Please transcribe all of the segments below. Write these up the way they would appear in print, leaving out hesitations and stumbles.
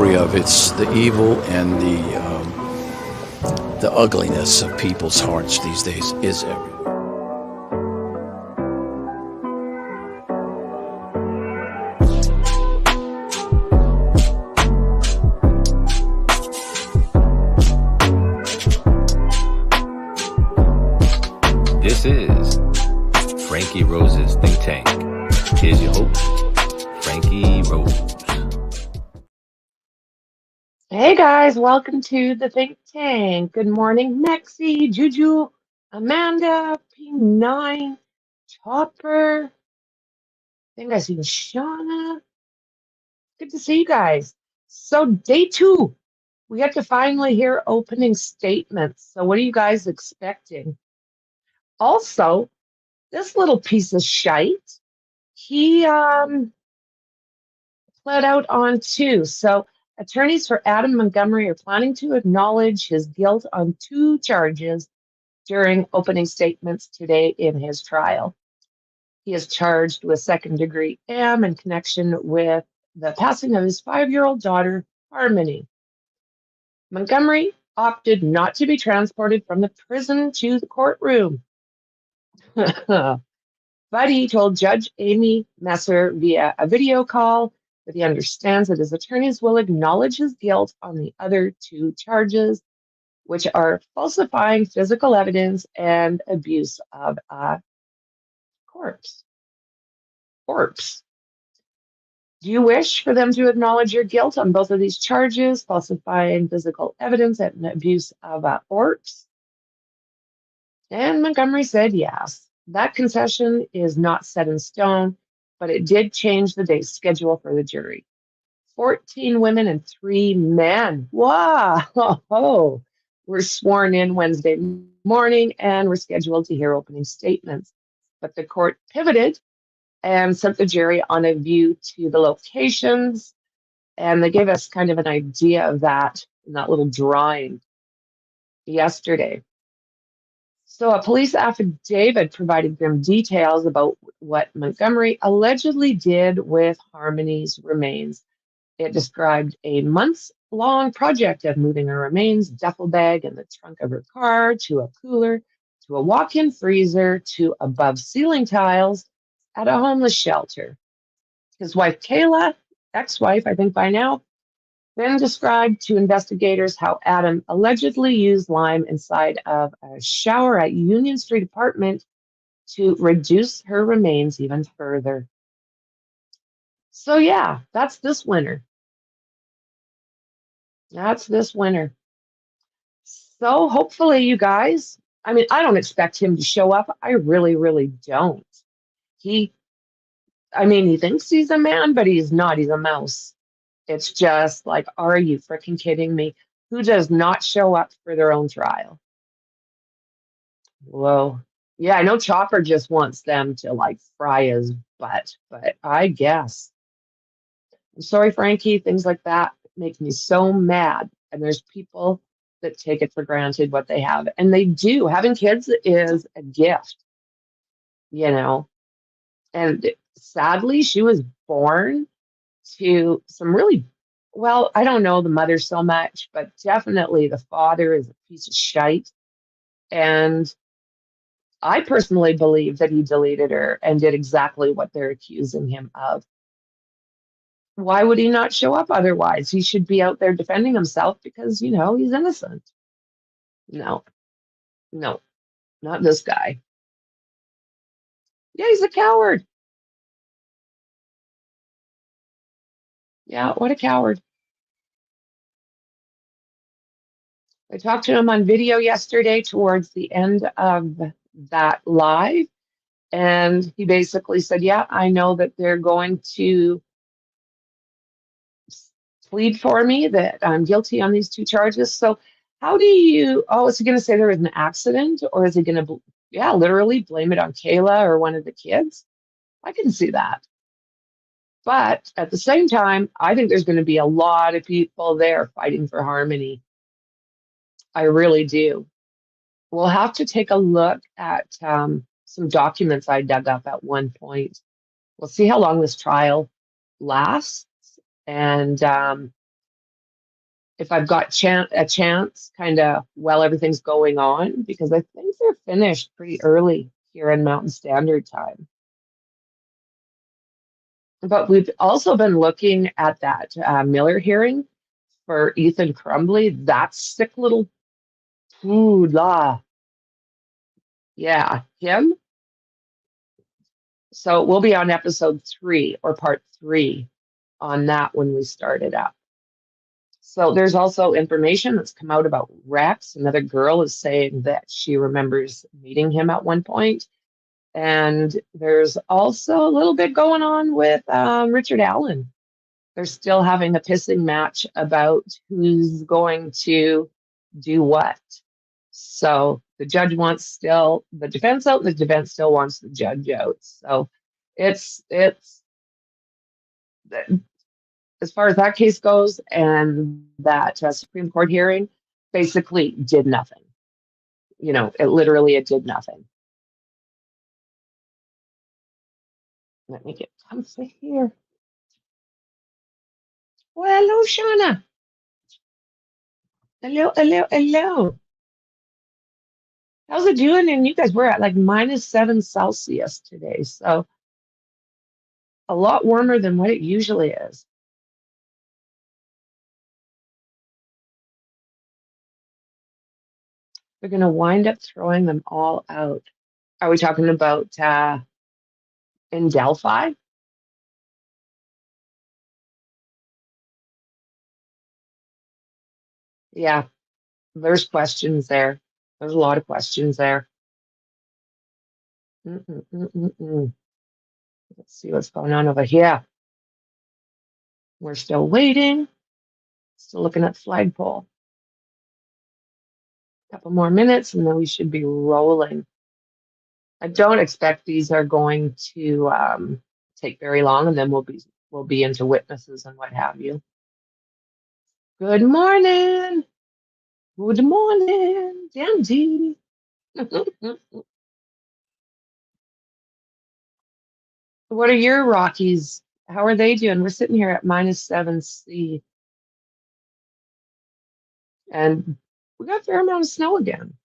story of it's the evil and the ugliness of people's hearts these days is everywhere. This is Frankie Rose's Think Tank. Here's your host, Frankie Rose. Hey guys, welcome to the Think Tank. Good morning, Mexi, Juju, Amanda, P9, Chopper. I think I see Shauna. Good to see you guys. So day 2, we have to finally hear opening statements. So what are you guys expecting? Also, this little piece of shite, he pled out on 2. So attorneys for Adam Montgomery are planning to acknowledge his guilt on 2 charges during opening statements today in his trial. He is charged with second-degree M in connection with the passing of his 5-year-old daughter, Harmony. Montgomery opted not to be transported from the prison to the courtroom. But he told Judge Amy Messer via a video call that he understands that his attorneys will acknowledge his guilt on the other 2 charges, which are falsifying physical evidence and abuse of a corpse. Do you wish for them to acknowledge your guilt on both of these charges, falsifying physical evidence and abuse of a corpse? And Montgomery said yes. That concession is not set in stone, but it did change the day's schedule for the jury. 14 women and 3 men. Wow! Were sworn in Wednesday morning and were scheduled to hear opening statements. But the court pivoted and sent the jury on a view to the locations, and they gave us kind of an idea of that in that little drawing yesterday. So a police affidavit provided grim details about what Montgomery allegedly did with Harmony's remains. It described a months-long project of moving her remains, duffel bag in the trunk of her car, to a cooler, to a walk-in freezer, to above ceiling tiles at a homeless shelter. His wife, Kayla, ex-wife, I think by now, then described to investigators how Adam allegedly used lime inside of a shower at Union Street apartment to reduce her remains even further. So yeah, that's this winter. So hopefully you guys, I mean, I don't expect him to show up. I really, really don't. He thinks he's a man, but he's not. He's a mouse. It's just like, are you freaking kidding me? Who does not show up for their own trial? Whoa. Yeah, I know Chopper just wants them to like fry his butt, but I guess. I'm sorry, Frankie, things like that make me so mad. And there's people that take it for granted what they have. And they do. Having kids is a gift, you know. And sadly, she was born to some really, well, I don't know the mother so much, but definitely the father is a piece of shite. And I personally believe that he deleted her and did exactly what they're accusing him of. Why would he not show up otherwise? He should be out there defending himself because, you know, he's innocent. No, not this guy. Yeah, he's a coward. Yeah, what a coward. I talked to him on video yesterday towards the end of that live, and he basically said, yeah, I know that they're going to plead for me, that I'm guilty on these 2 charges. So how do you, is he going to say there was an accident, or is he going to, literally blame it on Kayla or one of the kids? I can see that. But at the same time, I think there's going to be a lot of people there fighting for Harmony. I really do. We'll have to take a look at some documents I dug up at one point. We'll see how long this trial lasts. And if I've got a chance kind of while everything's going on, because I think they're finished pretty early here in Mountain Standard Time. But we've also been looking at that Miller hearing for Ethan Crumbly. That sick little ooh la. Yeah, him. So we'll be on episode 3 or part 3 on that when we start it up. So there's also information that's come out about Rex. Another girl is saying that she remembers meeting him at one point. And there's also a little bit going on with Richard Allen. They're still having a pissing match about who's going to do what. So the judge wants still the defense out, and the defense still wants the judge out. So it's as far as that case goes, and that Supreme Court hearing basically did nothing. It did nothing. Let me get comfy here. Well, hello, Shauna. Hello. How's it doing? And you guys were at like -7 Celsius today, so a lot warmer than what it usually is. They're going to wind up throwing them all out. Are we talking about in Delphi? Yeah, there's questions there. There's a lot of questions there. Let's see what's going on over here. We're still waiting. Still looking at the flagpole. A couple more minutes and then we should be rolling. I don't expect these are going to take very long, and then we'll be into witnesses and what have you. Good morning. Good morning, Dandy. What are your Rockies? How are they doing? We're sitting here at -7 C, and we got a fair amount of snow again.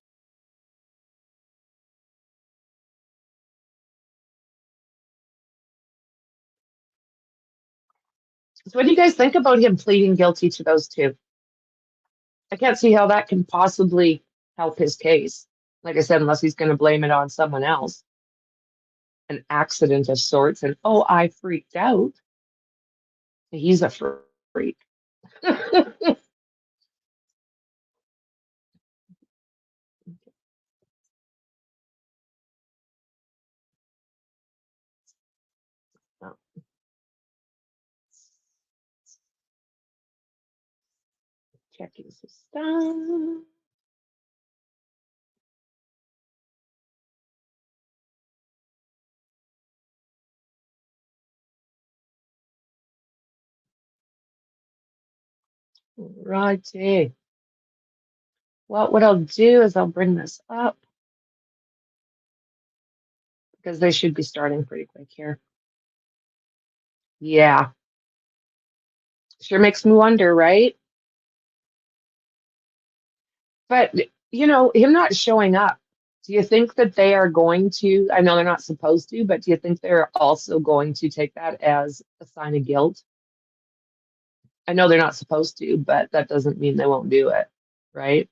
So what do you guys think about him pleading guilty to those two? I can't see how that can possibly help his case. Like I said, unless he's going to blame it on someone else, an accident of sorts, and oh, I freaked out. He's a freak. Checking system. Righty. Well, what I'll do is I'll bring this up because they should be starting pretty quick here. Yeah. Sure makes me wonder, right? But, him not showing up, do you think that they are going to, I know they're not supposed to, but do you think they're also going to take that as a sign of guilt? I know they're not supposed to, but that doesn't mean they won't do it, right?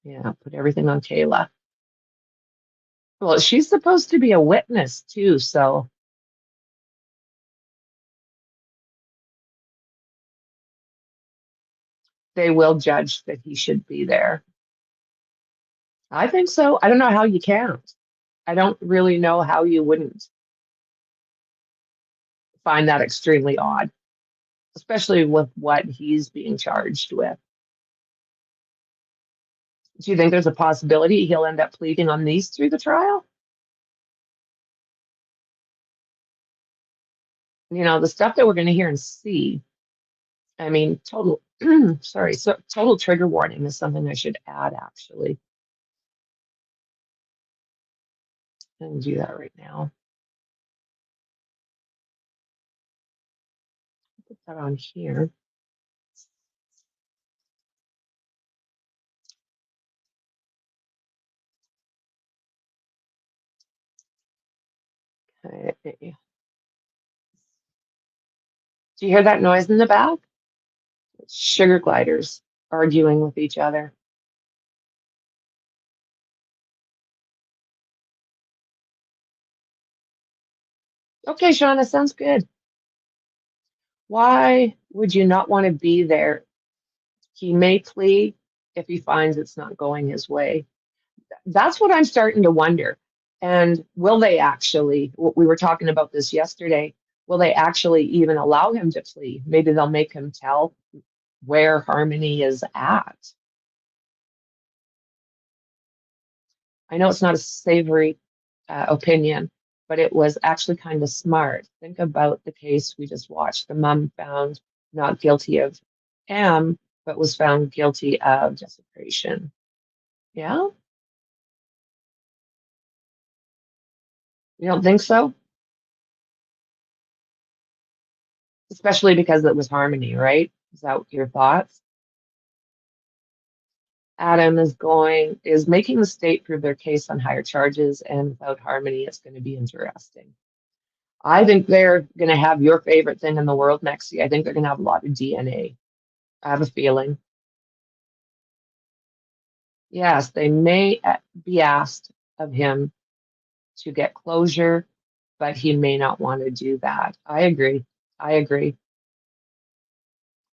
Yeah, put everything on Kayla. Well, she's supposed to be a witness too, so they will judge that he should be there. I think so. I don't know how you can't. I don't really know how you wouldn't find that extremely odd, especially with what he's being charged with. Do you think there's a possibility he'll end up pleading on these through the trial? The stuff that we're going to hear and see. I mean, total, sorry, so total trigger warning is something I should add, actually. And do that right now. put that on here. Okay. Do you hear that noise in the back? It's sugar gliders arguing with each other. Okay, Shauna, sounds good. Why would you not want to be there? He may plea if he finds it's not going his way. That's what I'm starting to wonder. And will they actually, we were talking about this yesterday, will they actually even allow him to plea? Maybe they'll make him tell where Harmony is at. I know it's not a savory opinion, but it was actually kind of smart. Think about the case we just watched. The mom found not guilty of M, but was found guilty of desecration. Yeah? You don't think so? Especially because it was Harmony, right? Is that your thoughts? Adam is making the state prove their case on higher charges, and without Harmony, it's going to be interesting. I think they're going to have your favorite thing in the world next year. I think they're going to have a lot of DNA. I have a feeling. Yes, they may be asked of him to get closure, but he may not want to do that. I agree. I agree.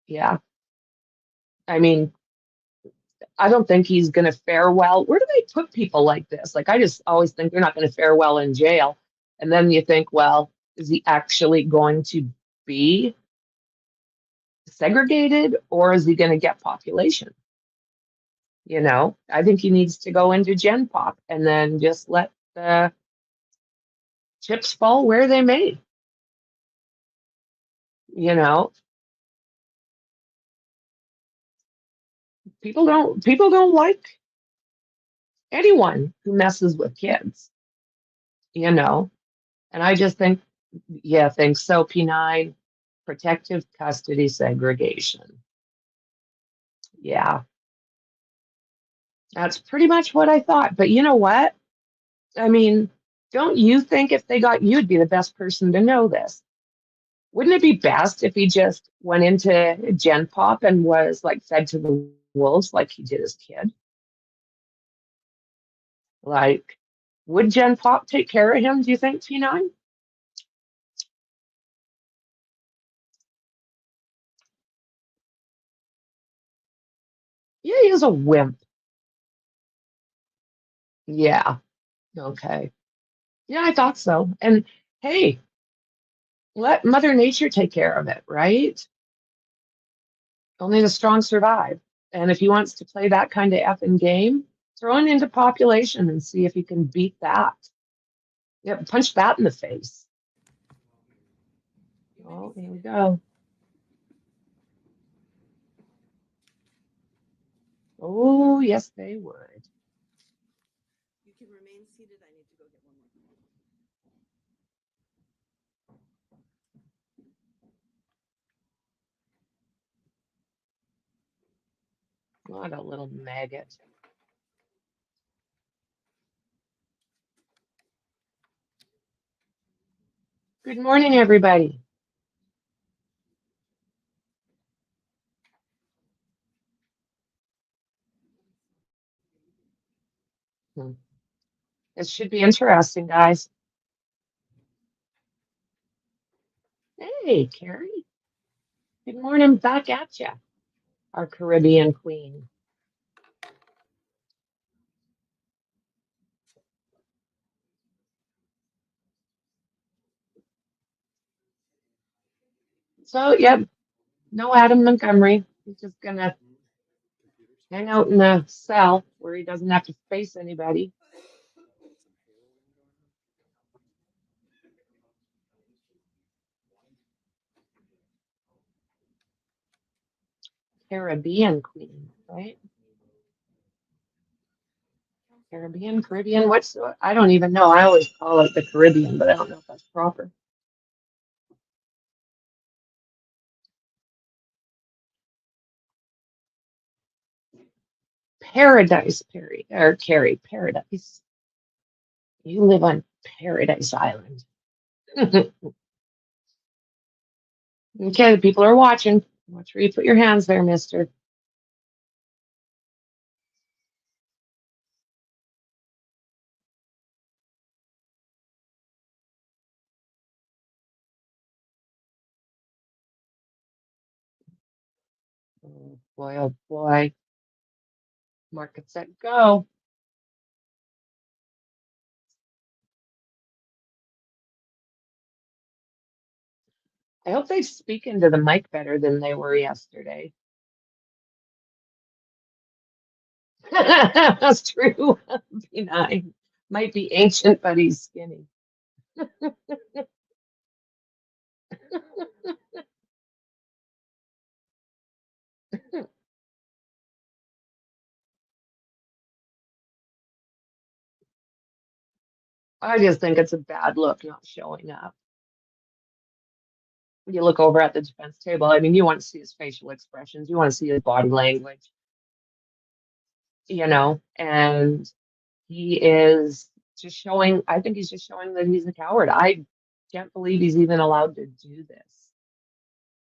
Yeah. I mean, I don't think he's going to fare well. Where do they put people like this? Like, I just always think they're not going to fare well in jail. And then you think, well, is he actually going to be segregated or is he going to get population? You know, I think he needs to go into Gen Pop and then just let the chips fall where they may. You know, people don't like anyone who messes with kids, you know. And I just think, yeah, think so. P9, protective custody segregation. Yeah, that's pretty much what I thought. But you know what? I mean, don't you think if they got you'd be the best person to know this? Wouldn't it be best if he just went into Gen Pop and was like fed to the wolves like he did as kid? Like, would Gen Pop take care of him, do you think, P9? Yeah, he is a wimp. Yeah, okay. Yeah, I thought so. And hey, let Mother Nature take care of it, right? Only the strong survive. And if he wants to play that kind of effing game, throw it into population and see if he can beat that. Yeah, punch that in the face. Oh, here we go. Oh, yes, they would. You can remain seated. I need to go get one more. What a little maggot. Good morning, everybody. It should be interesting, guys. Hey, Carrie. Good morning back at you, our Caribbean queen. So, yep, no Adam Montgomery. He's just gonna hang out in the cell where he doesn't have to face anybody. Caribbean queen, right? Caribbean. I don't even know. I always call it the Caribbean, but I don't know if that's proper. Paradise, Perry, or Carrie, Paradise. You live on Paradise Island. Okay, the people are watching. Watch where you put your hands there, mister. Oh boy, oh boy. Market set, go. I hope they speak into the mic better than they were yesterday. That's true. Benign. Might be ancient, but he's skinny. I just think it's a bad look not showing up. You look over at the defense table. I mean, you want to see his facial expressions, you want to see his body language, and he is just showing, I think he's just showing that he's a coward. I can't believe he's even allowed to do this.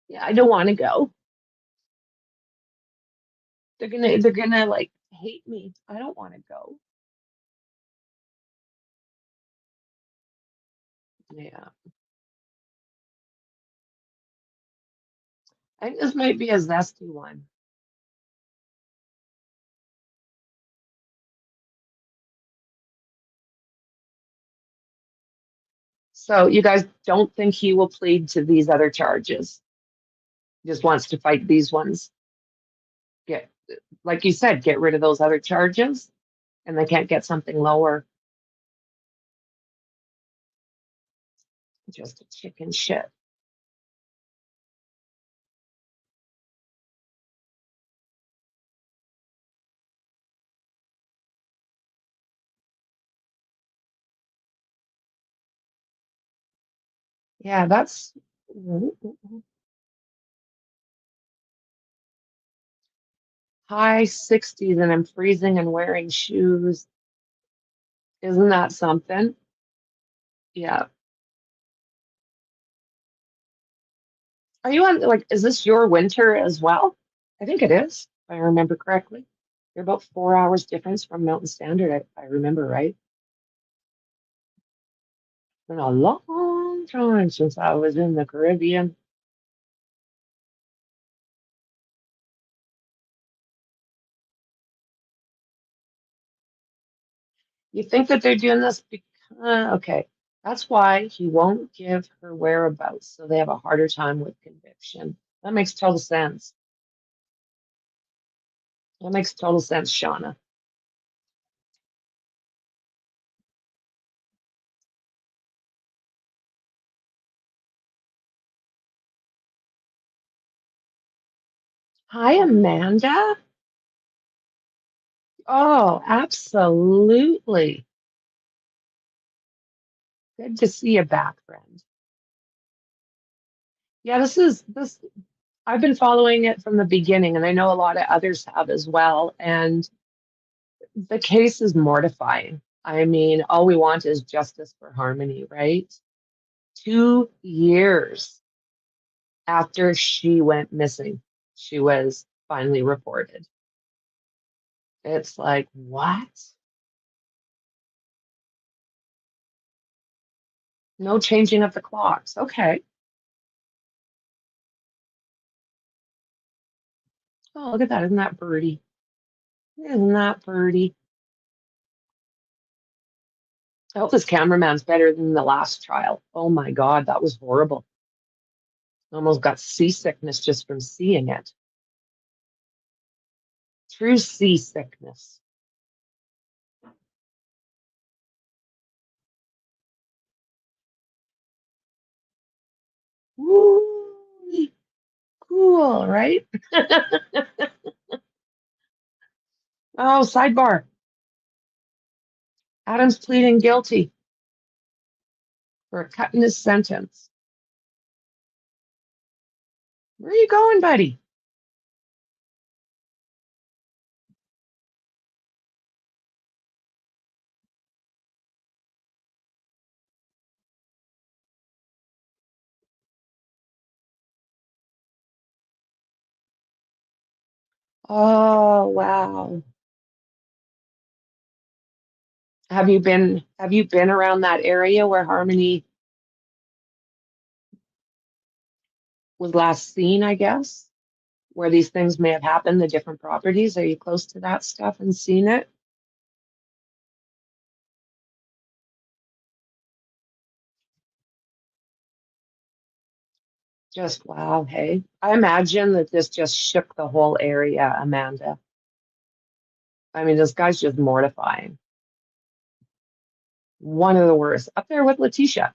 Yeah, I don't want to go. They're gonna like hate me. I don't want to go. Yeah. I think this might be a zesty one. So you guys don't think he will plead to these other charges? Just wants to fight these ones. Get, like you said, get rid of those other charges, and they can't get something lower. Just a chicken shit. Yeah, that's high 60s, and I'm freezing and wearing shoes. Isn't that something? Yeah. Are you on, like, is this your winter as well? I think it is, if I remember correctly. You're about 4 hours difference from Mountain Standard, I remember, right? Been a long time since I was in the Caribbean. You think that they're doing this because, okay, that's why he won't give her whereabouts, so they have a harder time with conviction. That makes total sense. That makes total sense, Shauna. Hi, Amanda. Oh, absolutely. Good to see you back, friend. Yeah, this. I've been following it from the beginning, and I know a lot of others have as well. And the case is mortifying. I mean, all we want is justice for Harmony, right? 2 years after she went missing, she was finally reported. It's like, what? No changing of the clocks. Okay. Oh, look at that. Isn't that birdie? Isn't that birdie? I hope this cameraman's better than the last trial. Oh my God, that was horrible. Almost got seasickness just from seeing it. True seasickness. Woo, cool, right? Oh, sidebar. Adam's pleading guilty for cutting his sentence. Where are you going, buddy? Oh, wow. Have you been around that area where Harmony was last seen, I guess? Where these things may have happened, the different properties? Are you close to that stuff and seen it? Just wow, hey. I imagine that this just shook the whole area, Amanda. I mean, this guy's just mortifying. One of the worst. Up there with Letitia.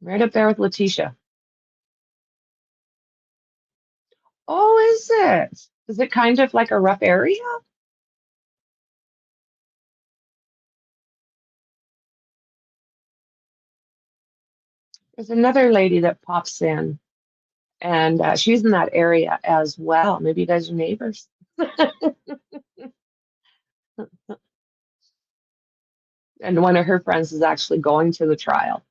Right up there with Letitia. Oh, is it? Is it kind of like a rough area? There's another lady that pops in, and she's in that area as well. Maybe you guys are neighbors. And one of her friends is actually going to the trial.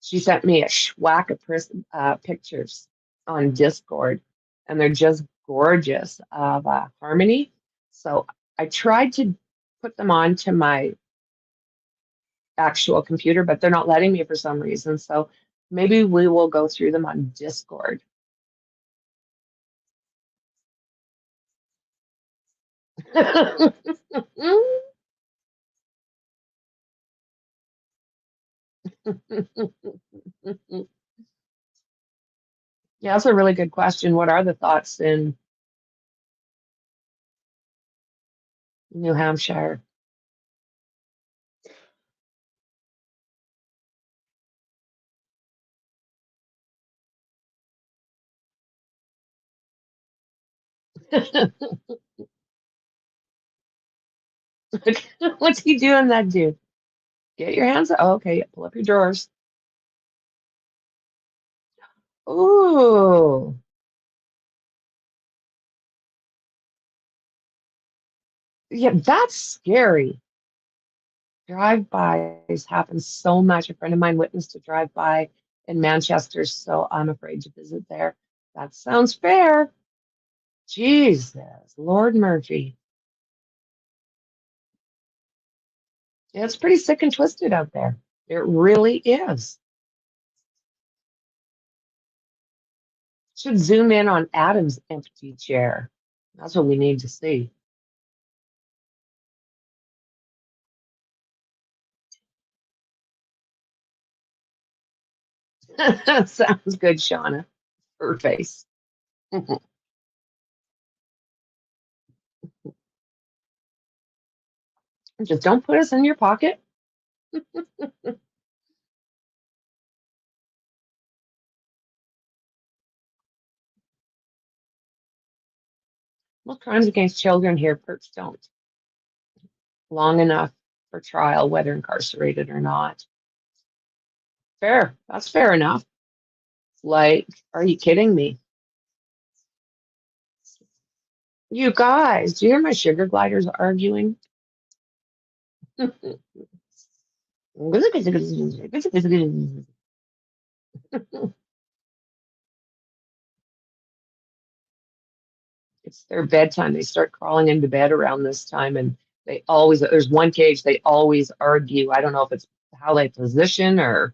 She sent me a schwack of pictures on Discord, and they're just gorgeous of Harmony. So I tried to put them onto my actual computer, but they're not letting me for some reason. So maybe we will go through them on Discord. Yeah, that's a really good question. What are the thoughts in New Hampshire? What's he doing that dude? Get your hands up. Oh, okay, pull up your drawers. Ooh, yeah, that's scary. Drive-bys happen so much. A friend of mine witnessed a drive-by in Manchester, so I'm afraid to visit there. That sounds fair. Jesus, Lord Murphy. Yeah, it's pretty sick and twisted out there. It really is. Should zoom in on Adam's empty chair. That's what we need to see. Sounds good, Shauna. Her face. Just don't put us in your pocket. Most crimes against children here, perps don't. Long enough for trial, whether incarcerated or not. Fair. That's fair enough. Like, are you kidding me? You guys, do you hear my sugar gliders arguing? It's their bedtime. They start crawling into bed around this time, and there's one cage, they always argue. I don't know if it's how they position or.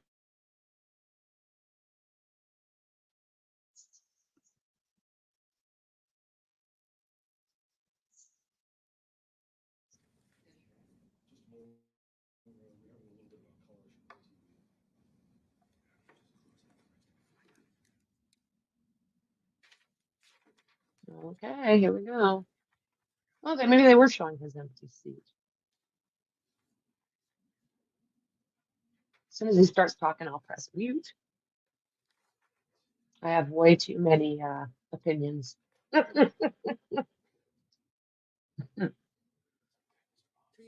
Okay, here we go. Well, maybe they were showing his empty seat. As soon as he starts talking, I'll press mute. I have way too many opinions. Attorney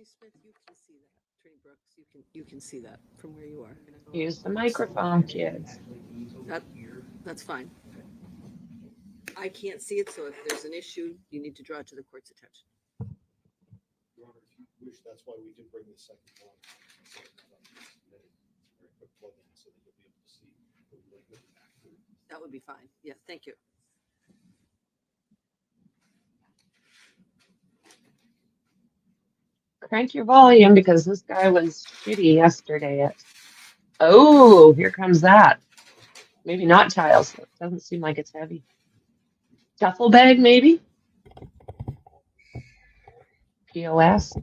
Smith, you can see that. Attorney Brooks, you can see that from where you are. Use the microphone, kids. That's fine. I can't see it, so if there's an issue, you need to draw it to the court's attention. Your Honor, if you wish, that's why we did bring the second one. Very quick plug in so that you'll be able to see. That would be fine. Yeah, thank you. Crank your volume because this guy was shitty yesterday at. Oh, here comes that. Maybe not tiles. It doesn't seem like it's heavy. Duffel bag, maybe? POS.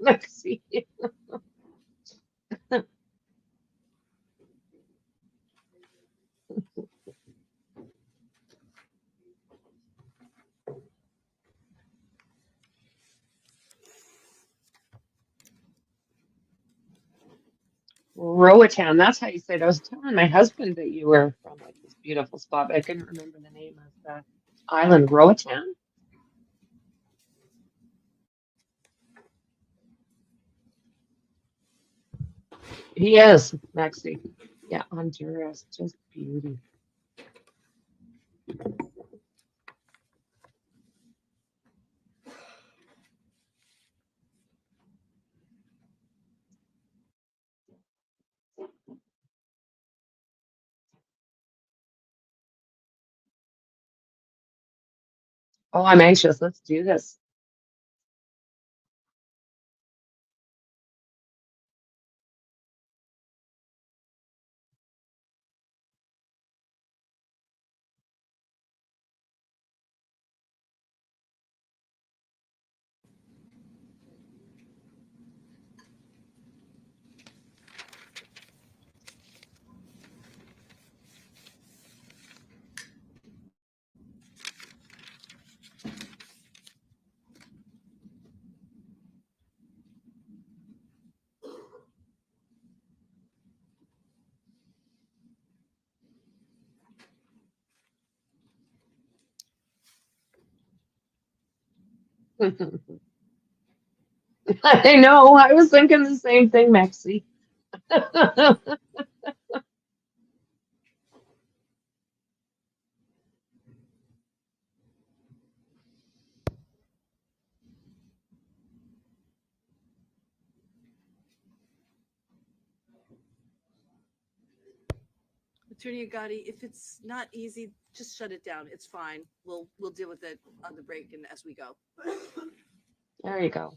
Let's see. Roatan, that's how you say it. I was telling my husband that you were from like this beautiful spot, but I couldn't remember the name of the island. Roatan? He is, Maxie. Yeah, Honduras, just beauty. Oh, I'm anxious. Let's do this. I know. I was thinking the same thing, Maxie. Attorney Agati, if it's not easy, just shut it down. It's fine. We'll deal with it on the break and as we go. There you go.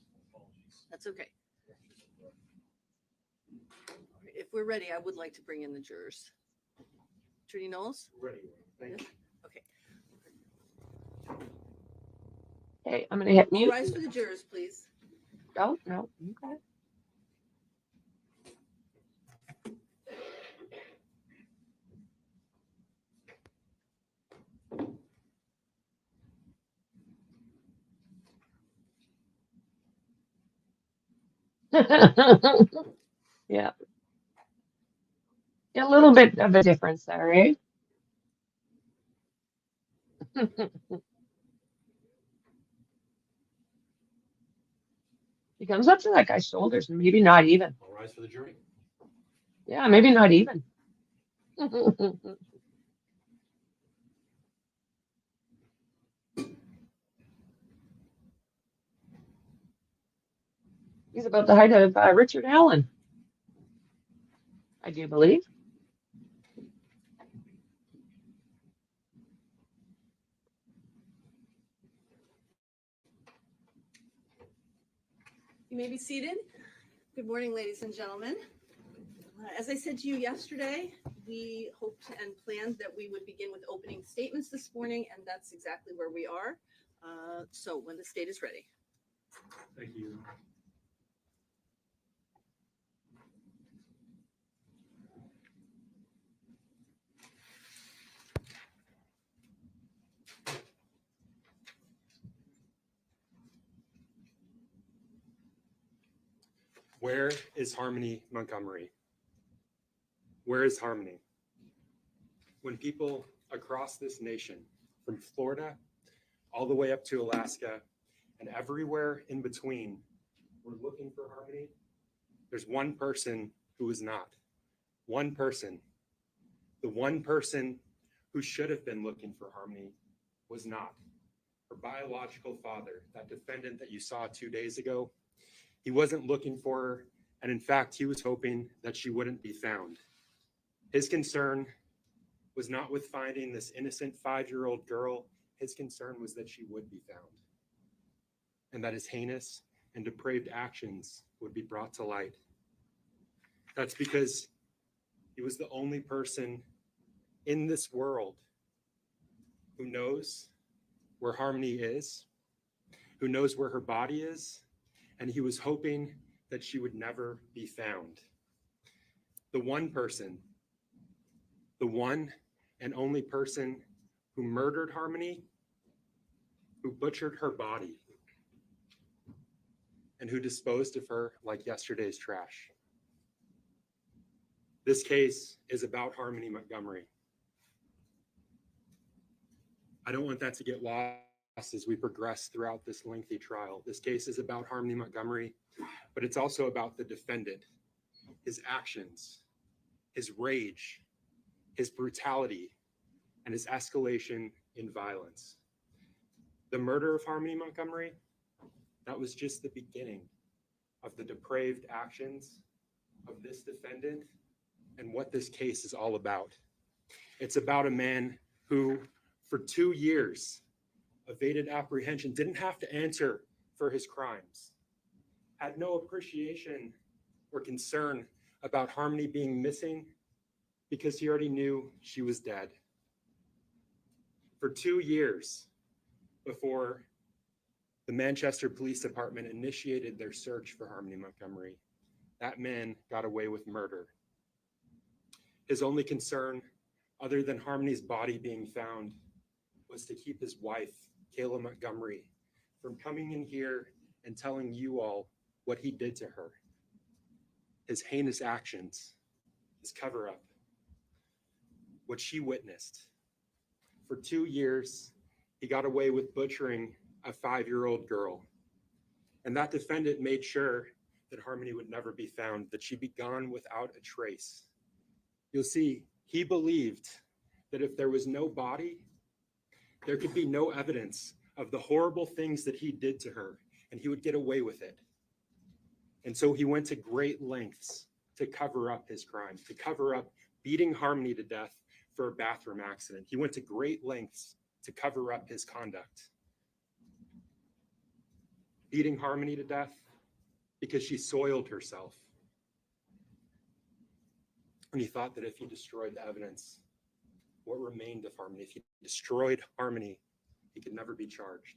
That's okay. If we're ready, I would like to bring in the jurors. Attorney Knowles? Ready. Thank you. Okay. Okay, I'm gonna hit All mute. rise for the jurors, please. Oh, no, okay. Yeah. A little bit of a difference there, right? He comes up to that guy's shoulders and maybe not even. All rise for the jury. Yeah, maybe not even. He's about the height of Richard Allen, I do believe. You may be seated. Good morning, ladies and gentlemen. As I said to you yesterday, we hoped and planned that we would begin with opening statements this morning, and that's exactly where we are. So when the state is ready. Thank you. Where is Harmony Montgomery? Where is Harmony? When people across this nation, from Florida all the way up to Alaska and everywhere in between, were looking for Harmony, there's one person who is not. One person. The one person who should have been looking for Harmony was not. Her biological father, that defendant that you saw 2 days ago, he wasn't looking for her, and in fact, he was hoping that she wouldn't be found. His concern was not with finding this innocent 5-year-old girl. His concern was that she would be found, and that his heinous and depraved actions would be brought to light. That's because he was the only person in this world who knows where Harmony is, who knows where her body is, and he was hoping that she would never be found. The one person, the one and only person who murdered Harmony, who butchered her body, and who disposed of her like yesterday's trash. This case is about Harmony Montgomery. I don't want that to get lost as we progress throughout this lengthy trial. This case is about Harmony Montgomery, but it's also about the defendant, his actions, his rage, his brutality, and his escalation in violence. The murder of Harmony Montgomery, that was just the beginning of the depraved actions of this defendant and what this case is all about. It's about a man who, for 2 years, evaded apprehension, didn't have to answer for his crimes, had no appreciation or concern about Harmony being missing because he already knew she was dead. For 2 years before the Manchester Police Department initiated their search for Harmony Montgomery, that man got away with murder. His only concern, other than Harmony's body being found, was to keep his wife, Kayla Montgomery, from coming in here and telling you all what he did to her. His heinous actions, his cover-up, what she witnessed. For 2 years, he got away with butchering a 5-year-old girl. And that defendant made sure that Harmony would never be found, that she'd be gone without a trace. You'll see, he believed that if there was no body, there could be no evidence of the horrible things that he did to her, and he would get away with it. And so he went to great lengths to cover up his crime, to cover up beating Harmony to death for a bathroom accident. He went to great lengths to cover up his conduct. Beating Harmony to death because she soiled herself. And he thought that if he destroyed the evidence, what remained of Harmony, if he destroyed Harmony, he could never be charged.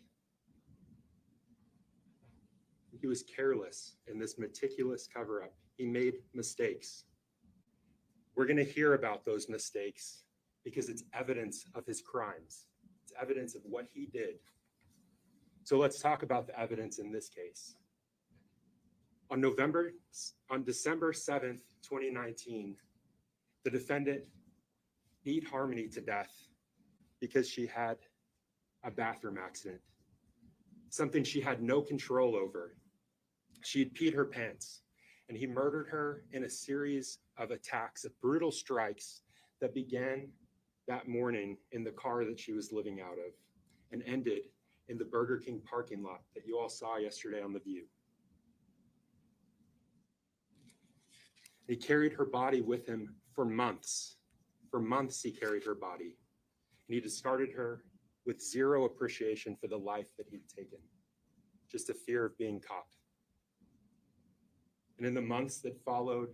He was careless in this meticulous cover-up. He made mistakes. We're going to hear about those mistakes because it's evidence of his crimes. It's evidence of what he did. So let's talk about the evidence in this case. On December 7th, 2019, the defendant beat Harmony to death because she had a bathroom accident, something she had no control over. She had peed her pants, and he murdered her in a series of attacks, of brutal strikes that began that morning in the car that she was living out of and ended in the Burger King parking lot that you all saw yesterday on The View. He carried her body with him for months. For months, he carried her body, and he discarded her with zero appreciation for the life that he'd taken, just a fear of being caught. And in the months that followed,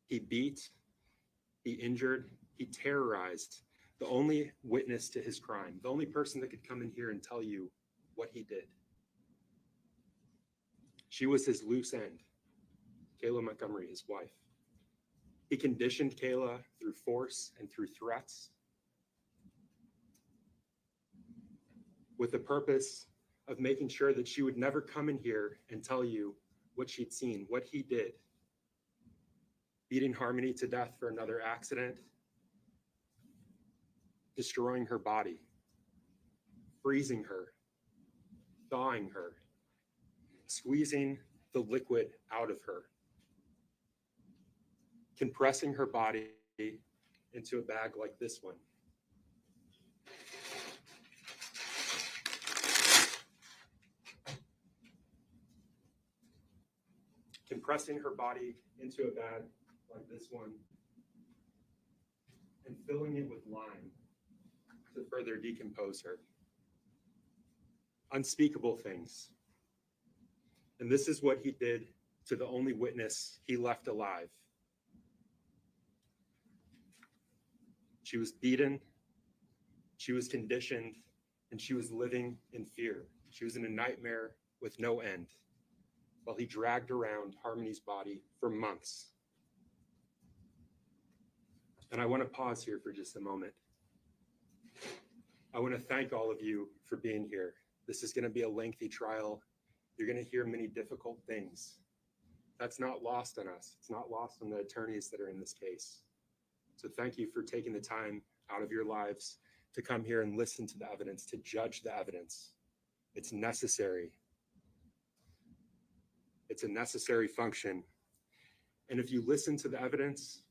he beat, he injured, he terrorized the only witness to his crime, the only person that could come in here and tell you what he did. She was his loose end, Kayla Montgomery, his wife. He conditioned Kayla through force and through threats with the purpose of making sure that she would never come in here and tell you what she'd seen, what he did. Beating Harmony to death for another accident, destroying her body, freezing her, thawing her, squeezing the liquid out of her, compressing her body into a bag like this one. Compressing her body into a bag like this one, and filling it with lime to further decompose her. Unspeakable things. And this is what he did to the only witness he left alive. She was beaten, she was conditioned, and she was living in fear. She was in a nightmare with no end while he dragged around Harmony's body for months. And I want to pause here for just a moment. I want to thank all of you for being here. This is going to be a lengthy trial. You're going to hear many difficult things. That's not lost on us. It's not lost on the attorneys that are in this case. So thank you for taking the time out of your lives to come here and listen to the evidence, to judge the evidence. It's necessary. It's a necessary function. And if you listen to the evidence,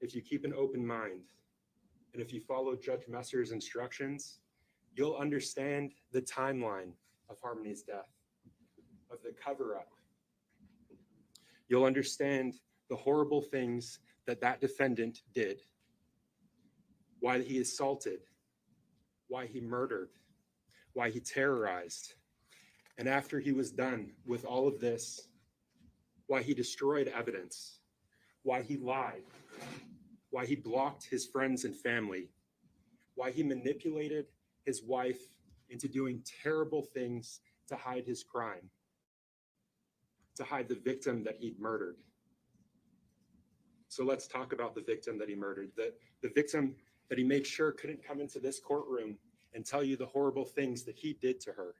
if you keep an open mind, and if you follow Judge Messer's instructions, you'll understand the timeline of Harmony's death, of the cover-up. You'll understand the horrible things that defendant did, why he assaulted, why he murdered, why he terrorized. And after he was done with all of this, why he destroyed evidence, why he lied, why he blocked his friends and family, why he manipulated his wife into doing terrible things to hide his crime, to hide the victim that he'd murdered. So let's talk about the victim that he murdered, the victim that he made sure couldn't come into this courtroom and tell you the horrible things that he did to her.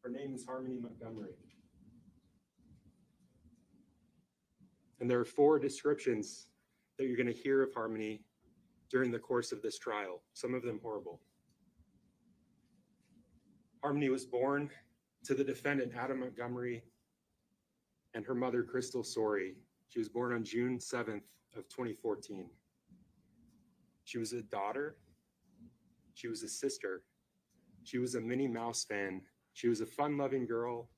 Her name is Harmony Montgomery. And there are 4 descriptions that you're going to hear of Harmony during the course of this trial, some of them horrible. Harmony was born to the defendant, Adam Montgomery, and her mother, Chrystal Sorey. She was born on June 7th of 2014. She was a daughter. She was a sister. She was a Minnie Mouse fan. She was a fun-loving girl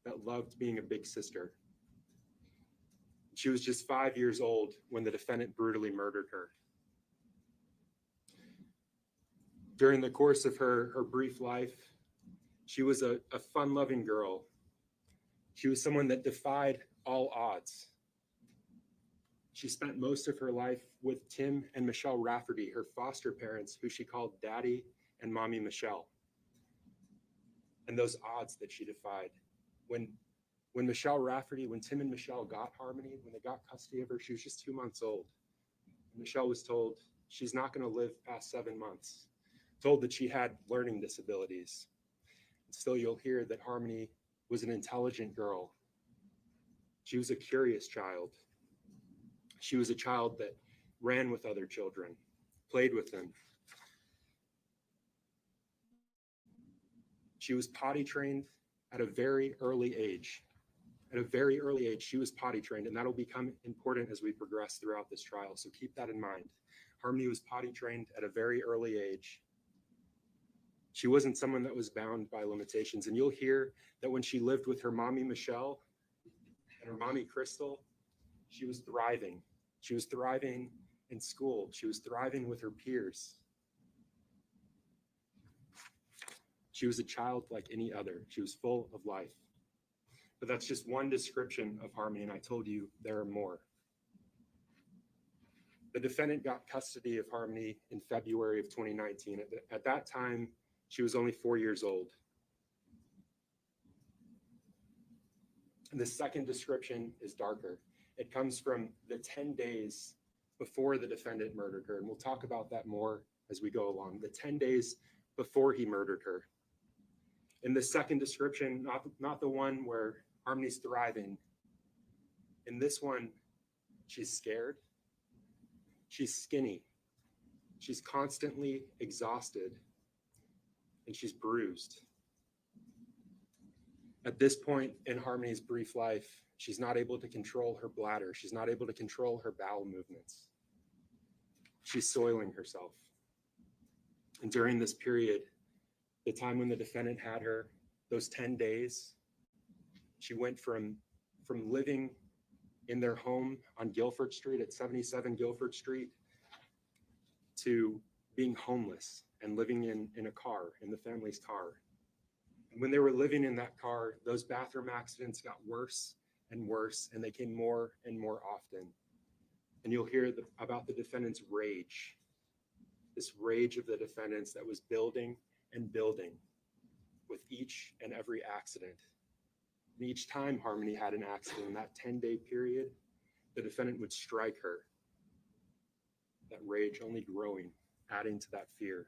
that loved being a big sister. She was just 5 years old when the defendant brutally murdered her. During the course of her brief life, she was a fun-loving girl. She was someone that defied all odds. She spent most of her life with Tim and Michelle Rafferty, her foster parents, who she called Daddy and Mommy Michelle. And those odds that she defied. When Tim and Michelle got Harmony, when they got custody of her, she was just 2 months old. Michelle was told she's not going to live past 7 months, told that she had learning disabilities. Still, you'll hear that Harmony was an intelligent girl. She was a curious child. She was a child that ran with other children, played with them. She was potty trained at a very early age. At a very early age, she was potty trained, and that'll become important as we progress throughout this trial. So keep that in mind. Harmony was potty trained at a very early age. She wasn't someone that was bound by limitations. And you'll hear that when she lived with her mommy, Michelle, and her mommy, Chrystal, she was thriving. She was thriving in school. She was thriving with her peers. She was a child like any other. She was full of life. But that's just one description of Harmony, and I told you there are more. The defendant got custody of Harmony in February of 2019. At that time, she was only 4 years old. And the second description is darker. It comes from the 10 days before the defendant murdered her, and we'll talk about that more as we go along. The 10 days before he murdered her. In the second description, not the one where Harmony's thriving. In this one, she's scared. She's skinny. She's constantly exhausted. And she's bruised. At this point in Harmony's brief life, she's not able to control her bladder. She's not able to control her bowel movements. She's soiling herself. And during this period, the time when the defendant had her, those 10 days, she went from from living in their home on Guilford Street at 77 Guilford Street to being homeless and living in a car, in the family's car. And when they were living in that car, those bathroom accidents got worse and worse, and they came more and more often. And you'll hear about the defendant's rage, this rage of the defendants that was building and building with each and every accident. And each time Harmony had an accident in that 10-day period, the defendant would strike her. That rage only growing, adding to that fear.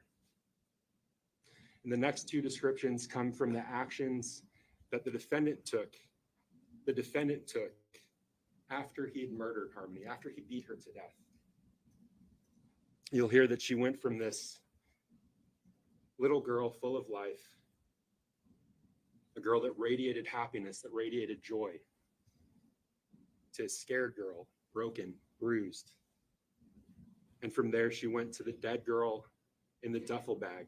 And the next two descriptions come from the actions that the defendant took after he had murdered Harmony, after he beat her to death. You'll hear that she went from this little girl full of life, a girl that radiated happiness, that radiated joy, to a scared girl, broken, bruised. And from there, she went to the dead girl in the duffel bag.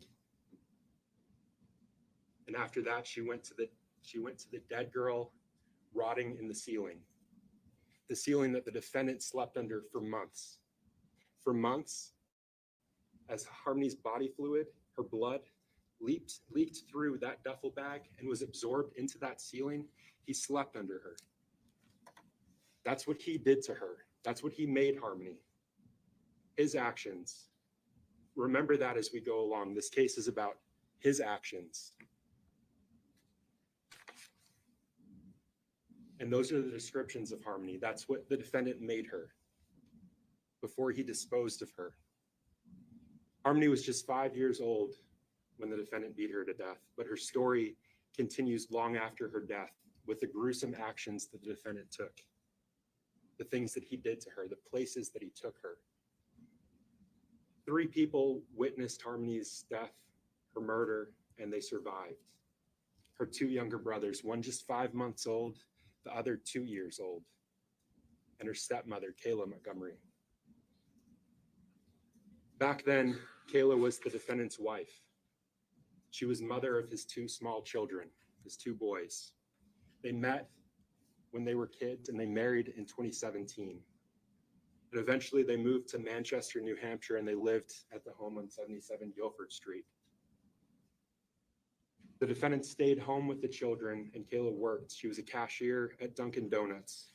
And after that, she went to the dead girl rotting in the ceiling that the defendant slept under for months. For months, as Harmony's body fluid, her blood, leaked through that duffel bag and was absorbed into that ceiling, he slept under her. That's what he did to her. That's what he made Harmony. His actions. Remember that as we go along. This case is about his actions. And those are the descriptions of Harmony. That's what the defendant made her before he disposed of her. Harmony was just 5 years old when the defendant beat her to death, but her story continues long after her death with the gruesome actions that the defendant took, the things that he did to her, the places that he took her. 3 people witnessed Harmony's death, her murder, and they survived. Her 2 younger brothers, one just 5 months old, the other 2 years old, and her stepmother, Chrystal Montgomery. Back then, Chrystal was the defendant's wife. She was mother of his 2 small children, his 2 boys. They met when they were kids and they married in 2017. And eventually they moved to Manchester, New Hampshire, and they lived at the home on 77 Guilford Street. The defendant stayed home with the children and Chrystal worked. She was a cashier at Dunkin' Donuts.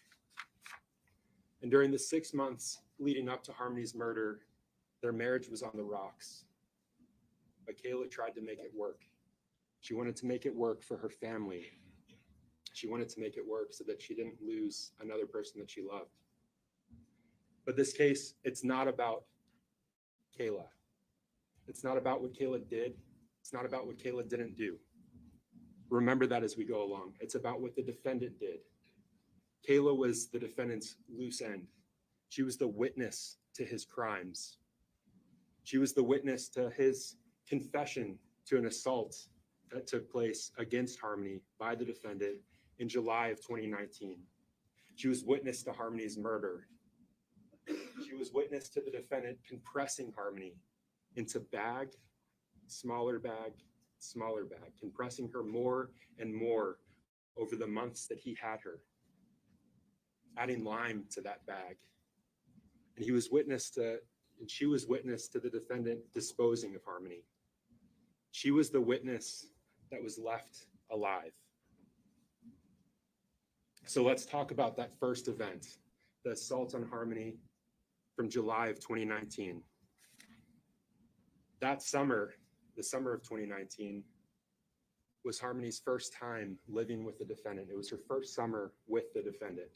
And during the 6 months leading up to Harmony's murder, their marriage was on the rocks. But Chrystal tried to make it work. She wanted to make it work for her family. She wanted to make it work so that she didn't lose another person that she loved. But this case, it's not about Chrystal. It's not about what Chrystal did. It's not about what Chrystal didn't do. Remember that as we go along. It's about what the defendant did. Chrystal was the defendant's loose end. She was the witness to his crimes. She was the witness to his confession to an assault that took place against Harmony by the defendant in July of 2019. She was witness to Harmony's murder. She was witness to the defendant compressing Harmony into bag, smaller bag, compressing her more and more over the months that he had her, adding lime to that bag. And she was witness to the defendant disposing of Harmony. She was the witness that was left alive. So let's talk about that first event, the assault on Harmony from July of 2019. That summer, the summer of 2019, was Harmony's first time living with the defendant. It was her first summer with the defendant.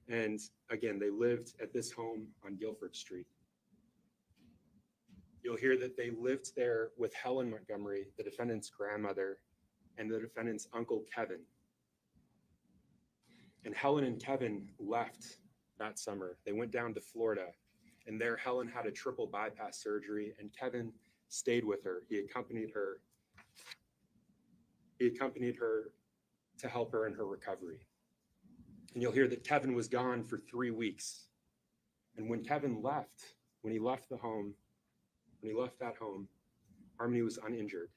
And again, they lived at this home on Guilford Street. You'll hear that they lived there with Helen Montgomery, the defendant's grandmother, and the defendant's uncle, Kevin. And Helen and Kevin left that summer. They went down to Florida, and there Helen had a triple bypass surgery, and Kevin stayed with her. He accompanied her to help her in her recovery. And you'll hear that Kevin was gone for 3 weeks. And when Kevin left, when he left that home, Harmony was uninjured.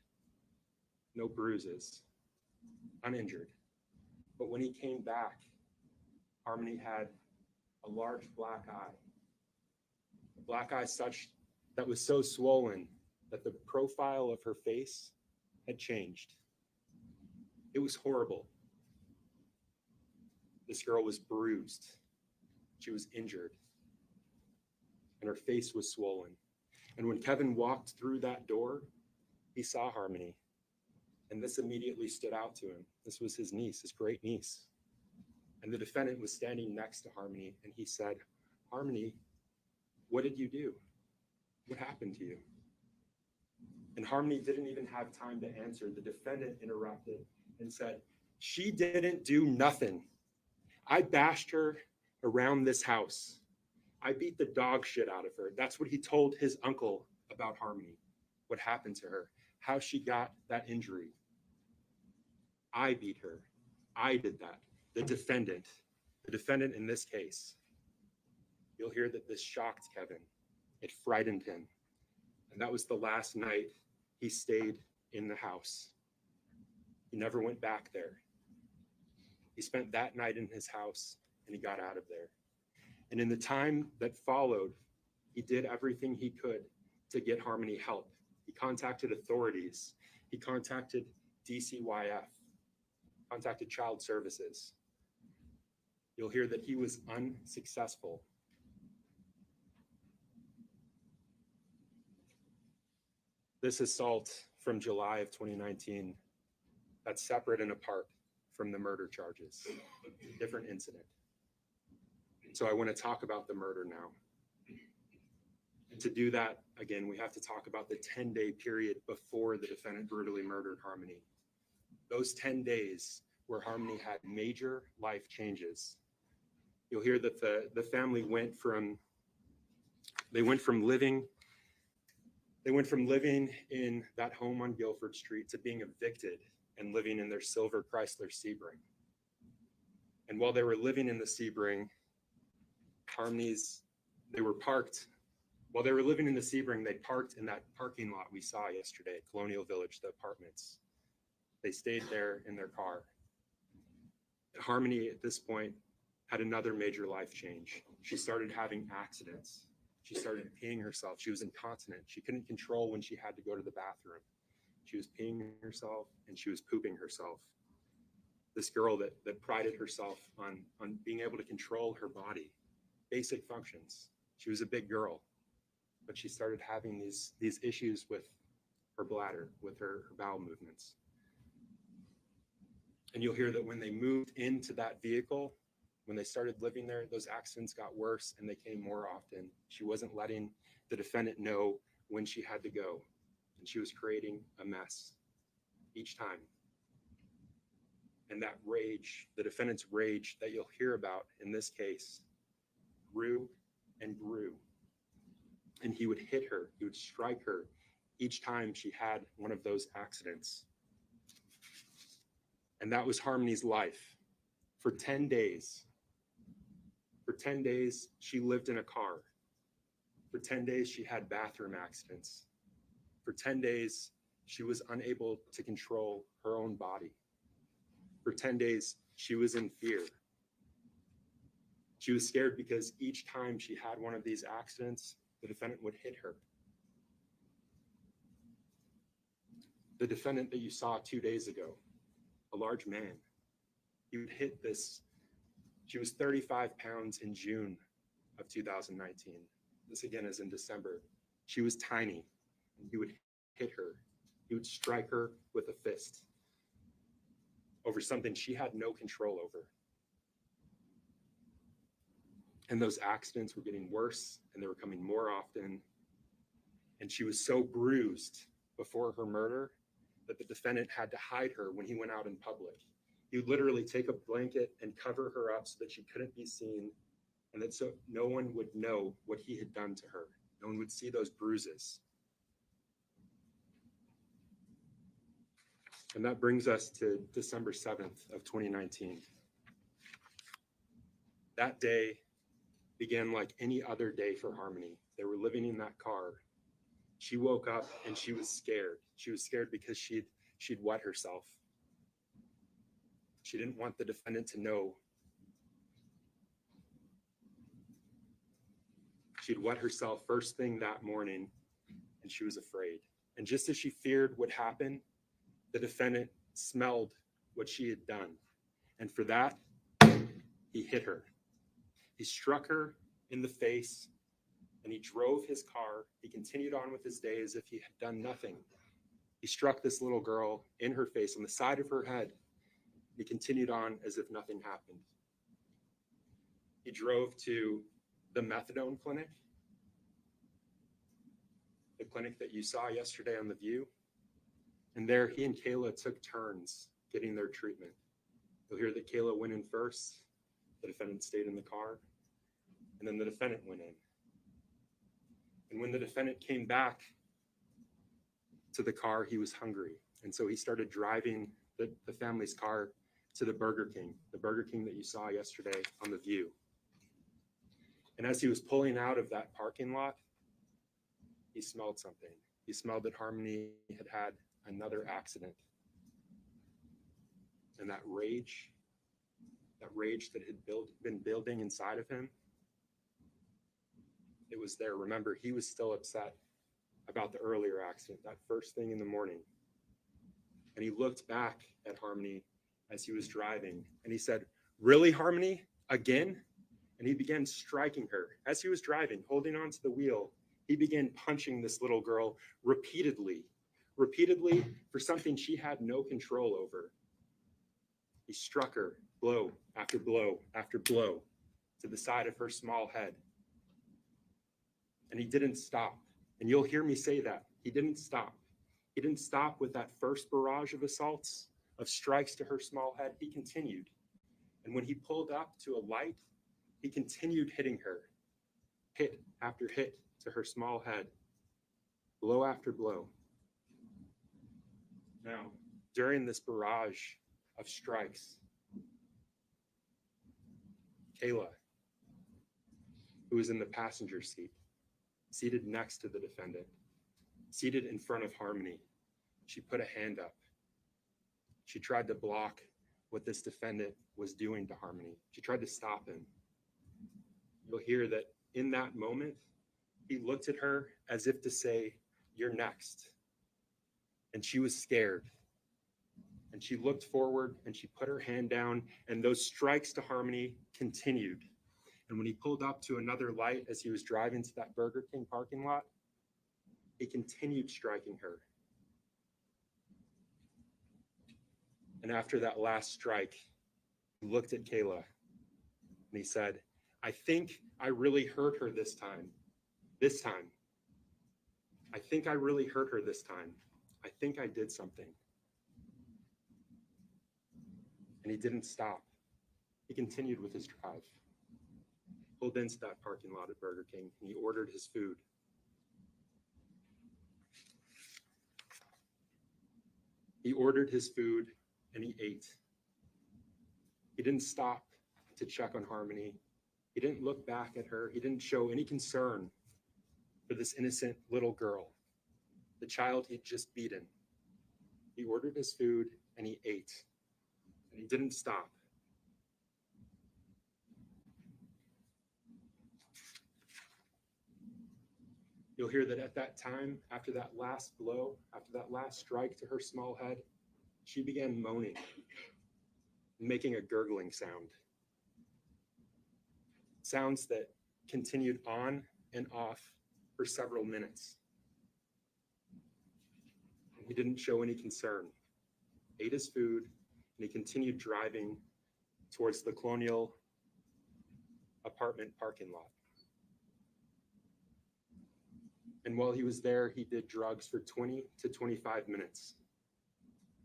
No bruises, uninjured. But when he came back, Harmony had a large black eye. A black eye such that was so swollen that the profile of her face had changed. It was horrible. This girl was bruised. She was injured. And her face was swollen. And when Kevin walked through that door, he saw Harmony. And this immediately stood out to him. This was his niece, his great niece. And the defendant was standing next to Harmony, and he said, "Harmony, what did you do? What happened to you?" And Harmony didn't even have time to answer. The defendant interrupted and said, "She didn't do nothing. I bashed her around this house. I beat the dog shit out of her." That's what he told his uncle about Harmony, what happened to her, how she got that injury. "I beat her. I did that." The defendant in this case. You'll hear that this shocked Kevin. It frightened him. And that was the last night he stayed in the house. He never went back there. He spent that night in his house and he got out of there. And in the time that followed, he did everything he could to get Harmony help. He contacted authorities. He contacted DCYF, contacted Child Services. You'll hear that he was unsuccessful. This assault from July of 2019, that's separate and apart from the murder charges, different incident. So I want to talk about the murder now. And to do that, again, we have to talk about the 10-day period before the defendant brutally murdered Harmony. Those 10 days where Harmony had major life changes. You'll hear that the family went from living in that home on Guilford Street to being evicted and living in their silver Chrysler Sebring. And while they were living in the Sebring, they were living in the Sebring, they parked in that parking lot we saw yesterday at Colonial Village, the apartments. They stayed there in their car. Harmony, at this point, had another major life change. She started having accidents. She started peeing herself. She was incontinent. She couldn't control when she had to go to the bathroom. She was peeing herself and she was pooping herself. This girl that prided herself on being able to control her body, basic functions. She was a big girl, but she started having these issues with her bladder, with her bowel movements. And you'll hear that when they moved into that vehicle, when they started living there, those accidents got worse and they came more often. She wasn't letting the defendant know when she had to go, and she was creating a mess each time. And that rage, the defendant's rage that you'll hear about in this case, grew and grew. And he would hit her, he would strike her each time she had one of those accidents. And that was Harmony's life for 10 days. For 10 days, she lived in a car. For 10 days, she had bathroom accidents. For 10 days, she was unable to control her own body. For 10 days, she was in fear. She was scared because each time she had one of these accidents, the defendant would hit her. The defendant that you saw 2 days ago, a large man, he would hit this. She was 35 pounds in June of 2019. This again is in December. She was tiny. He would hit her. He would strike her with a fist over something she had no control over. And those accidents were getting worse and they were coming more often. And she was so bruised before her murder that the defendant had to hide her when he went out in public. He would literally take a blanket and cover her up so that she couldn't be seen and that so no one would know what he had done to her. No one would see those bruises. And that brings us to December 7th of 2019. That day began like any other day for Harmony. They were living in that car. She woke up and she was scared. She was scared because she'd wet herself. She didn't want the defendant to know She'd wet herself first thing that morning, and she was afraid. And just as she feared would happen, the defendant smelled what she had done. And for that, he hit her. He struck her in the face, and he drove his car. He continued on with his day as if he had done nothing. He struck this little girl in her face, on the side of her head. He continued on as if nothing happened. He drove to the methadone clinic, the clinic that you saw yesterday on The View. And there he and Kayla took turns getting their treatment. You'll hear that Kayla went in first, the defendant stayed in the car, and then the defendant went in. And when the defendant came back to the car, he was hungry. And so he started driving the family's car to the Burger King that you saw yesterday on The View. And as he was pulling out of that parking lot, he smelled something. He smelled that Harmony had had another accident. And that rage that had been building inside of him, it was there. Remember, he was still upset about the earlier accident, that first thing in the morning. And he looked back at Harmony as he was driving, and he said, "Really, Harmony? Again?" And he began striking her. As he was driving, holding onto the wheel, he began punching this little girl repeatedly for something she had no control over. He struck her blow after blow after blow to the side of her small head. And he didn't stop. And you'll hear me say that. He didn't stop. He didn't stop with that first barrage of assaults, of strikes to her small head. He continued. And when he pulled up to a light, he continued hitting her, hit after hit to her small head, blow after blow. Now, during this barrage of strikes, Kayla, who was in the passenger seat, seated next to the defendant, seated in front of Harmony, she put a hand up. She tried to block what this defendant was doing to Harmony. She tried to stop him. You'll hear that in that moment, he looked at her as if to say, "You're next." And she was scared. And she looked forward and she put her hand down, and those strikes to Harmony continued. And when he pulled up to another light as he was driving to that Burger King parking lot, he continued striking her. And after that last strike, he looked at Kayla and he said, "I think I really hurt her this time. This time. I think I really hurt her this time. I think I did something." And he didn't stop. He continued with his drive. Pulled into that parking lot at Burger King, and he ordered his food. He ordered his food and he ate. He didn't stop to check on Harmony. He didn't look back at her. He didn't show any concern for this innocent little girl, the child he'd just beaten. He ordered his food and he ate. And he didn't stop. You'll hear that at that time, after that last blow, after that last strike to her small head, she began moaning, making a gurgling sound. Sounds that continued on and off for several minutes. He didn't show any concern, ate his food, and he continued driving towards the Colonial apartment parking lot. And while he was there, he did drugs for 20 to 25 minutes,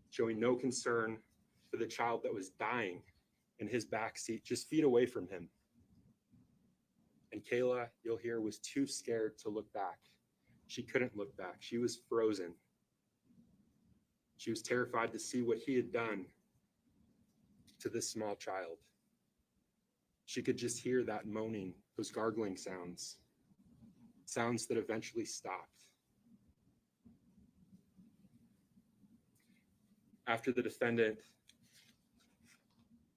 showing no concern for the child that was dying in his back seat, just feet away from him. And Kayla, you'll hear, was too scared to look back. She couldn't look back. She was frozen. She was terrified to see what he had done to this small child. She could just hear that moaning, those gargling sounds, sounds that eventually stopped. After the defendant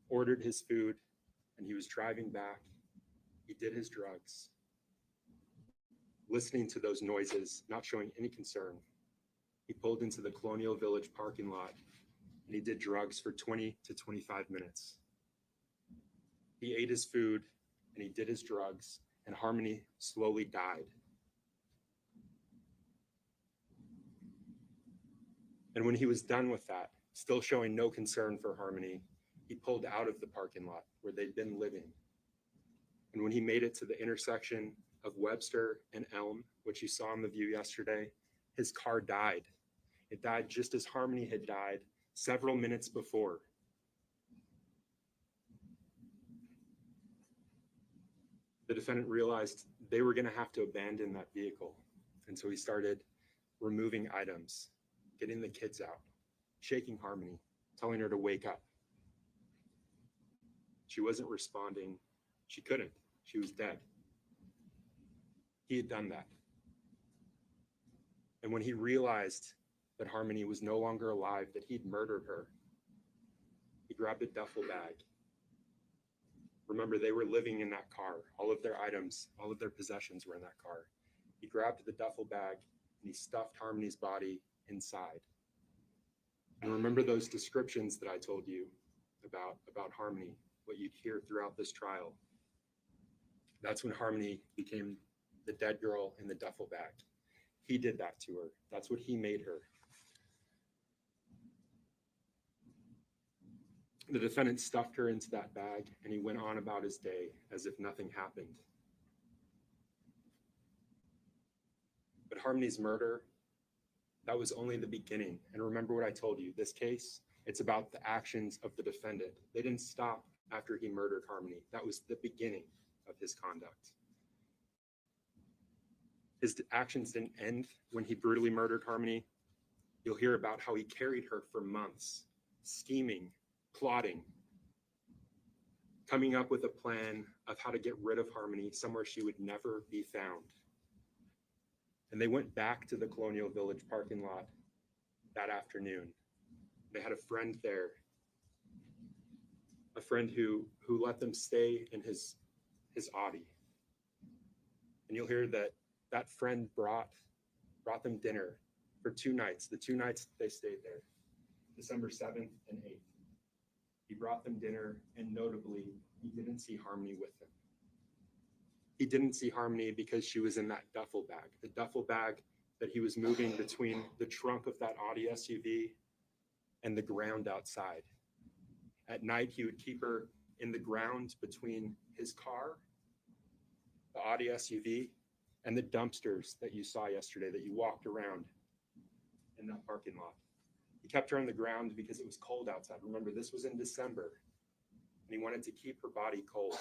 ordered his food and he was driving back, he did his drugs. listening to those noises, not showing any concern. He pulled into the Colonial Village parking lot and he did drugs for 20 to 25 minutes. He ate his food and he did his drugs, and Harmony slowly died. And when he was done with that, still showing no concern for Harmony, he pulled out of the parking lot where they'd been living. And when he made it to the intersection of Webster and Elm, which you saw in the view yesterday, his car died. It died just as Harmony had died several minutes before. The defendant realized they were going to have to abandon that vehicle. And so he started removing items, getting the kids out, shaking Harmony, telling her to wake up. She wasn't responding. She couldn't. She was dead. He had done that. And when he realized that Harmony was no longer alive, that he'd murdered her, he grabbed a duffel bag. Remember, they were living in that car. All of their items, all of their possessions were in that car. He grabbed the duffel bag and he stuffed Harmony's body inside. And remember those descriptions that I told you about Harmony, what you'd hear throughout this trial. That's when Harmony became the dead girl in the duffel bag. He did that to her. That's what he made her. The defendant stuffed her into that bag and he went on about his day as if nothing happened. But Harmony's murder, that was only the beginning. And remember what I told you, this case, it's about the actions of the defendant. They didn't stop after he murdered Harmony. That was the beginning of his conduct. His actions didn't end when he brutally murdered Harmony. You'll hear about how he carried her for months, scheming, plotting, coming up with a plan of how to get rid of Harmony somewhere she would never be found. And they went back to the Colonial Village parking lot that afternoon. They had a friend there, a friend who let them stay in his Audi. And you'll hear that friend brought them dinner for 2 nights, the 2 nights they stayed there, December 7th and 8th. He brought them dinner, and notably, he didn't see Harmony with him. He didn't see Harmony because she was in that duffel bag, the duffel bag that he was moving between the trunk of that Audi SUV and the ground outside. At night, he would keep her in the ground between his car, the Audi SUV, and the dumpsters that you saw yesterday, that you walked around in that parking lot. He kept her on the ground because it was cold outside. Remember, this was in December, and he wanted to keep her body cold.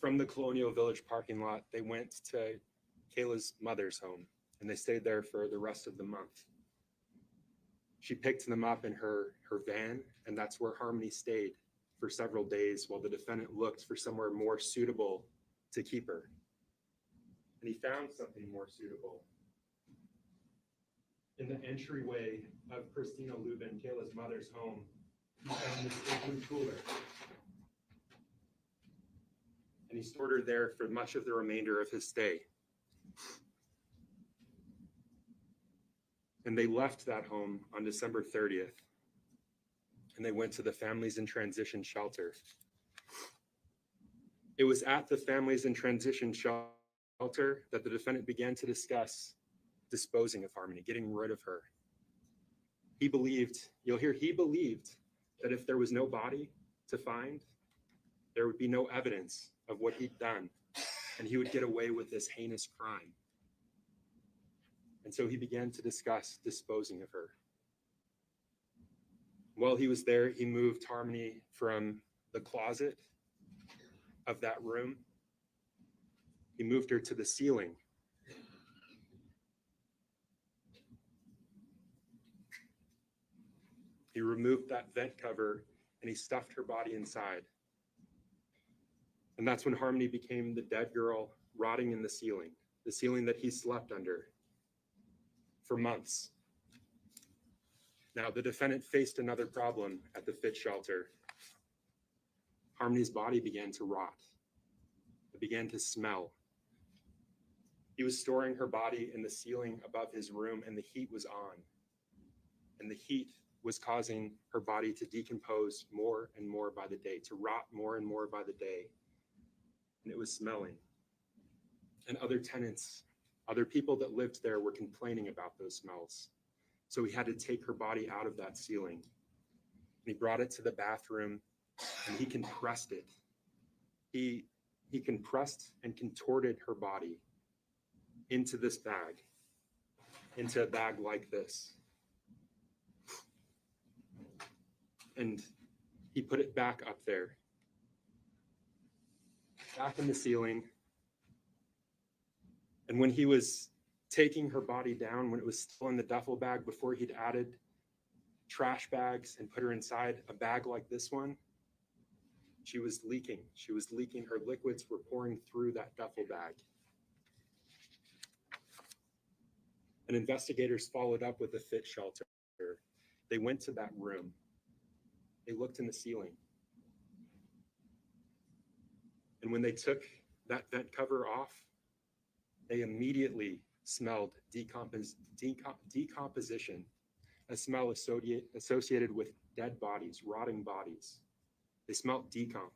From the Colonial Village parking lot, they went to Kayla's mother's home, and they stayed there for the rest of the month. She picked them up in her van, and that's where Harmony stayed for several days while the defendant looked for somewhere more suitable to keep her. And he found something more suitable. In the entryway of Christina Lubin, Kayla's mother's home, he found this open cooler. And he stored her there for much of the remainder of his stay. And they left that home on December 30th. And they went to the Families in Transition shelter. It was at the Families in Transition shelter that the defendant began to discuss disposing of Harmony, getting rid of her. He believed, you'll hear, he believed that if there was no body to find, there would be no evidence of what he'd done, and he would get away with this heinous crime. And so he began to discuss disposing of her. While he was there, he moved Harmony from the closet of that room. He moved her to the ceiling. He removed that vent cover and he stuffed her body inside. And that's when Harmony became the dead girl rotting in the ceiling that he slept under for months. Now, the defendant faced another problem at the Fit shelter. Harmony's body began to rot. It began to smell. He was storing her body in the ceiling above his room, and the heat was on. And the heat was causing her body to decompose more and more by the day, to rot more and more by the day. And it was smelling. And other tenants, other people that lived there were complaining about those smells. So he had to take her body out of that ceiling. And he brought it to the bathroom and he compressed it. He compressed and contorted her body into this bag, into a bag like this. And he put it back up there, back in the ceiling. And when he was taking her body down, when it was still in the duffel bag, before he'd added trash bags and put her inside a bag like this one, she was leaking. She was leaking. Her liquids were pouring through that duffel bag. And investigators followed up with a fit shelter. They went to that room. They looked in the ceiling. And when they took that vent cover off, they immediately smelled decomposition, a smell associated with dead bodies, rotting bodies. They smelled decomp.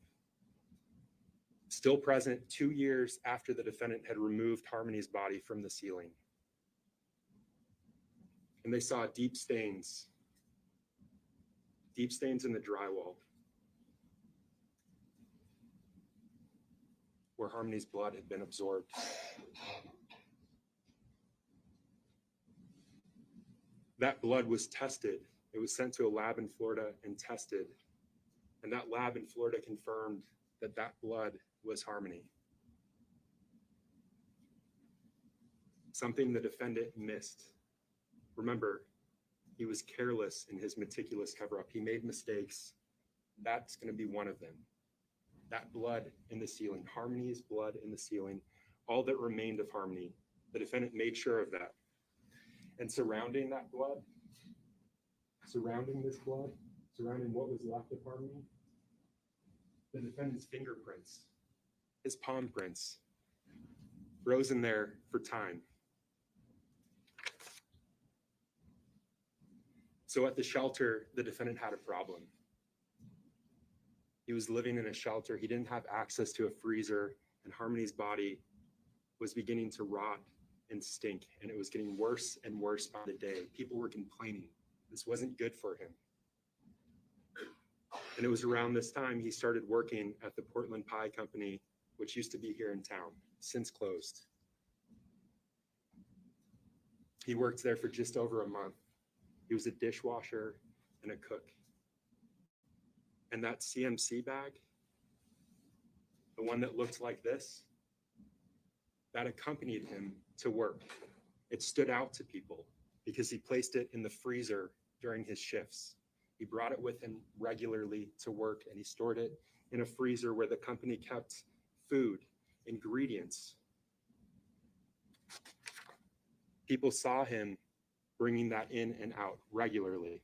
Still present 2 years after the defendant had removed Harmony's body from the ceiling. And they saw deep stains in the drywall where Harmony's blood had been absorbed. That blood was tested. It was sent to a lab in Florida and tested. And that lab in Florida confirmed that that blood was Harmony. Something the defendant missed. Remember, he was careless in his meticulous cover-up. He made mistakes. That's going to be one of them. That blood in the ceiling, Harmony's blood in the ceiling, all that remained of Harmony, the defendant made sure of that. And surrounding that blood, surrounding this blood, surrounding what was left of Harmony, the defendant's fingerprints, his palm prints, frozen there for time. So at the shelter, the defendant had a problem. He was living in a shelter. He didn't have access to a freezer, and Harmony's body was beginning to rot and stink, and it was getting worse and worse by the day. People were complaining. This wasn't good for him. And it was around this time he started working at the Portland Pie Company, which used to be here in town, since closed. He worked there for just over a month. He was a dishwasher and a cook. And that CMC bag, the one that looked like this, that accompanied him to work. It stood out to people because he placed it in the freezer during his shifts. He brought it with him regularly to work, and he stored it in a freezer where the company kept food, ingredients. People saw him bringing that in and out regularly.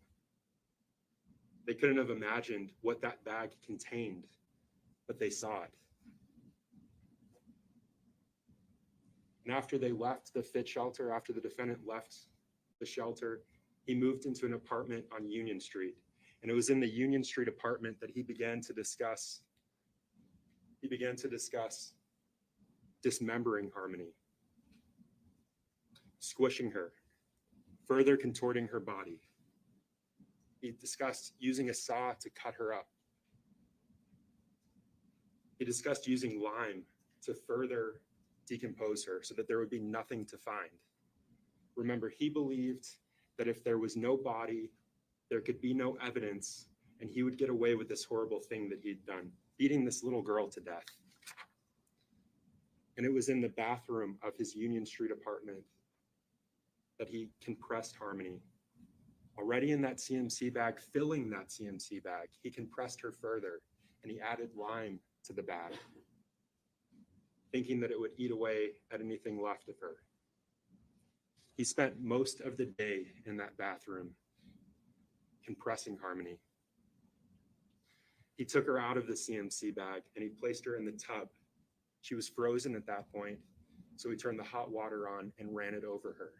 They couldn't have imagined what that bag contained, but they saw it. And after they left the fit shelter, after the defendant left the shelter, he moved into an apartment on Union Street. And it was in the Union Street apartment that he began to discuss dismembering Harmony, squishing her, further contorting her body. He discussed using a saw to cut her up. He discussed using lime to further decompose her so that there would be nothing to find. Remember, he believed that if there was no body, there could be no evidence, and he would get away with this horrible thing that he'd done, beating this little girl to death. And it was in the bathroom of his Union Street apartment that he compressed Harmony. Already in that CMC bag, filling that CMC bag, he compressed her further, and he added lime to the bag, thinking that it would eat away at anything left of her. He spent most of the day in that bathroom compressing Harmony. He took her out of the CMC bag and he placed her in the tub. She was frozen at that point, so he turned the hot water on and ran it over her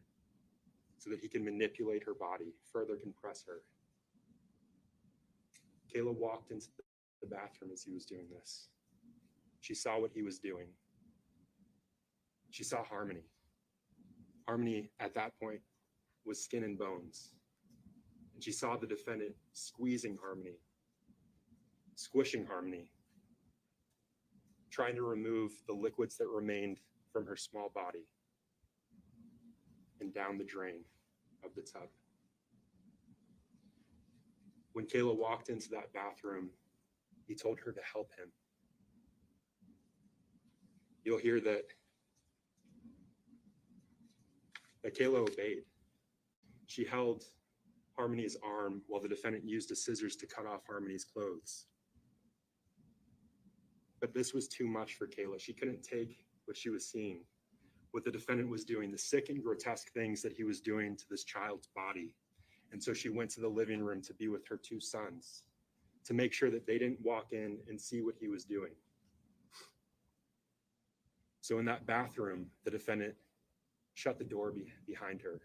so that he can manipulate her body, further compress her. Kayla walked into the bathroom as he was doing this. She saw what he was doing. She saw Harmony. Harmony at that point was skin and bones. And she saw the defendant squeezing Harmony, squishing Harmony, trying to remove the liquids that remained from her small body and down the drain of the tub. When Kayla walked into that bathroom, he told her to help him. You'll hear that Kayla obeyed. She held Harmony's arm while the defendant used the scissors to cut off Harmony's clothes. But this was too much for Kayla. She couldn't take what she was seeing, what the defendant was doing, the sick and grotesque things that he was doing to this child's body. And so she went to the living room to be with her two sons, to make sure that they didn't walk in and see what he was doing. So in that bathroom, the defendant shut the door behind her.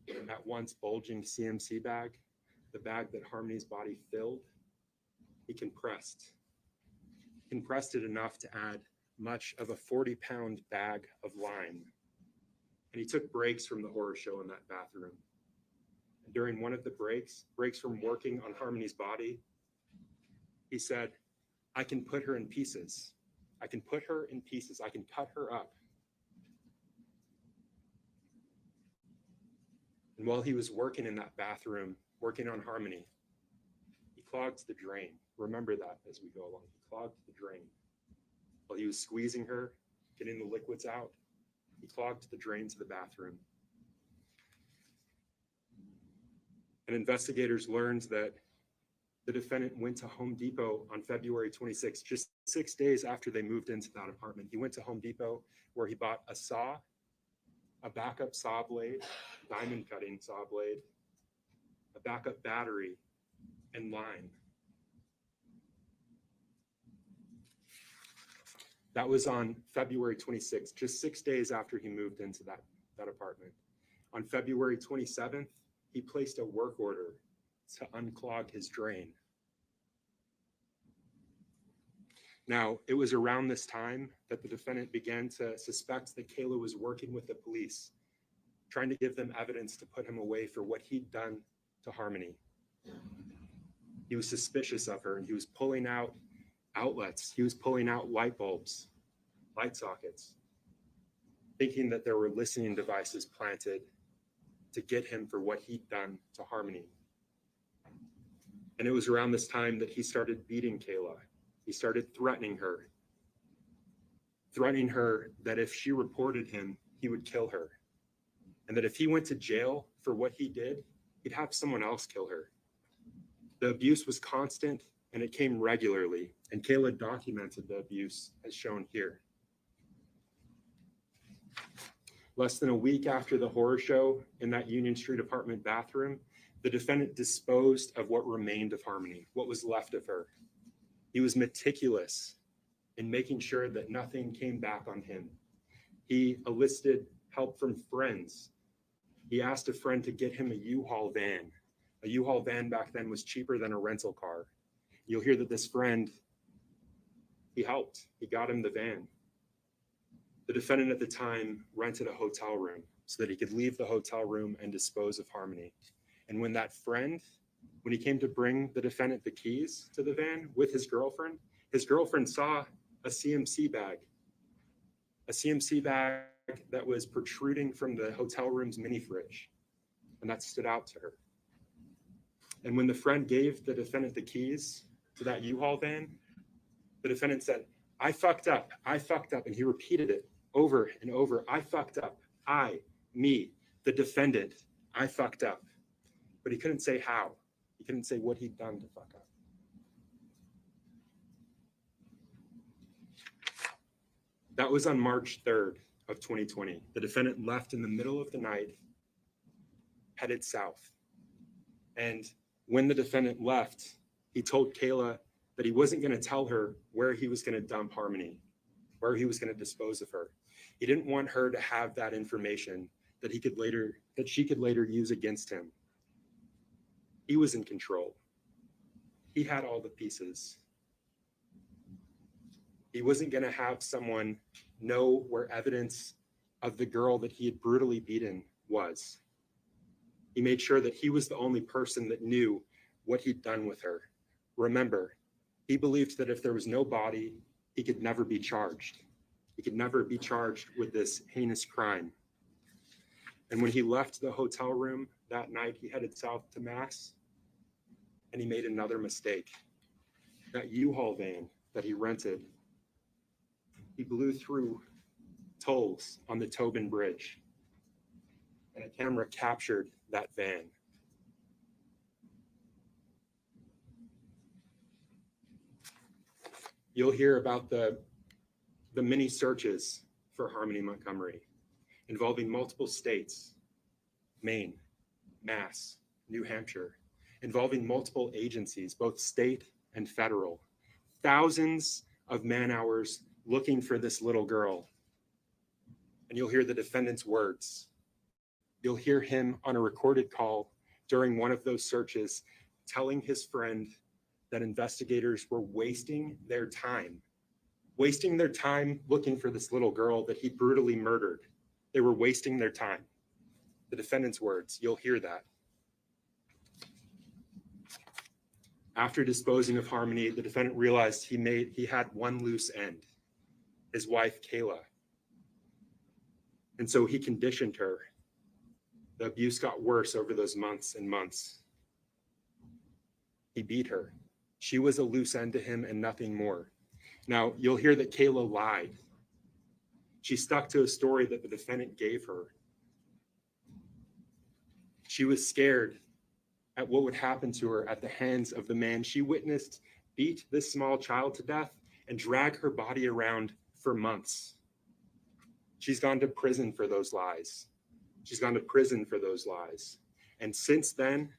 And that once bulging CMC bag, the bag that Harmony's body filled, he compressed it enough to add much of a 40-pound bag of lime. And he took breaks from the horror show in that bathroom. And during one of the breaks from working on Harmony's body, he said, I can put her in pieces. I can put her in pieces. I can cut her up. And while he was working in that bathroom, working on Harmony, he clogged the drain. Remember that as we go along. He clogged the drain. While he was squeezing her, getting the liquids out, he clogged the drain to the bathroom. And investigators learned that the defendant went to Home Depot on February 26th, just 6 days after they moved into that apartment. He went to Home Depot where he bought a saw, a backup saw blade, diamond cutting saw blade, a backup battery, and lime. That was on February 26th, just 6 days after he moved into that apartment. On February 27th, he placed a work order to unclog his drain. Now, it was around this time that the defendant began to suspect that Kayla was working with the police, trying to give them evidence to put him away for what he'd done to Harmony. He was suspicious of her, and he was pulling out outlets. He was pulling out light bulbs, light sockets, thinking that there were listening devices planted to get him for what he'd done to Harmony. And it was around this time that he started beating Kayla. He started threatening her that if she reported him, he would kill her. And that if he went to jail for what he did, he'd have someone else kill her. The abuse was constant and it came regularly. And Kayla documented the abuse as shown here. Less than a week after the horror show in that Union Street apartment bathroom, the defendant disposed of what remained of Harmony, what was left of her. He was meticulous in making sure that nothing came back on him. He enlisted help from friends. He asked a friend to get him a U-Haul van. A U-Haul van back then was cheaper than a rental car. You'll hear that this friend, he helped. He got him the van. The defendant at the time rented a hotel room so that he could leave the hotel room and dispose of Harmony. And when he came to bring the defendant the keys to the van with his girlfriend saw a CMC bag that was protruding from the hotel room's mini fridge. And that stood out to her. And when the friend gave the defendant the keys to that U-Haul van, the defendant said, I fucked up. And he repeated it over and over. I fucked up. Me, the defendant, I fucked up. But he couldn't say how. He couldn't say what he'd done to fuck up. That was on March 3rd of 2020. The defendant left in the middle of the night, headed south. And when the defendant left, He told Kayla that he wasn't going to tell her where he was going to dump Harmony, where he was going to dispose of her. He didn't want her to have that information that she could later use against him. He was in control. He had all the pieces. He wasn't going to have someone know where evidence of the girl that he had brutally beaten was. He made sure that he was the only person that knew what he'd done with her. Remember, he believed that if there was no body, he could never be charged. He could never be charged with this heinous crime. And when he left the hotel room that night, he headed south to Mass, and he made another mistake. That U-Haul van that he rented, he blew through tolls on the Tobin Bridge, and a camera captured that van. You'll hear about the many searches for Harmony Montgomery involving multiple states, Maine, Mass, New Hampshire, involving multiple agencies, both state and federal. Thousands of man-hours looking for this little girl. And you'll hear the defendant's words. You'll hear him on a recorded call during one of those searches telling his friend that investigators were wasting their time looking for this little girl that he brutally murdered. They were wasting their time. The defendant's words, you'll hear that. After disposing of Harmony, the defendant realized he had one loose end, his wife, Kayla. And so he conditioned her. The abuse got worse over those months and months. He beat her. She was a loose end to him and nothing more. Now, you'll hear that Kayla lied. She stuck to a story that the defendant gave her. She was scared at what would happen to her at the hands of the man she witnessed beat this small child to death and drag her body around for months. She's gone to prison for those lies. She's gone to prison for those lies. And since then,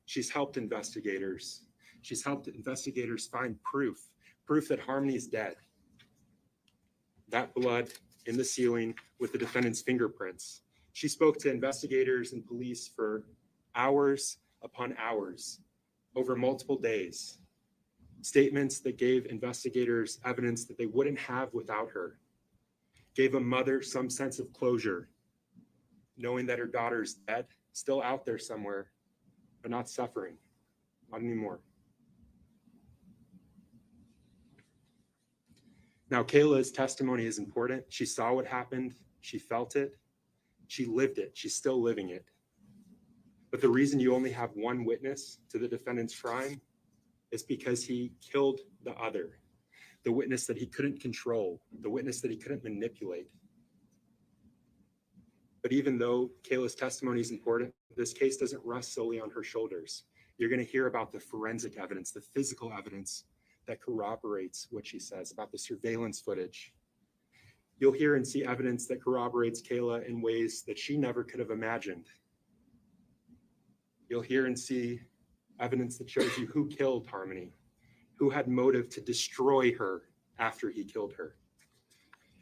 she's helped investigators. She's helped investigators find proof that Harmony is dead. That blood in the ceiling with the defendant's fingerprints. She spoke to investigators and police for hours upon hours over multiple days. Statements that gave investigators evidence that they wouldn't have without her. Gave a mother some sense of closure, knowing that her daughter's dead, still out there somewhere, but not suffering, not anymore. Now, Kayla's testimony is important. She saw what happened. She felt it. She lived it. She's still living it. But the reason you only have one witness to the defendant's crime is because he killed the other, the witness that he couldn't control, the witness that he couldn't manipulate. But even though Kayla's testimony is important, this case doesn't rest solely on her shoulders. You're going to hear about the forensic evidence, the physical evidence that corroborates what she says, about the surveillance footage. You'll hear and see evidence that corroborates Kayla in ways that she never could have imagined. You'll hear and see evidence that shows you who killed Harmony, who had motive to destroy her after he killed her.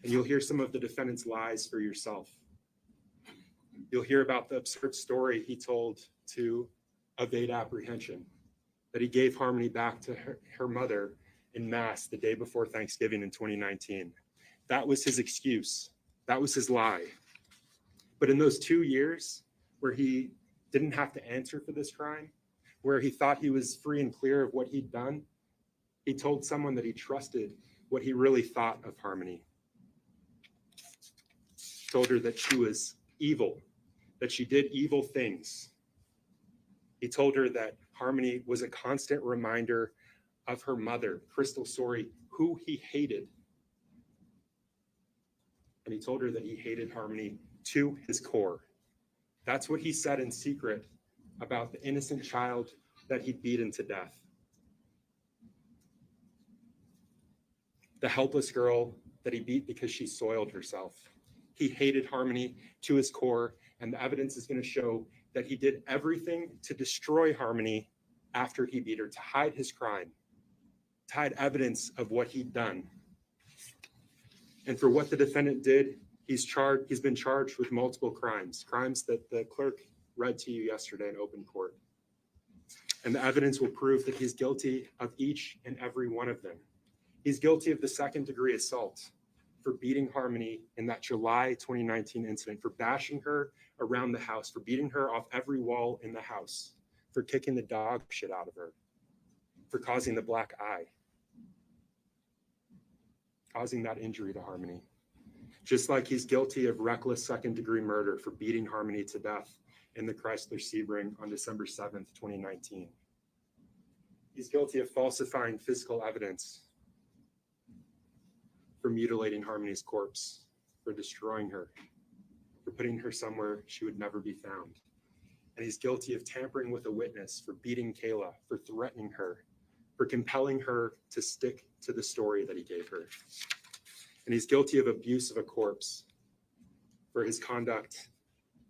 And you'll hear some of the defendant's lies for yourself. You'll hear about the absurd story he told to evade apprehension, that he gave Harmony back to her mother in Mass the day before Thanksgiving in 2019. That was his excuse. That was his lie. But in those 2 years where he didn't have to answer for this crime, where he thought he was free and clear of what he'd done, he told someone that he trusted what he really thought of Harmony. Told her that she was evil, that she did evil things. He told her that Harmony was a constant reminder of her mother, Chrystal Sorey, who he hated. And he told her that he hated Harmony to his core. That's what he said in secret about the innocent child that he'd beaten to death. The helpless girl that he beat because she soiled herself. He hated Harmony to his core, and the evidence is going to show that he did everything to destroy Harmony after he beat her to hide his crime, to hide evidence of what he'd done. And for what the defendant did, he's been charged with multiple crimes that the clerk read to you yesterday in open court. And the evidence will prove that he's guilty of each and every one of them. He's guilty of the second-degree assault for beating Harmony in that July 2019 incident, for bashing her around the house, for beating her off every wall in the house, for kicking the dog shit out of her, for causing the black eye, causing that injury to Harmony. Just like he's guilty of reckless second-degree murder for beating Harmony to death in the Chrystal Sorey on December 7th, 2019. He's guilty of falsifying physical evidence, for mutilating Harmony's corpse, for destroying her, for putting her somewhere she would never be found. And he's guilty of tampering with a witness, for beating Kayla, for threatening her, for compelling her to stick to the story that he gave her. And he's guilty of abuse of a corpse, for his conduct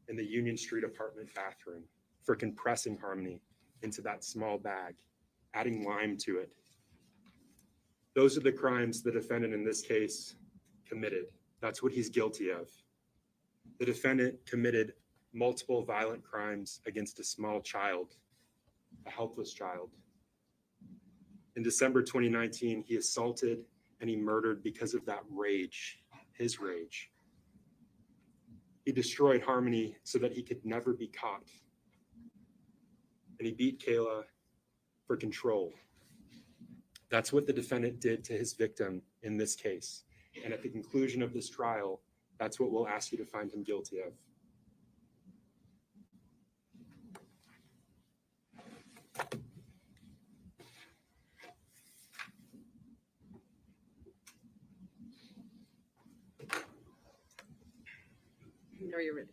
in the Union Street apartment bathroom, for compressing Harmony into that small bag, adding lime to it. Those are the crimes the defendant in this case committed. That's what he's guilty of. The defendant committed multiple violent crimes against a small child, a helpless child. In December 2019, he assaulted and he murdered because of that rage, his rage. He destroyed Harmony so that he could never be caught. And he beat Kayla for control. That's what the defendant did to his victim in this case. And at the conclusion of this trial, that's what we'll ask you to find him guilty of. Are you ready?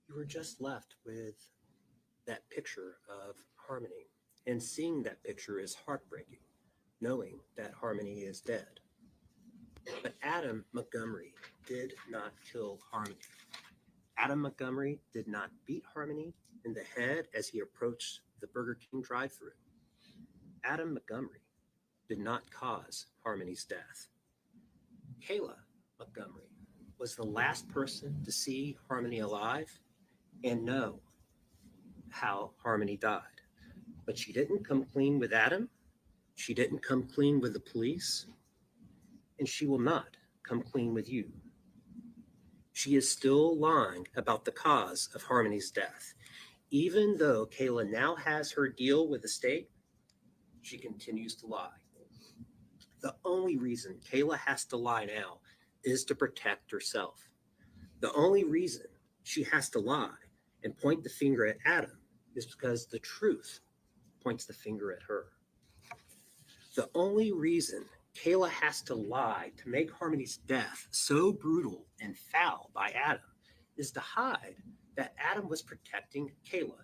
You were just left with that picture of Harmony, and seeing that picture is heartbreaking, knowing that Harmony is dead. But Adam Montgomery did not kill Harmony. Adam Montgomery did not beat Harmony in the head as he approached the Burger King drive-thru. Adam Montgomery did not cause Harmony's death. Kayla Montgomery was the last person to see Harmony alive and know how Harmony died. But she didn't come clean with Adam. She didn't come clean with the police. And she will not come clean with you. She is still lying about the cause of Harmony's death. Even though Kayla now has her deal with the state, she continues to lie. The only reason Kayla has to lie now is to protect herself. The only reason she has to lie and point the finger at Adam is because the truth points the finger at her. The only reason Kayla has to lie to make Harmony's death so brutal and foul by Adam is to hide that Adam was protecting Kayla,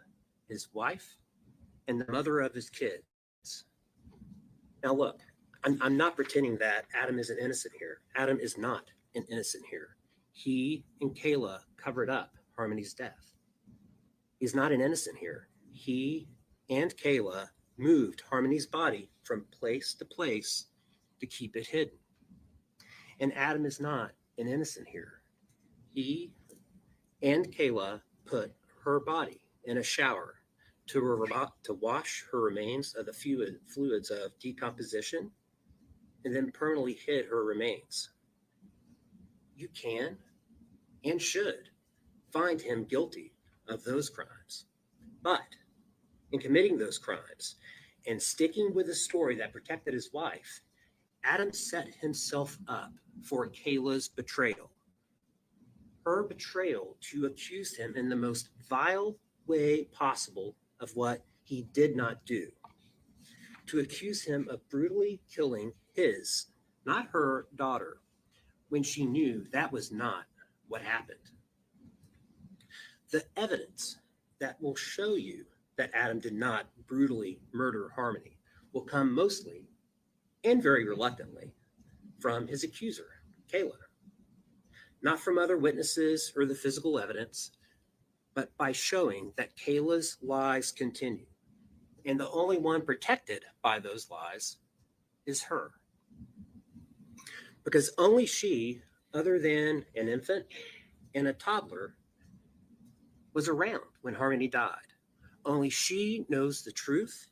his wife, and the mother of his kids. Now look, I'm not pretending that Adam isn't innocent here. Adam is not an innocent here. He and Kayla covered up Harmony's death. He's not an innocent here. He and Kayla moved Harmony's body from place to place to keep it hidden. And Adam is not an innocent here. He and Kayla put her body in a shower to wash her remains of the fluids of decomposition and then permanently hid her remains. You can and should find him guilty of those crimes. But in committing those crimes and sticking with a story that protected his wife, Adam set himself up for Kayla's betrayal. Her betrayal to accuse him in the most vile way possible of what he did not do. to accuse him of brutally killing his, not her, daughter, when she knew that was not what happened. The evidence that will show you that Adam did not brutally murder Harmony will come mostly, and very reluctantly, from his accuser, Kayla. Not from other witnesses or the physical evidence, but by showing that Kayla's lies continue. And the only one protected by those lies is her. Because only she, other than an infant and a toddler, was around when Harmony died. Only she knows the truth,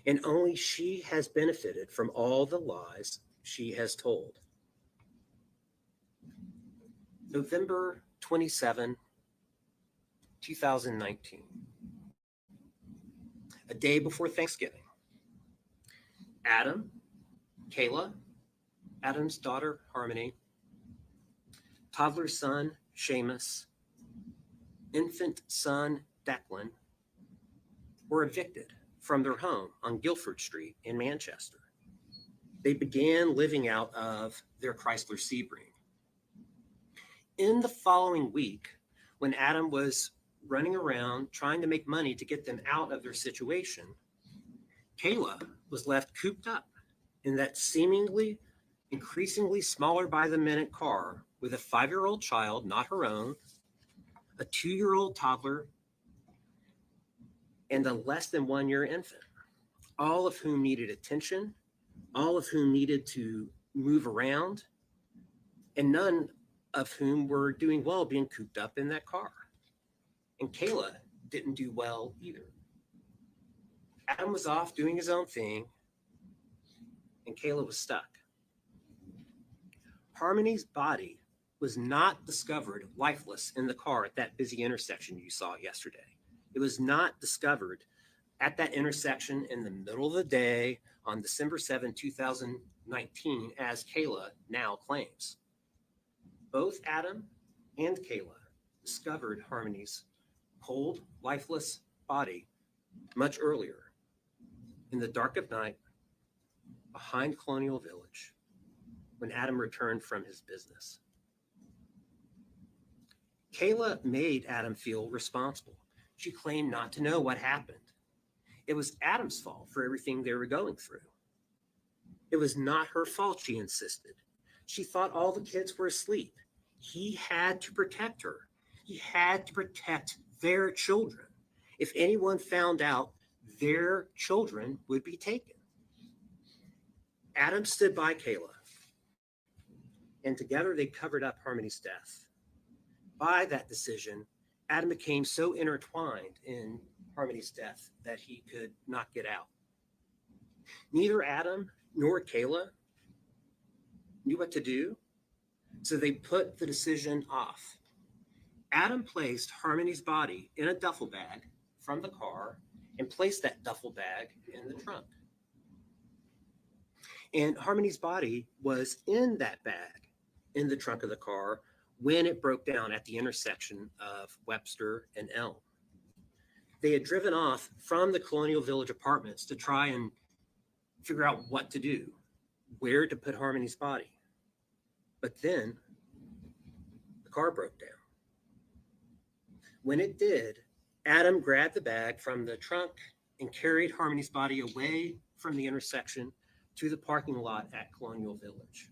and only she has benefited from all the lies she has told. November 27, 2019, a day before Thanksgiving. Adam, Kayla, Adam's daughter Harmony, toddler son Seamus, infant son Declan were evicted from their home on Guilford Street in Manchester. They began living out of their Chrysler Sebring. In the following week, when Adam was running around trying to make money to get them out of their situation, Kayla was left cooped up in that seemingly increasingly smaller by the minute car with a 5-year-old child, not her own, a 2-year-old toddler, and a less than 1-year infant, all of whom needed attention, all of whom needed to move around, and none of whom were doing well being cooped up in that car. And Kayla didn't do well either. Adam was off doing his own thing, and Kayla was stuck. Harmony's body was not discovered lifeless in the car at that busy intersection you saw yesterday. It was not discovered at that intersection in the middle of the day on December 7, 2019, as Kayla now claims. Both Adam and Kayla discovered Harmony's cold, lifeless body much earlier, in the dark of night, behind Colonial Village, when Adam returned from his business. Kayla made Adam feel responsible. She claimed not to know what happened. It was Adam's fault for everything they were going through. It was not her fault, she insisted. She thought all the kids were asleep. He had to protect her. He had to protect their children. If anyone found out, their children would be taken. Adam stood by Kayla, and together they covered up Harmony's death. By that decision, Adam became so intertwined in Harmony's death that he could not get out. Neither Adam nor Kayla knew what to do, so they put the decision off. Adam placed Harmony's body in a duffel bag from the car and placed that duffel bag in the trunk. And Harmony's body was in that bag in the trunk of the car when it broke down at the intersection of Webster and Elm. They had driven off from the Colonial Village apartments to try and figure out what to do, where to put Harmony's body. But then the car broke down. When it did, Adam grabbed the bag from the trunk and carried Harmony's body away from the intersection to the parking lot at Colonial Village.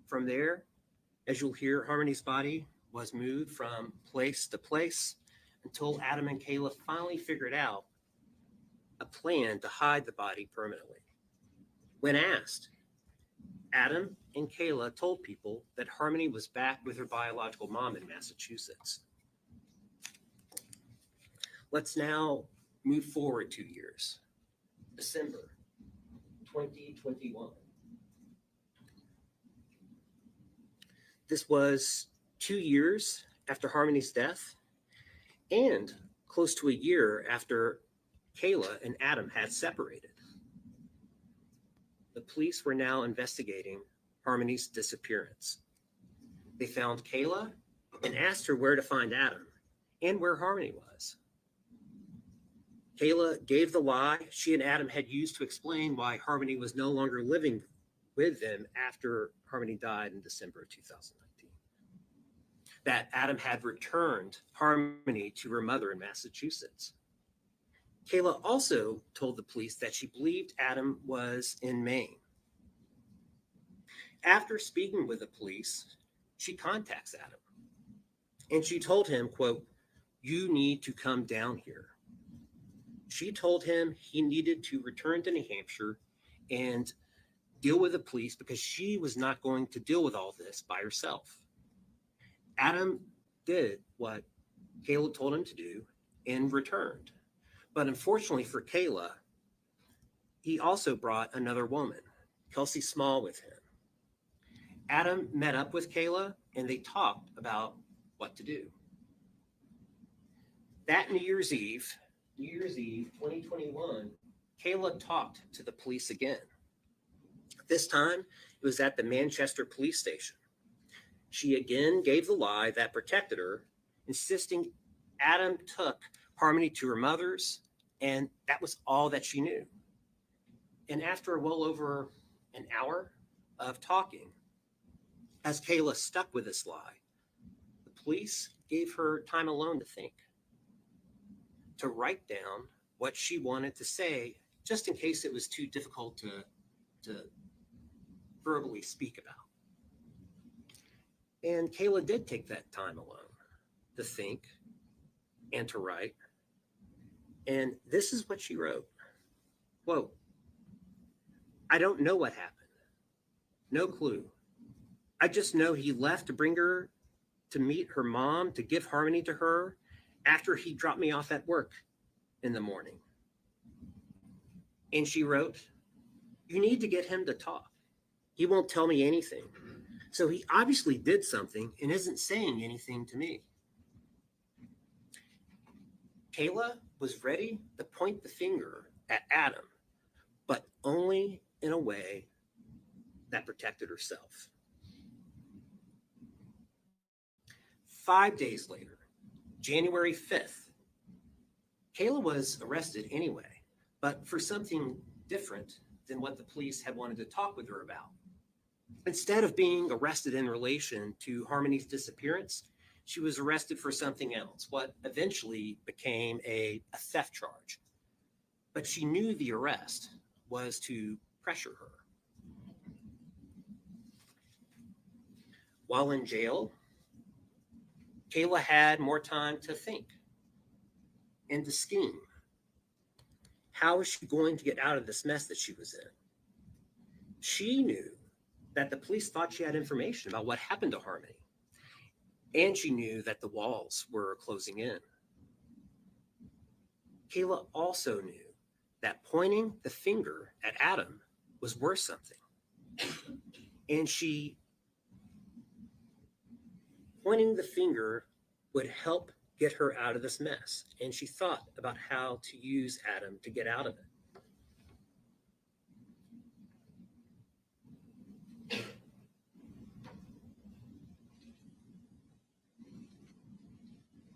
From there, as you'll hear, Harmony's body was moved from place to place until Adam and Kayla finally figured out a plan to hide the body permanently. When asked, Adam and Kayla told people that Harmony was back with her biological mom in Massachusetts. Let's now move forward 2 years. December 2021. This was 2 years after Harmony's death and close to a year after Kayla and Adam had separated. The police were now investigating Harmony's disappearance. They found Kayla and asked her where to find Adam and where Harmony was. Kayla gave the lie she and Adam had used to explain why Harmony was no longer living with them after Harmony died in December of 2019. That Adam had returned Harmony to her mother in Massachusetts. Kayla also told the police that she believed Adam was in Maine. After speaking with the police, she contacts Adam and she told him, quote, "You need to come down here." She told him he needed to return to New Hampshire and deal with the police because she was not going to deal with all this by herself. Adam did what Kayla told him to do and returned. But unfortunately for Kayla, he also brought another woman, Kelsey Small, with him. Adam met up with Kayla and they talked about what to do. That New Year's Eve 2021, Kayla talked to the police again. This time, it was at the Manchester police station. She again gave the lie that protected her, insisting Adam took Harmony to her mother's, and that was all that she knew. And after well over an hour of talking, as Kayla stuck with this lie, the police gave her time alone to think, to write down what she wanted to say, just in case it was too difficult to verbally speak about. And Kayla did take that time alone to think and to write. And this is what she wrote. Quote, "I don't know what happened. No clue. I just know he left to bring her to meet her mom, to give Harmony to her after he dropped me off at work in the morning." And she wrote, "You need to get him to talk. He won't tell me anything. So he obviously did something and isn't saying anything to me." Kayla was ready to point the finger at Adam, but only in a way that protected herself. 5 days later, January 5th, Kayla was arrested anyway, but for something different than what the police had wanted to talk with her about. Instead of being arrested in relation to Harmony's disappearance, she was arrested for something else, what eventually became a theft charge. But she knew the arrest was to pressure her. While in jail, Kayla had more time to think and to scheme. How was she going to get out of this mess that she was in? She knew that the police thought she had information about what happened to Harmony. And she knew that the walls were closing in. Kayla also knew that pointing the finger at Adam was worth something. And pointing the finger would help get her out of this mess. And she thought about how to use Adam to get out of it.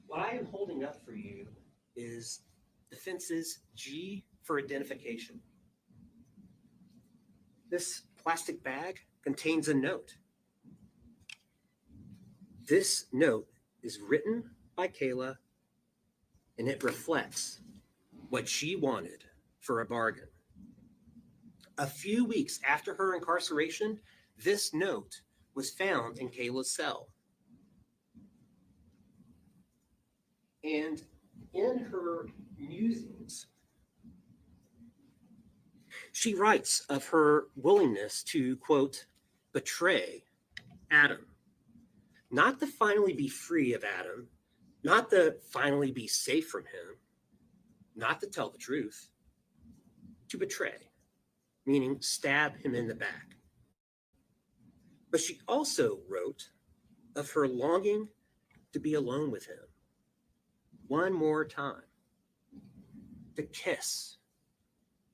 What I am holding up for you is defense's G for identification. This plastic bag contains a note. This note is written by Kayla, and it reflects what she wanted for a bargain. A few weeks after her incarceration, this note was found in Kayla's cell. And in her musings, she writes of her willingness to, quote, betray Adam. Not to finally be free of Adam, not to finally be safe from him, not to tell the truth, to betray, meaning stab him in the back. But she also wrote of her longing to be alone with him one more time, to kiss,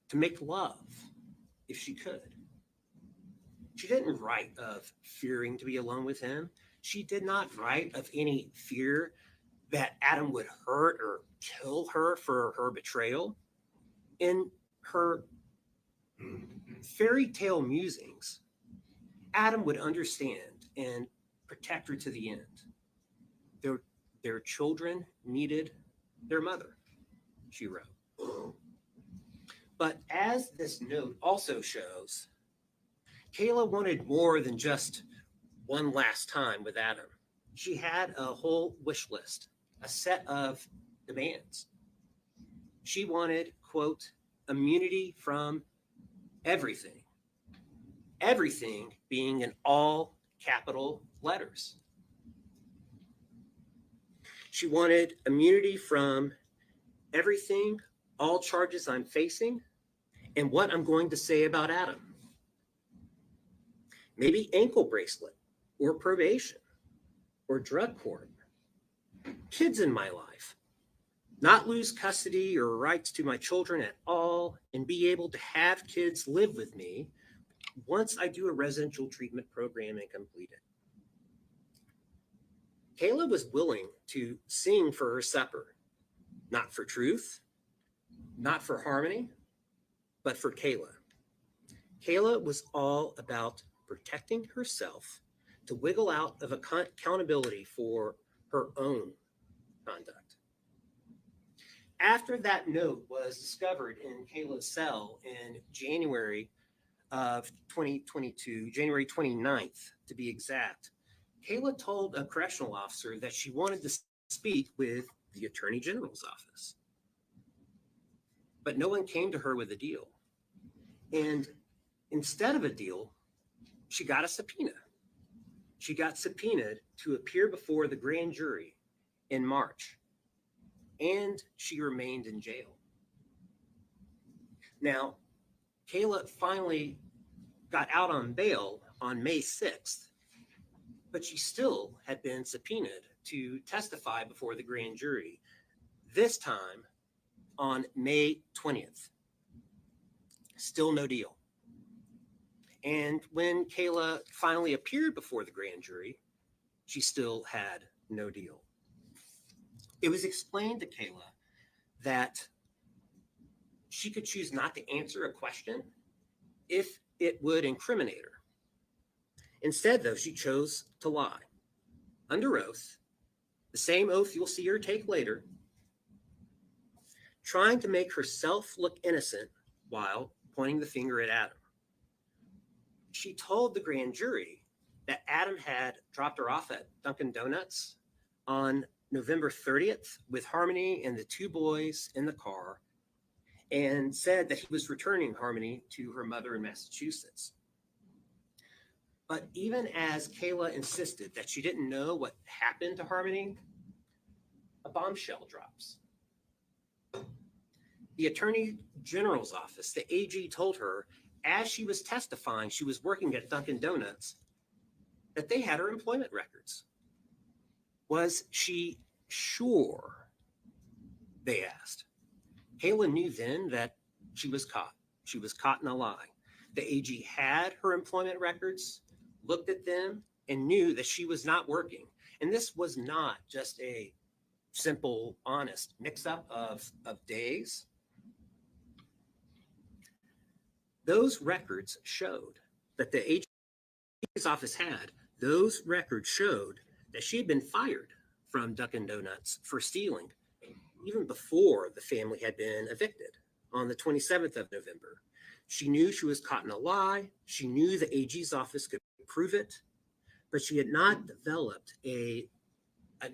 to make love if she could. She didn't write of fearing to be alone with him. She did not write of any fear that Adam would hurt or kill her for her betrayal. In her fairy tale musings, Adam would understand and protect her to the end. Their children needed their mother, she wrote. But as this note also shows, Kayla wanted more than just one last time with Adam. She had a whole wish list, a set of demands. She wanted, quote, immunity from everything. Everything being in all capital letters. She wanted immunity from everything, all charges I'm facing, and what I'm going to say about Adam. Maybe ankle bracelet, or probation, or drug court. Kids in my life. Not lose custody or rights to my children at all, and be able to have kids live with me once I do a residential treatment program and complete it. Kayla was willing to sing for her supper, not for truth, not for harmony, but for Kayla. Kayla was all about protecting herself to wiggle out of accountability for her own conduct. After that note was discovered in Kayla's cell in January of 2022, January 29th to be exact, Kayla told a correctional officer that she wanted to speak with the Attorney General's office. But no one came to her with a deal. And instead of a deal, she got a subpoena. She got subpoenaed to appear before the grand jury in March, and she remained in jail. Now, Kayla finally got out on bail on May 6th, but she still had been subpoenaed to testify before the grand jury, this time on May 20th. Still no deal. And when Kayla finally appeared before the grand jury, she still had no deal. It was explained to Kayla that she could choose not to answer a question if it would incriminate her. Instead, though, she chose to lie under oath, the same oath you'll see her take later, trying to make herself look innocent while pointing the finger at Adam. She told the grand jury that Adam had dropped her off at Dunkin' Donuts on November 30th with Harmony and the two boys in the car, and said that he was returning Harmony to her mother in Massachusetts. But even as Kayla insisted that she didn't know what happened to Harmony, a bombshell drops. The Attorney General's office, the AG, told her as she was testifying, she was working at Dunkin' Donuts, that they had her employment records. Was she sure? They asked. Kayla knew then that she was caught. She was caught in a lie. The AG had her employment records, looked at them, and knew that she was not working. And this was not just a simple, honest mix-up of days. Those records showed that the AG's office had, those records showed that she had been fired from Dunkin' Donuts for stealing even before the family had been evicted on the 27th of November. She knew she was caught in a lie. She knew the AG's office could prove it, but she had not developed a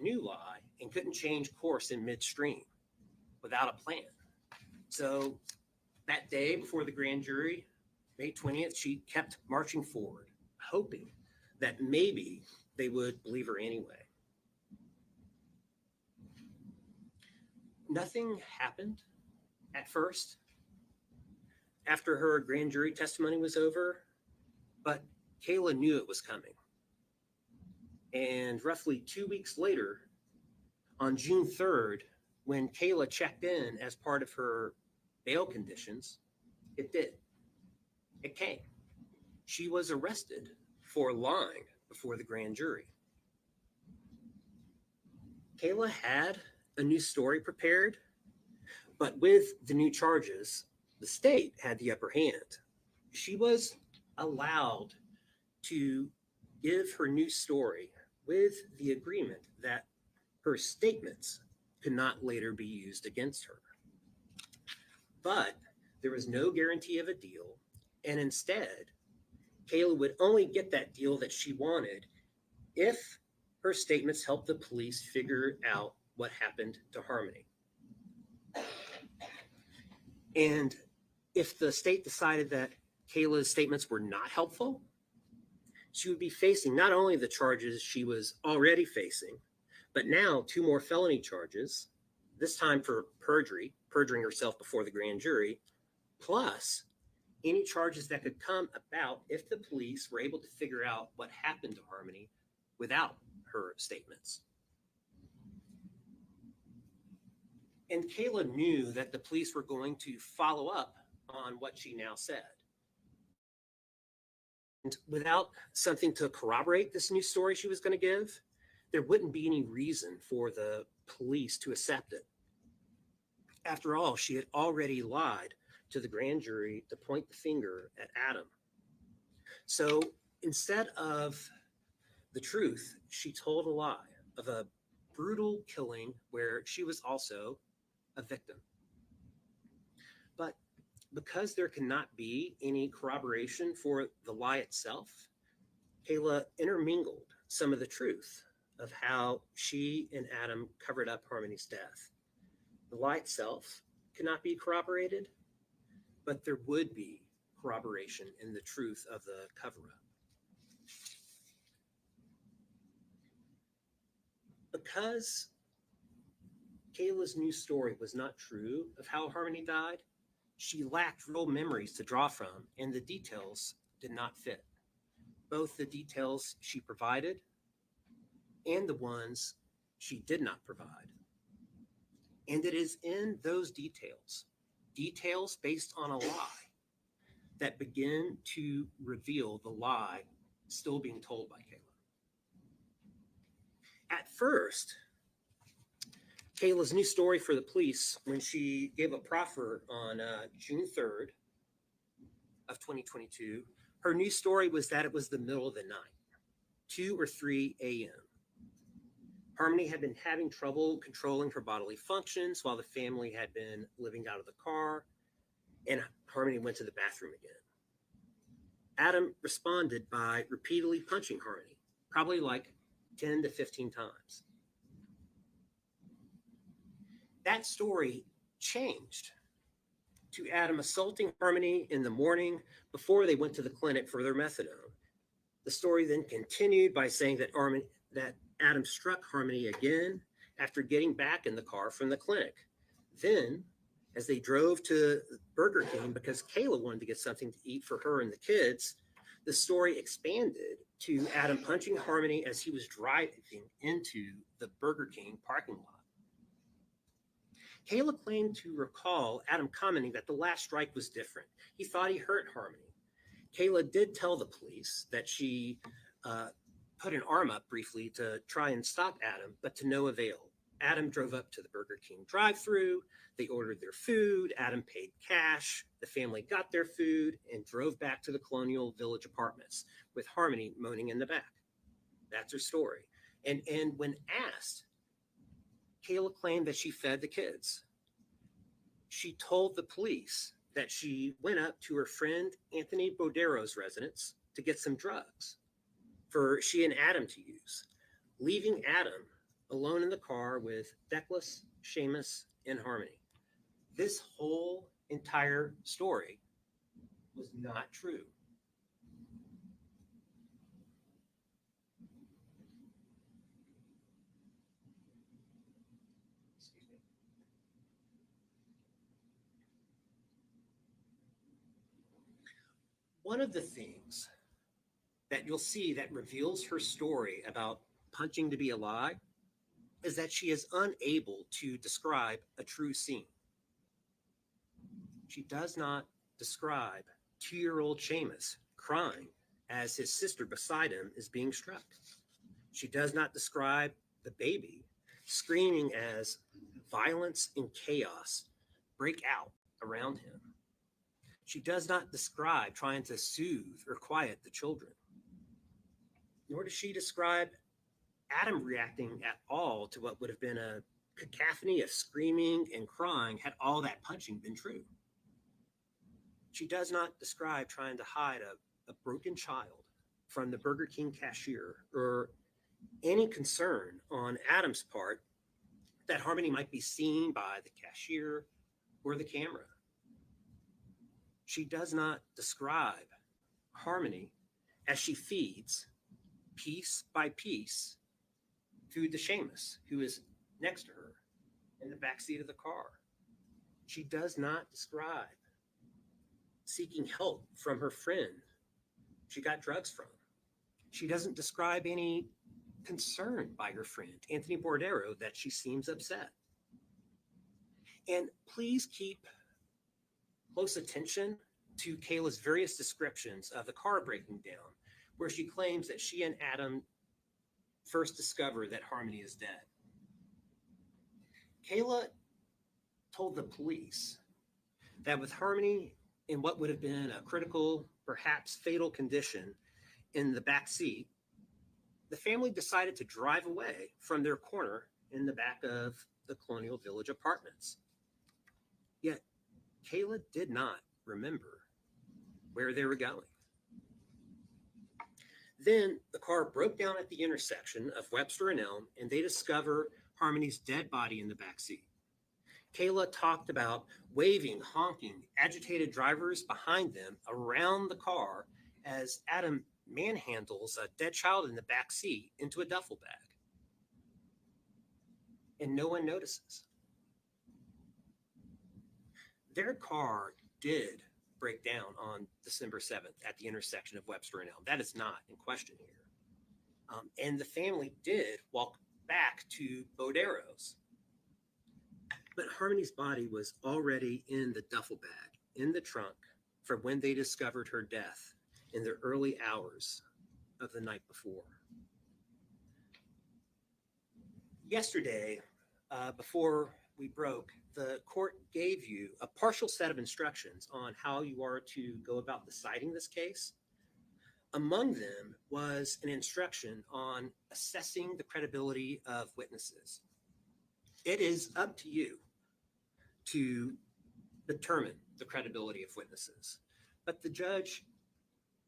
new lie and couldn't change course in midstream without a plan. So that day before the grand jury, May 20th, she kept marching forward, hoping that maybe they would believe her anyway. Nothing happened at first after her grand jury testimony was over, but Kayla knew it was coming. And roughly 2 weeks later, on June 3rd, when Kayla checked in as part of her bail conditions, it did. It came. She was arrested for lying before the grand jury. Kayla had a new story prepared, but with the new charges, the state had the upper hand. She was allowed to give her new story with the agreement that her statements could not later be used against her. But there was no guarantee of a deal, and instead, Kayla would only get that deal that she wanted if her statements helped the police figure out what happened to Harmony. And if the state decided that Kayla's statements were not helpful, she would be facing not only the charges she was already facing, but now 2 more felony charges, this time for perjuring herself before the grand jury, plus any charges that could come about if the police were able to figure out what happened to Harmony without her statements. And Kayla knew that the police were going to follow up on what she now said. And without something to corroborate this new story she was going to give, there wouldn't be any reason for the police to accept it. After all, she had already lied to the grand jury to point the finger at Adam. So instead of the truth, she told a lie of a brutal killing where she was also a victim. But because there cannot be any corroboration for the lie itself, Kayla intermingled some of the truth of how she and Adam covered up Harmony's death. The lie itself cannot be corroborated, but there would be corroboration in the truth of the cover-up. Because Kayla's new story was not true of how Harmony died, she lacked real memories to draw from, and the details did not fit. Both the details she provided and the ones she did not provide. And it is in those details based on a lie, that begin to reveal the lie still being told by Kayla. At first, Kayla's new story for the police, when she gave a proffer on June 3rd of 2022, her new story was that it was the middle of the night, 2 or 3 a.m. Harmony had been having trouble controlling her bodily functions while the family had been living out of the car, and Harmony went to the bathroom again. Adam responded by repeatedly punching Harmony, probably like 10 to 15 times. That story changed to Adam assaulting Harmony in the morning before they went to the clinic for their methadone. The story then continued by saying that Adam struck Harmony again after getting back in the car from the clinic. Then, as they drove to Burger King because Kayla wanted to get something to eat for her and the kids, the story expanded to Adam punching Harmony as he was driving into the Burger King parking lot. Kayla claimed to recall Adam commenting that the last strike was different. He thought he hurt Harmony. Kayla did tell the police that she put an arm up briefly to try and stop Adam, but to no avail. Adam drove up to the Burger King drive-thru. They ordered their food. Adam paid cash. The family got their food and drove back to the Colonial Village apartments with Harmony moaning in the back. That's her story. And when asked, Kayla claimed that she fed the kids. She told the police that she went up to her friend Anthony Bodero's residence to get some drugs for she and Adam to use, leaving Adam alone in the car with Declan, Seamus, and Harmony. This whole entire story was not true. Excuse me. One of the things that you'll see that reveals her story about punching to be a lie is that she is unable to describe a true scene. She does not describe 2-year-old Seamus crying as his sister beside him is being struck. She does not describe the baby screaming as violence and chaos break out around him. She does not describe trying to soothe or quiet the children, nor does she describe Adam reacting at all to what would have been a cacophony of screaming and crying had all that punching been true. She does not describe trying to hide a broken child from the Burger King cashier or any concern on Adam's part that Harmony might be seen by the cashier or the camera. She does not describe Harmony as she feeds piece by piece food to Seamus, who is next to her in the backseat of the car. She does not describe seeking help from her friend she got drugs from. She doesn't describe any concern by her friend, Anthony Bordero, that she seems upset. And please keep close attention to Kayla's various descriptions of the car breaking down, where she claims that she and Adam first discovered that Harmony is dead. Kayla told the police that with Harmony in what would have been a critical, perhaps fatal condition in the back seat, the family decided to drive away from their corner in the back of the Colonial Village apartments. Yet Kayla did not remember where they were going. Then the car broke down at the intersection of Webster and Elm, and they discover Harmony's dead body in the backseat. Kayla talked about waving, honking, agitated drivers behind them around the car as Adam manhandles a dead child in the back seat into a duffel bag. And no one notices. Their car did break down on December 7th at the intersection of Webster and Elm. That is not in question here. And the family did walk back to Bodero's. But Harmony's body was already in the duffel bag, in the trunk, from when they discovered her death in the early hours of the night before. Yesterday, before we broke, the court gave you a partial set of instructions on how you are to go about deciding this case. Among them was an instruction on assessing the credibility of witnesses. It is up to you to determine the credibility of witnesses. But the judge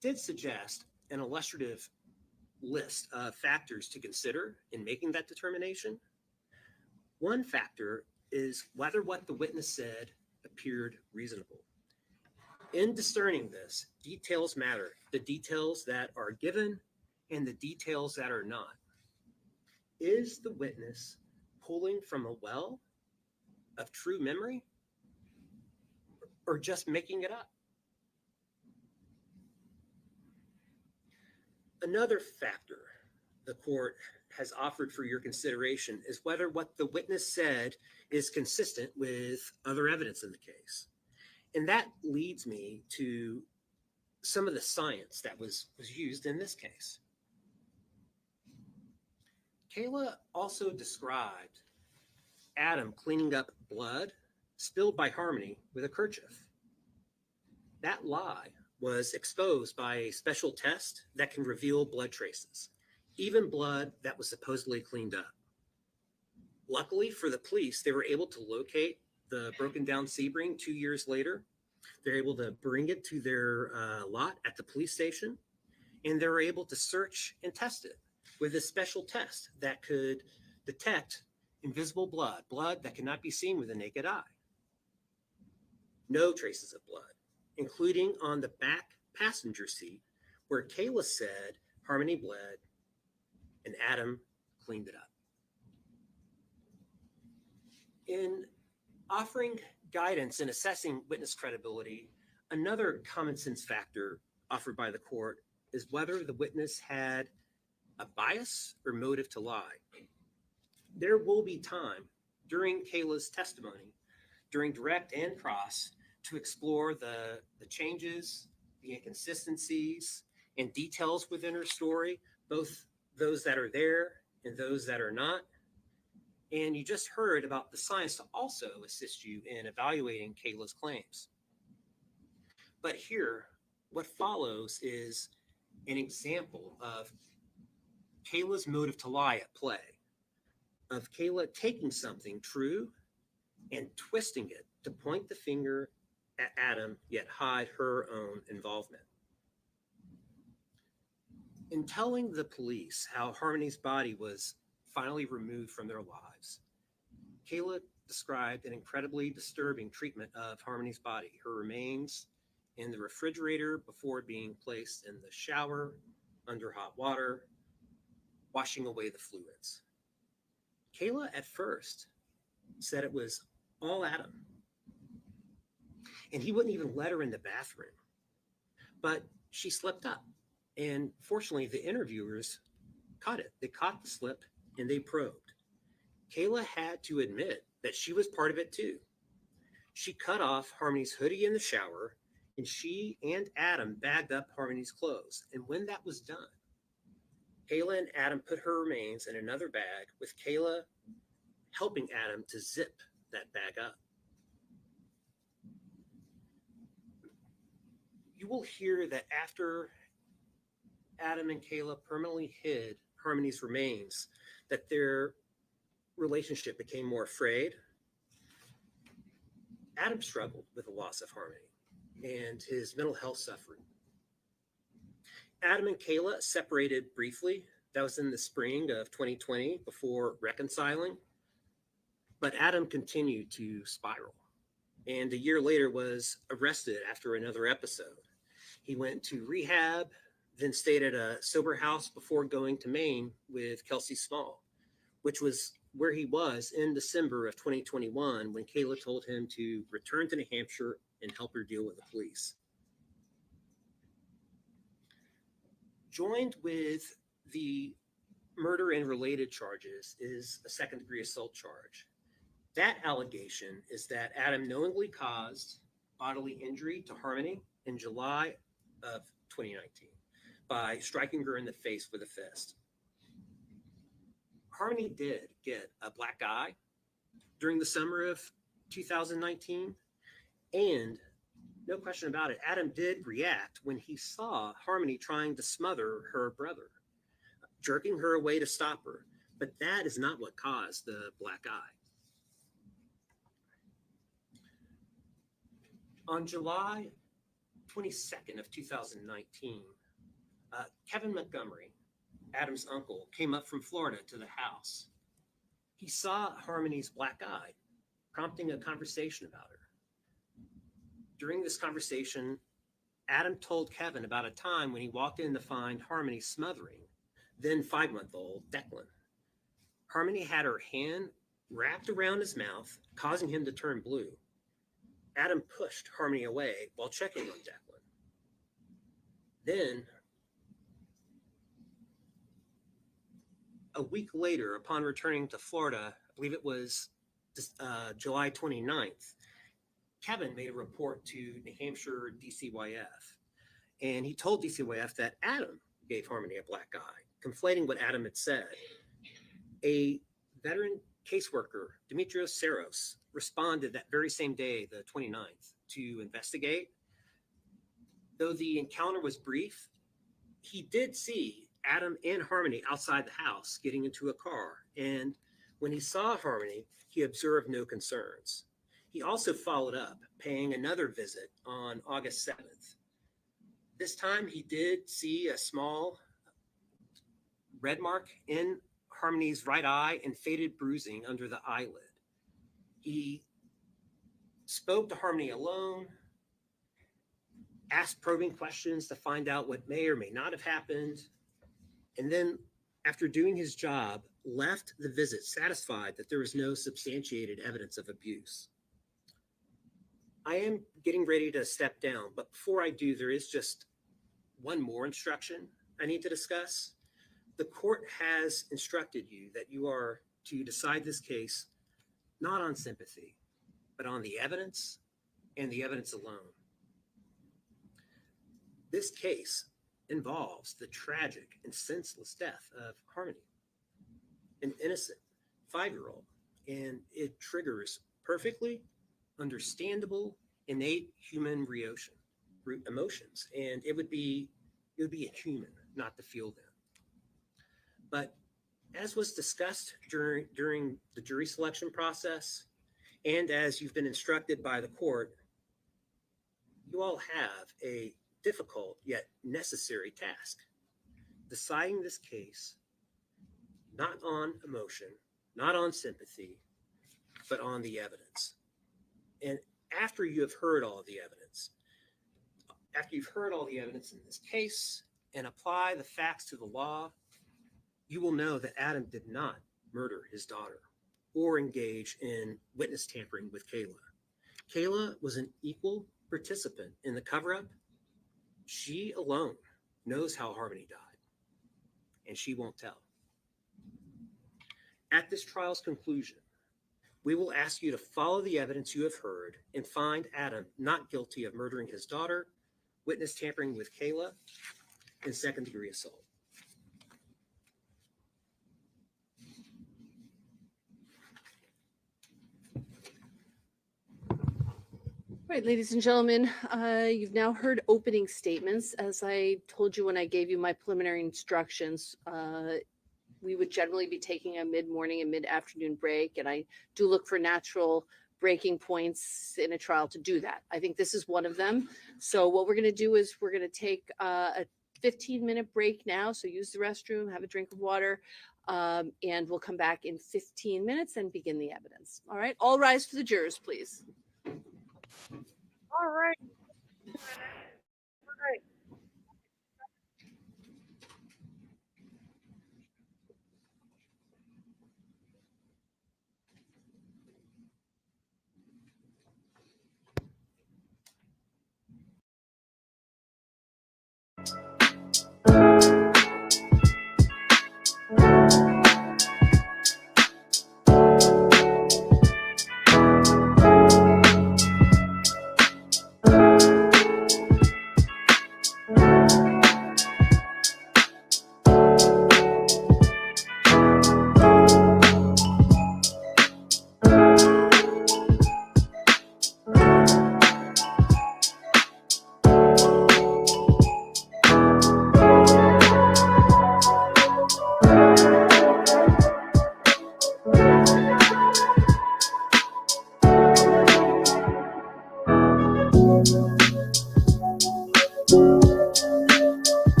did suggest an illustrative list of factors to consider in making that determination. One factor is whether what the witness said appeared reasonable. In discerning this, details matter. The details that are given and the details that are not. Is the witness pulling from a well of true memory or just making it up? Another factor the court has offered for your consideration is whether what the witness said is consistent with other evidence in the case. And that leads me to some of the science that was used in this case. Kayla also described Adam cleaning up blood spilled by Harmony with a kerchief. That lie was exposed by a special test that can reveal blood traces, even blood that was supposedly cleaned up. Luckily for the police, they were able to locate the broken down Sebring 2 years later. They're able to bring it to their lot at the police station, and they're able to search and test it with a special test that could detect invisible blood that cannot be seen with the naked eye. No traces of blood, including on the back passenger seat where Kayla said Harmony bled and Adam cleaned it up. In offering guidance in assessing witness credibility, another common sense factor offered by the court is whether the witness had a bias or motive to lie. There will be time during Kayla's testimony, during direct and cross, to explore the changes, the inconsistencies, and details within her story, both those that are there and those that are not. And you just heard about the science to also assist you in evaluating Kayla's claims. But here, what follows is an example of Kayla's motive to lie at play, of Kayla taking something true and twisting it to point the finger at Adam, yet hide her own involvement. In telling the police how Harmony's body was finally removed from their lives, Kayla described an incredibly disturbing treatment of Harmony's body, her remains in the refrigerator before being placed in the shower, under hot water, washing away the fluids. Kayla at first said it was all Adam, and he wouldn't even let her in the bathroom. But she slipped up, and fortunately the interviewers caught it. They caught the slip and they probed. Kayla had to admit that she was part of it too. She cut off Harmony's hoodie in the shower, and she and Adam bagged up Harmony's clothes. And when that was done, Kayla and Adam put her remains in another bag, with Kayla helping Adam to zip that bag up. You will hear that after Adam and Kayla permanently hid Harmony's remains, that their relationship became more frayed. Adam struggled with the loss of Harmony and his mental health suffering. Adam and Kayla separated briefly. That was in the spring of 2020 before reconciling. But Adam continued to spiral, and a year later was arrested after another episode. He went to rehab, then stayed at a sober house before going to Maine with Kelsey Small, which was where he was in December of 2021 when Kayla told him to return to New Hampshire and help her deal with the police. Joined with the murder and related charges is a second-degree assault charge. That allegation is that Adam knowingly caused bodily injury to Harmony in July of 2019 by striking her in the face with a fist. Harmony did get a black eye during the summer of 2019, and no question about it, Adam did react when he saw Harmony trying to smother her brother, jerking her away to stop her, but that is not what caused the black eye. On July 22nd of 2019, Kevin Montgomery, Adam's uncle, came up from Florida to the house. He saw Harmony's black eye, prompting a conversation about her. During this conversation, Adam told Kevin about a time when he walked in to find Harmony smothering then 5-month-old Declan. Harmony had her hand wrapped around his mouth, causing him to turn blue. Adam pushed Harmony away while checking on Declan. Then, a week later, upon returning to Florida, I believe it was July 29th, Kevin made a report to New Hampshire DCYF. And he told DCYF that Adam gave Harmony a black eye, conflating what Adam had said. A veteran caseworker, Demetrios Saros, responded that very same day, the 29th, to investigate. Though the encounter was brief, he did see Adam and Harmony outside the house getting into a car. And when he saw Harmony, he observed no concerns. He also followed up, paying another visit on August 7th. This time he did see a small red mark in Harmony's right eye and faded bruising under the eyelid. He spoke to Harmony alone, asked probing questions to find out what may or may not have happened, and then, after doing his job, left the visit satisfied that there was no substantiated evidence of abuse. I am getting ready to step down, but before I do, there is just one more instruction I need to discuss. The court has instructed you that you are to decide this case not on sympathy, but on the evidence and the evidence alone. This case involves the tragic and senseless death of Harmony, an innocent 5-year-old and it triggers perfectly understandable, innate human emotions, and it would be a human not to feel them. But as was discussed during the jury selection process, and as you've been instructed by the court, you all have a difficult yet necessary task: deciding this case not on emotion, not on sympathy, but on the evidence. And after you have heard all of the evidence, after you've heard all the evidence in this case and apply the facts to the law, you will know that Adam did not murder his daughter or engage in witness tampering with Kayla. Kayla was an equal participant in the cover-up. She alone knows how Harmony died, and she won't tell. At this trial's conclusion, we will ask you to follow the evidence you have heard and find Adam not guilty of murdering his daughter, witness tampering with Kayla, and second-degree assault. All right, ladies and gentlemen, you've now heard opening statements. As I told you when I gave you my preliminary instructions, we would generally be taking a mid-morning and mid-afternoon break, and I do look for natural breaking points in a trial to do that. I think this is one of them. So what we're going to do is we're going to take a 15-minute break now. So use the restroom, have a drink of water, and we'll come back in 15 minutes and begin the evidence. All right, all rise for the jurors, please. All right. All right.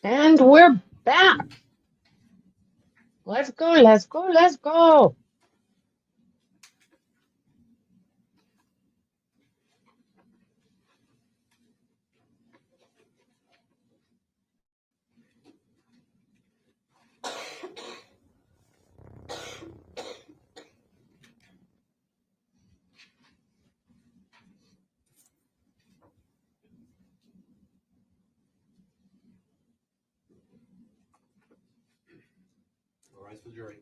And we're back. Let's go, let's go, let's go. All rise for the jury.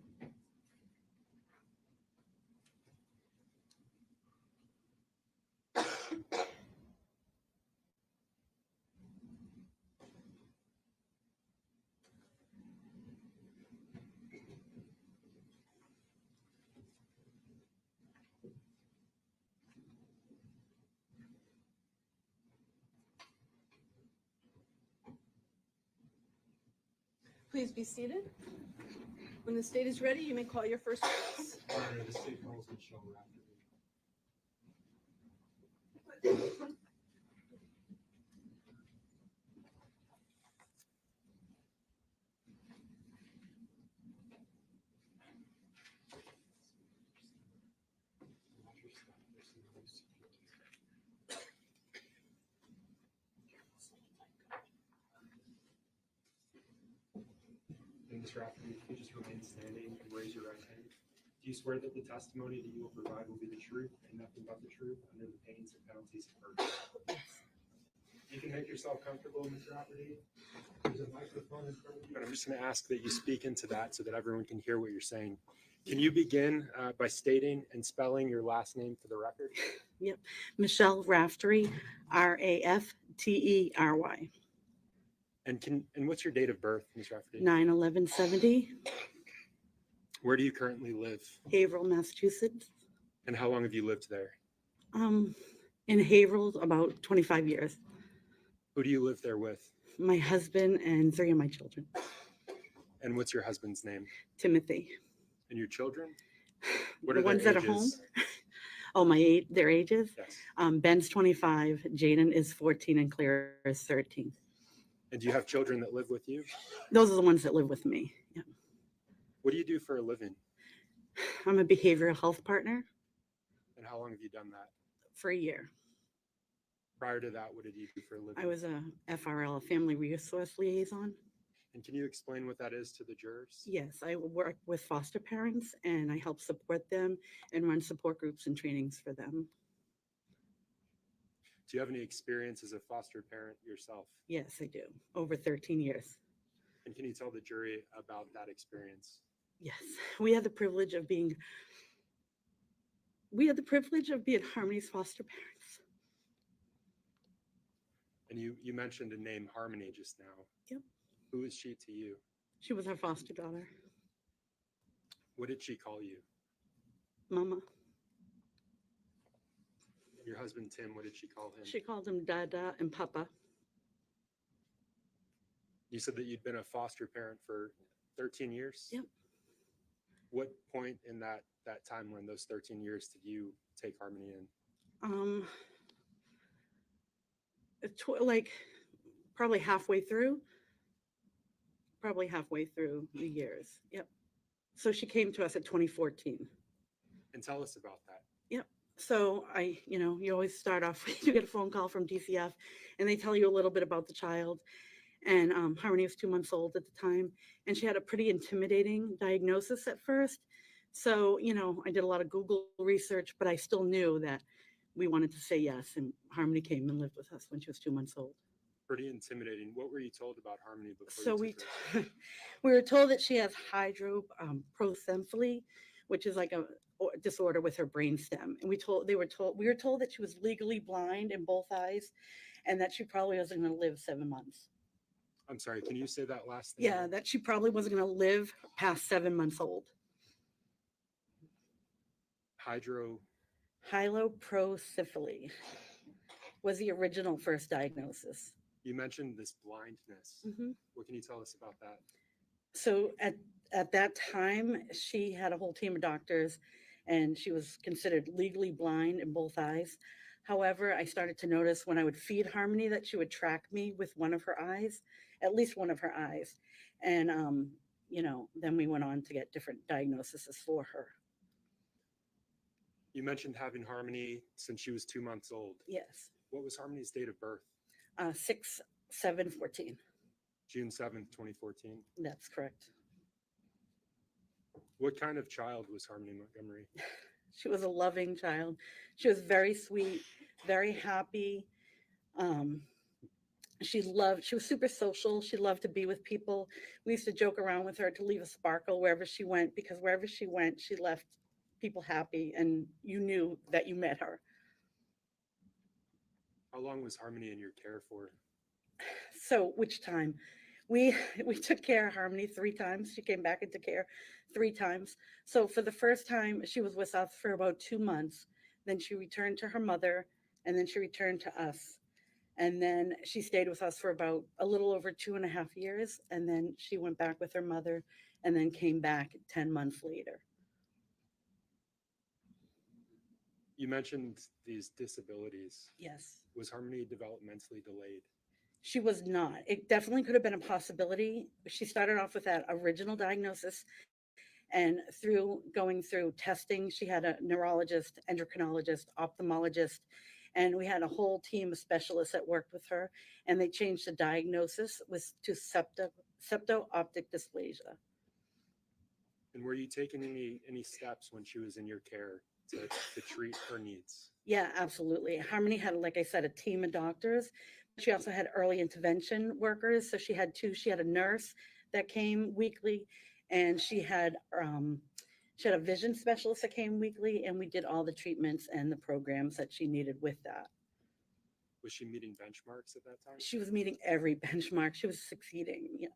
Please be seated. When the state is ready, you may call your first witness. Your Honor, the state calls Michelle Rafferty. And Ms. Rafferty, if you just remain standing and raise your right hand. Do you swear that the testimony that you will provide will be the truth and nothing but the truth under the pains and penalties of perjury? You can make yourself comfortable, Ms. Rafferty. There's a microphone in front of you, and I'm just going to ask that you speak into that so that everyone can hear what you're saying. Can you begin by stating and spelling your last name for the record? Yep. Michelle Raftery, Raftery. And what's your date of birth, Ms. Rafferty? 9/11/70, Where do you currently live? Haverhill, Massachusetts. And how long have you lived there? In Haverhill, about 25 years. Who do you live there with? My husband and 3 of my children. And what's your husband's name? Timothy. And your children? What The are ones their that are home? ages? Oh, their ages? Yes. Ben's 25, Jaden is 14, and Claire is 13. And do you have children that live with you? Those are the ones that live with me. Yeah. What do you do for a living? I'm a behavioral health partner And how long have you done that? for a year. Prior to that, what did you do for a living? I was a FRL, a family resource liaison. And can you explain what that is to the jurors? Yes, I work with foster parents and I help support them and run support groups and trainings for them. Do you have any experience as a foster parent yourself? Yes, I do. Over 13 years. And can you tell the jury about that experience? Yes, we had the privilege of being Harmony's foster parents. And you mentioned a name, Harmony, just now. Yep. Who is she to you? She was our foster daughter, What did she call you? Mama. Your husband, Tim, what did she call him? She called him Dada and Papa. You said that you'd been a foster parent for 13 years? Yep. What point in that timeline, those 13 years, did you take Harmony in? Like probably halfway through the years. Yep. So she came to us at 2014. And tell us about that. Yep. So you always start off, you get a phone call from DCF and they tell you a little bit about the child. And Harmony was 2 months old at the time. And she had a pretty intimidating diagnosis at first. So, I did a lot of Google research, but I still knew that we wanted to say yes. And Harmony came and lived with us when she was 2 months old. Pretty intimidating. What were you told about Harmony before So you we took her? we were told that she has hydroprocephaly, which is like a disorder with her brainstem. And we were told that she was legally blind in both eyes and that she probably wasn't going to live 7 months. I'm sorry, can you say that last thing? Yeah, that she probably wasn't going to live past 7 months old. Hydroprocephaly was the original first diagnosis. You mentioned this blindness. Mm-hmm. What can you tell us about that? So at that time, she had a whole team of doctors and she was considered legally blind in both eyes. However, I started to notice when I would feed Harmony that she would track me with one of her eyes at least one of her eyes. And, then we went on to get different diagnoses for her. You mentioned having Harmony since she was 2 months old. Yes. What was Harmony's date of birth? 6/7/14. June 7th, 2014. That's correct. What kind of child was Harmony Montgomery? She was a loving child. She was very sweet, very happy. She was super social. She loved to be with people. We used to joke around with her to leave a sparkle wherever she went, because wherever she went, she left people happy, and you knew that you met her. How long was Harmony in your care for? So which time? We took care of Harmony 3 times. She came back into care 3 times. So for the first time, she was with us for about 2 months. Then she returned to her mother, and then she returned to us. And then she stayed with us for about a little over 2.5 years. And then she went back with her mother, and then came back 10 months later. You mentioned these disabilities. Yes. Was Harmony developmentally delayed? She was not. It definitely could have been a possibility. She started off with that original diagnosis, and through going through testing, she had a neurologist, endocrinologist, ophthalmologist, and we had a whole team of specialists that worked with her, and they changed the diagnosis to septo-optic dysplasia. And were you taking any steps when she was in your care to treat her needs? Yeah, absolutely. Harmony had, like I said, a team of doctors. She also had early intervention workers. So she had 2. She had a nurse that came weekly, and she had a vision specialist that came weekly, and we did all the treatments and the programs that she needed with that. Was she meeting benchmarks at that time? She was meeting every benchmark. She was succeeding. Yeah.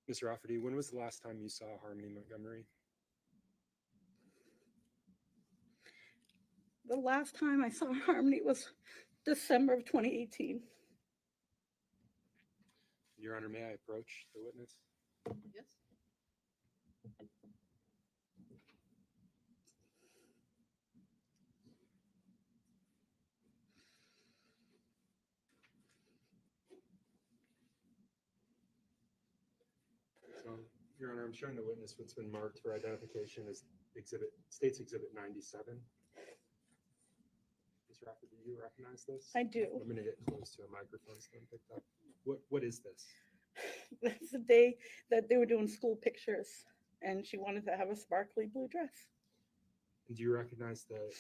Ms. Rafferty, when was the last time you saw Harmony Montgomery? The last time I saw Harmony was December of 2018. Your Honor, may I approach the witness? Yes. So, Your Honor, I'm showing the witness what's been marked for identification as State's Exhibit 97. Ms. Rafferty, do you recognize this? I do. I'm going to get close to a microphone so I'm picked up. What is this? That's the day that they were doing school pictures, and she wanted to have a sparkly blue dress. And do you recognize the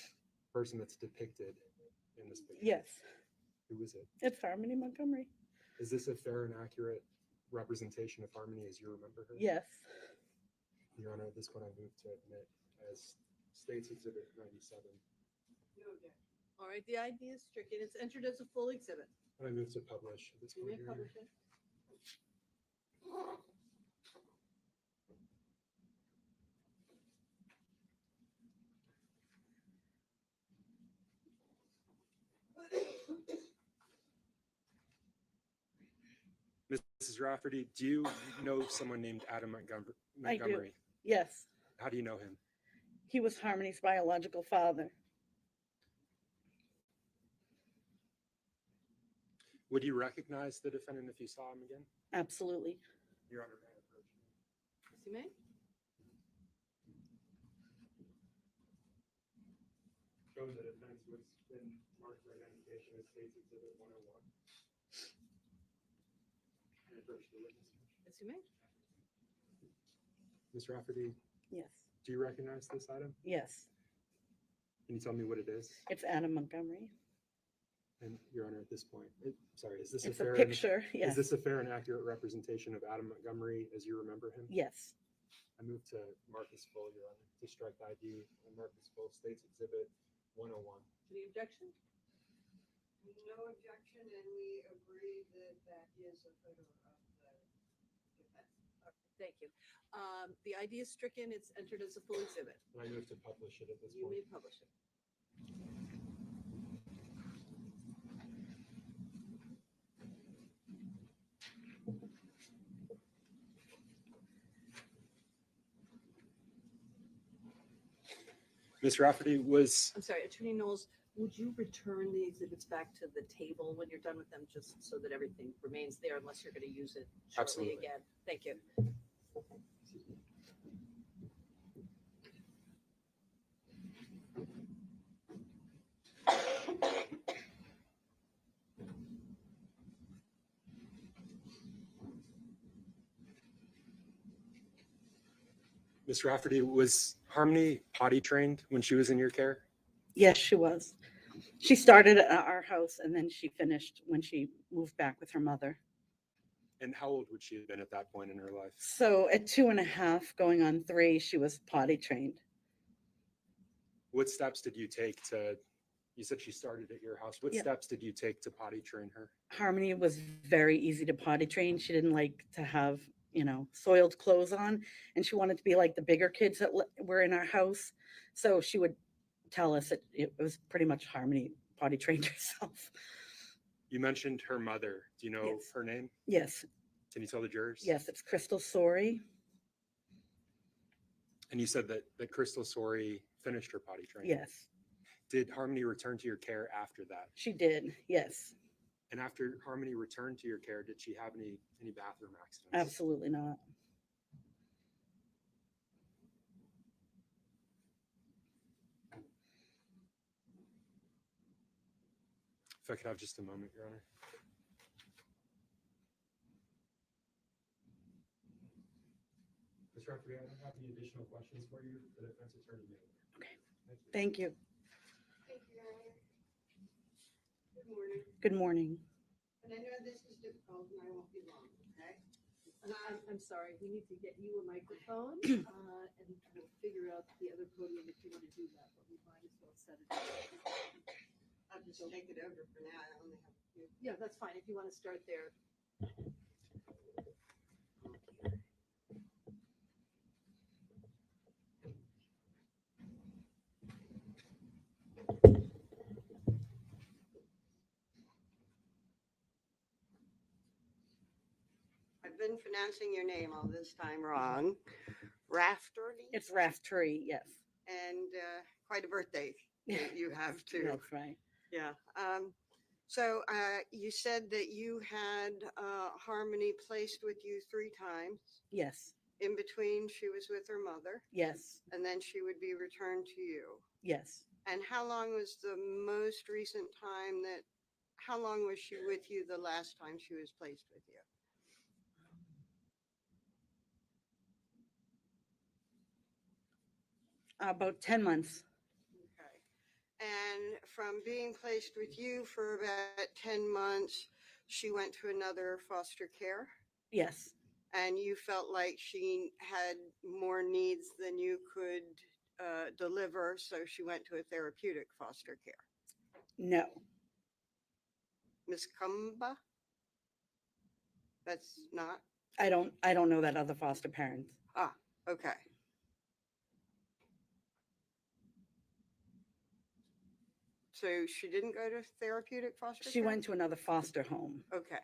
person that's depicted in this picture? Yes. Who is it? It's Harmony Montgomery. Is this a fair and accurate representation of Harmony as you remember her? Yes. Your Honor, this one I move to admit as State's Exhibit 97. All right, the ID is stricken. It's entered as a full exhibit. And I move to publish at this You point. may Your Honor. publish it. Mrs. Rafferty, do you know someone named Adam Montgomery? I do. Yes. How do you know him? He was Harmony's biological father. Would you recognize the defendant if you saw him again? Absolutely. Your Honor, may I approach? Yes, you may. Showing the defense was been marked for identification as State's Exhibit 101. And approach the witness. Yes, you may. Ms. Rafferty, Yes. do you recognize this item? Yes. Can you tell me what it is? It's Adam Montgomery. And Your Honor, at this point, is this It's a fair? a picture. Yes. Is this a fair and accurate representation of Adam Montgomery as you remember him? Yes. I move to mark as full, Your Honor, to strike the ID and mark as full State's Exhibit 101. Any objection? No objection, and we agree that that is a photo of the defense. Okay, thank you. The ID is stricken. It's entered as a full exhibit. And I move to publish it at this You may point. publish it. Ms. Rafferty, I'm sorry, Attorney Knowles, Would you return the exhibits back to the table when you're done with them, just so that everything remains there unless you're going to use it shortly Absolutely. again? Thank you. Ms. Rafferty, was Harmony potty trained when she was in your care? Yes, she was. She started at our house and then she finished when she moved back with her mother. And how old would she have been at that point in her life? So at 2.5, going on 3, she was potty trained. What steps did you take to, you said she started at your house. What Yeah. steps did you take to potty train her? Harmony was very easy to potty train. She didn't like to have, soiled clothes on, and she wanted to be like the bigger kids that were in our house. So she would tell us that it was pretty much Harmony potty trained herself. You mentioned her mother. Do you know Yes. her name? Yes, Can you tell the jurors? yes, it's Chrystal Sorey. And you said that Chrystal Sorey finished her potty training. Yes, Did Harmony return to your care after that? she did. Yes, And after Harmony returned to your care, did she have any bathroom accidents? absolutely not. If I could have just a moment, Your Honor. Ms. Rafferty, I don't have any additional questions for you. The defense attorney may. Okay. Thank you. Thank you. Thank you, Your Honor. Good morning. Good morning. And I know this is difficult and I won't be long, okay? I'm sorry, we need to get you a microphone, and we'll figure out the other podium if you want to do that, but we might as well set it up. I'll just take it over for now. I only have a few. Yeah, that's fine, if you want to start there. I've been pronouncing your name all this time wrong. Rafferty? It's Rafferty, yes. And quite a birthday that you have too. That's right. Yeah. So you said that you had Harmony placed with you 3 times. Yes, In between, she was with her mother, yes, and then she would be returned to you. yes. And how long was the most recent time that, how long was she with you the last time she was placed with you? About 10 months. Okay. And from being placed with you for about 10 months, she went to another foster care? Yes, And you felt like she had more needs than you could deliver, so she went to a therapeutic foster care. no, Miss Cumba? That's not? I don't know that other foster parent. Ah, okay. So she didn't go to therapeutic foster She care? went to another foster home. Okay.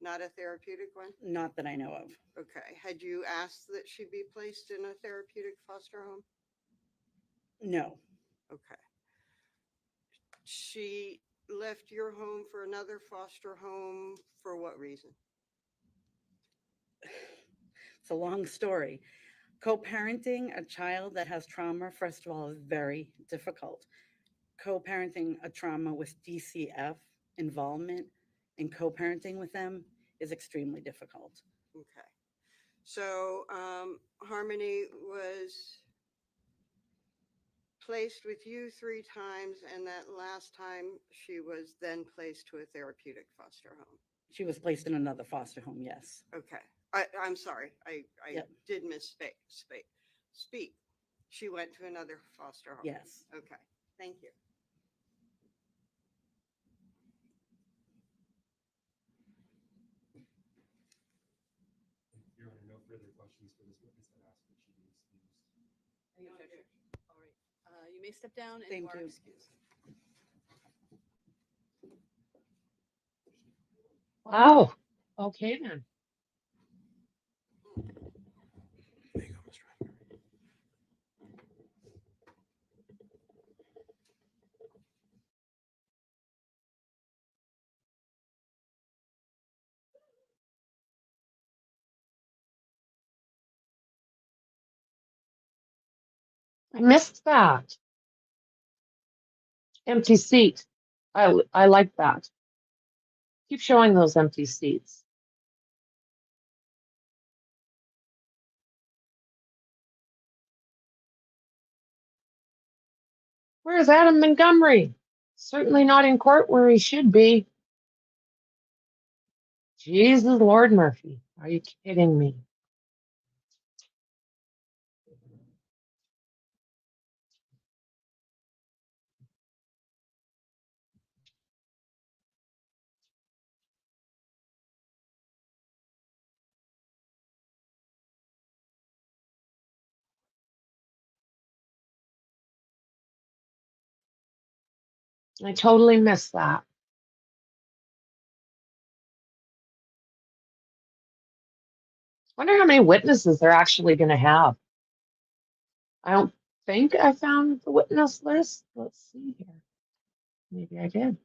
Not a therapeutic one? Not that I know of. Okay. Had you asked that she be placed in a therapeutic foster home? No, Okay. She left your home for another foster home for what reason? it's a long story. Co-parenting a child that has trauma, first of all, is very difficult. Co-parenting a trauma with DCF involvement and co-parenting with them is extremely difficult. Okay. So Harmony was placed with you 3 times, and that last time she was then placed to a therapeutic foster home. She was placed in another foster home, yes. Okay. I'm sorry. I Yep. did misspeak. Speak. She went to another foster home. Yes. Okay. Thank you. Your Honor, no further questions for this witness. I'd ask that she be excused. Any objection? All right, you may step down and Thank you are you. excused. Wow. Okay then. I missed that. Empty seat. I like that. Keep showing those empty seats. Where's Adam Montgomery? Certainly not in court where he should be. Jesus Lord Murphy. Are you kidding me? I totally missed that. Wonder how many witnesses they're actually going to have. I don't think I found the witness list. Let's see here. Maybe I did.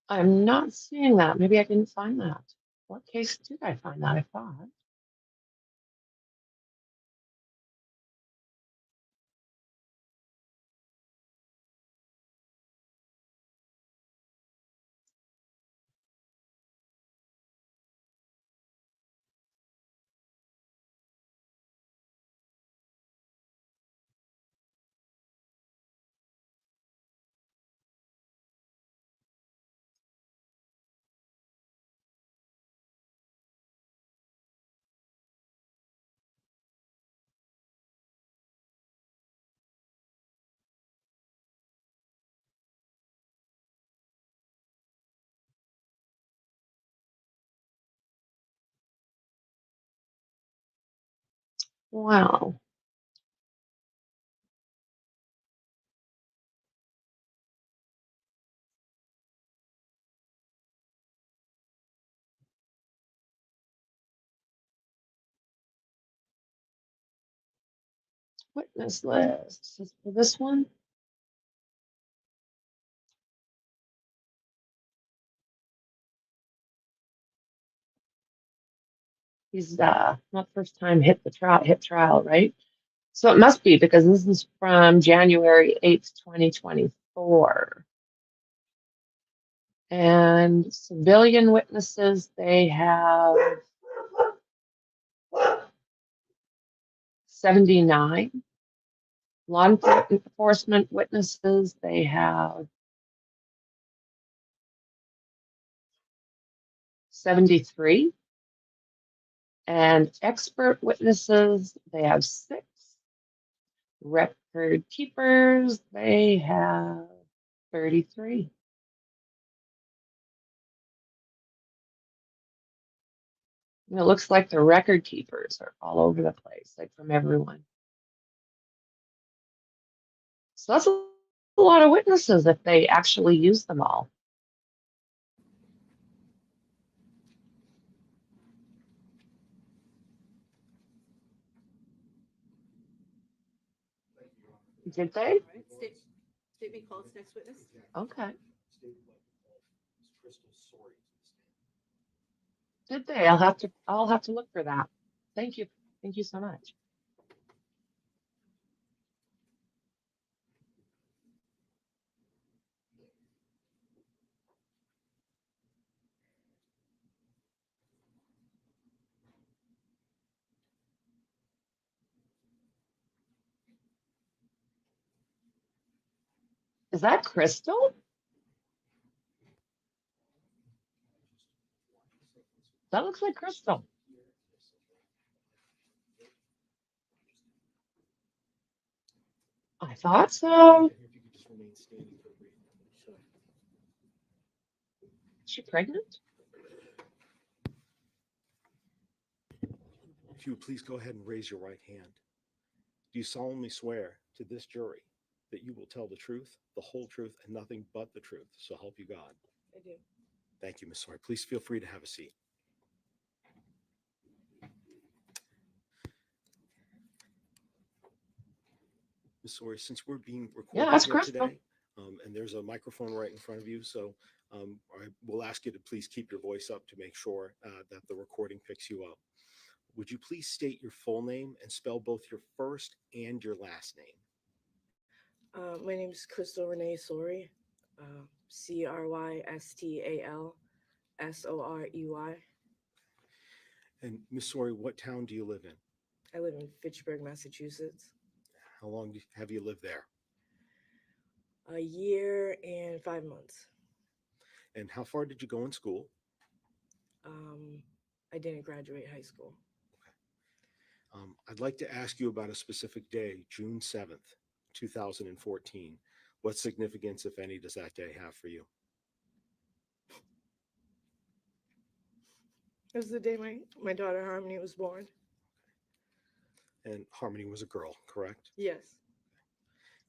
I'm not seeing that. Maybe I didn't find that. What case did I find that? I thought. Wow. Witness list. Is for this one? He's not first time hit trial, right? So it must be because this is from January 8th, 2024. And civilian witnesses, they have 79. Law enforcement witnesses, they have 73. And expert witnesses, they have 6. Record keepers, they have 33. And it looks like the record keepers are all over the place, like from everyone. So that's a lot of witnesses if they actually use them all. Did they? All right, state me call its next witness. Okay. Stated like Miss Chrystal Sorey. Did they? I'll have to look for that. Thank you. Thank you so much. Is that Chrystal? That looks like Chrystal. I thought so. If you could just remain standing for a brief moment. Sure. Is she pregnant? If you would please go ahead and raise your right hand. Do you solemnly swear to this jury that you will tell the truth, the whole truth, and nothing but the truth? So help you God. I do. Thank you, Ms. Sorey. Please feel free to have a seat. Ms. Sorey, since we're being recorded that's here Chrystal. today, and there's a microphone right in front of you, so I will ask you to please keep your voice up to make sure that the recording picks you up. Would you please state your full name and spell both your first and your last name? My name is Chrystal Sorey, Crystal Sorey. And Ms. Sorey, what town do you live in? I live in Fitchburg, Massachusetts. How long have you lived there? A year and 5 months. And how far did you go in school? I didn't graduate high school. I'd like to ask you about a specific day, June 7th, 2014. What significance, if any, does that day have for you? It was the day my daughter Harmony was born. And Harmony was a girl, correct? Yes.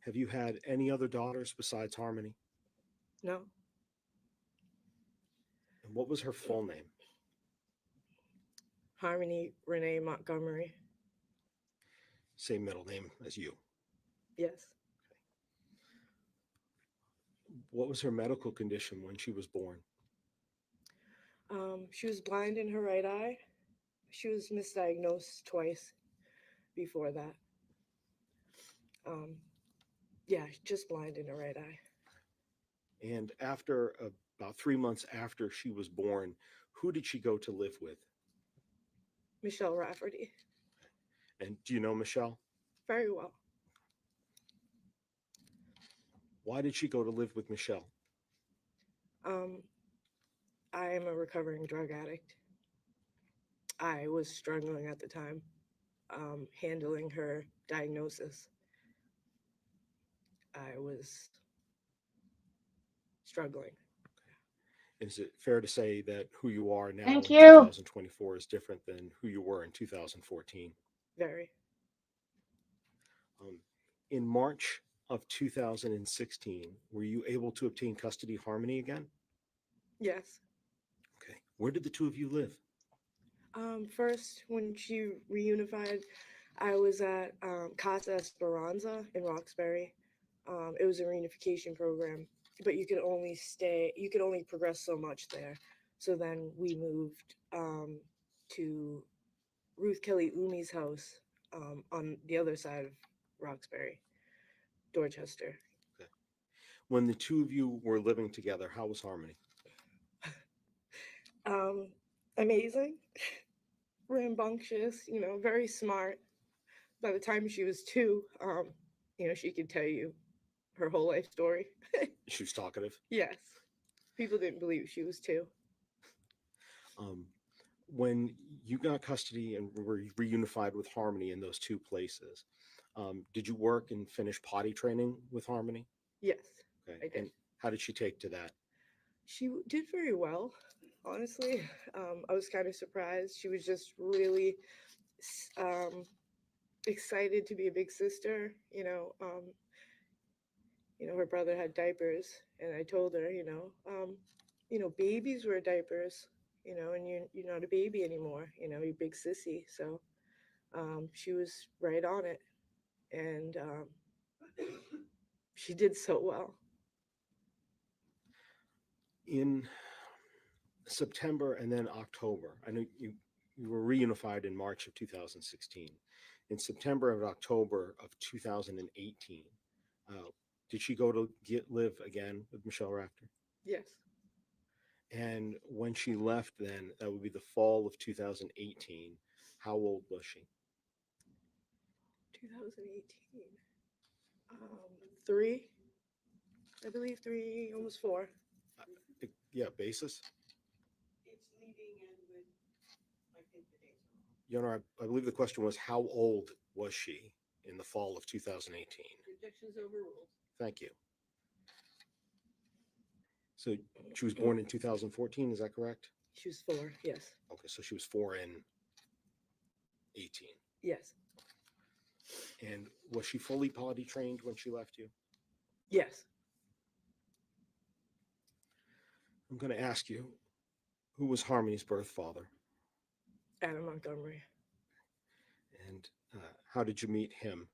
Have you had any other daughters besides Harmony? No. And what was her full name? Harmony Renee Montgomery. Same middle name as you. Yes. What was her medical condition when she was born? She was blind in her right eye. She was misdiagnosed twice before that. Just blind in her right eye. And after about 3 months after she was born, who did she go to live with? Michelle Rafferty. And do you know Michelle? Very well. Why did she go to live with Michelle? I am a recovering drug addict. I was struggling at the time, handling her diagnosis. I was struggling. Is it fair to say that who you are now Thank in you. 2024 is different than who you were in 2014? Very. In March of 2016, were you able to obtain custody of Harmony again? Yes. Okay. Where did the two of you live? First, when she reunified, I was at Casa Esperanza in Roxbury. It was a reunification program, but you could only progress so much there. So then we moved to Ruth Kelly Umi's house on the other side of Roxbury, Dorchester. Okay. When the two of you were living together, how was Harmony? Amazing, rambunctious, very smart. By the time she was 2, she could tell you her whole life story. She was talkative. Yes. People didn't believe she was 2. When you got custody and were reunified with Harmony in those two places, did you work and finish potty training with Harmony? Yes, Okay. I did. And how did she take to that? She did very well, honestly. I was kind of surprised. She was just really excited to be a big sister. Her brother had diapers, and I told her, babies wear diapers, and you're not a baby anymore. You're a big sissy. So she was right on it, and she did so well. In September and then October, I know you were reunified in March of 2016. In September and October of 2018, did she go to live again with Michelle Rafter? Yes. And when she left, then that would be the fall of 2018. How old was she? 2018. 3, I believe 3, almost 4. Yeah, basis. It's leading in with, I think the dates are wrong. I believe the question was, how old was she in the fall of 2018. Objections overruled. Thank you. So she was born in 2014, is that correct? She was 4. Yes. Okay, so she was 4 in 18. Yes. And was she fully potty trained when she left you? Yes. I'm going to ask you, who was Harmony's birth father? Adam Montgomery. And how did you meet him?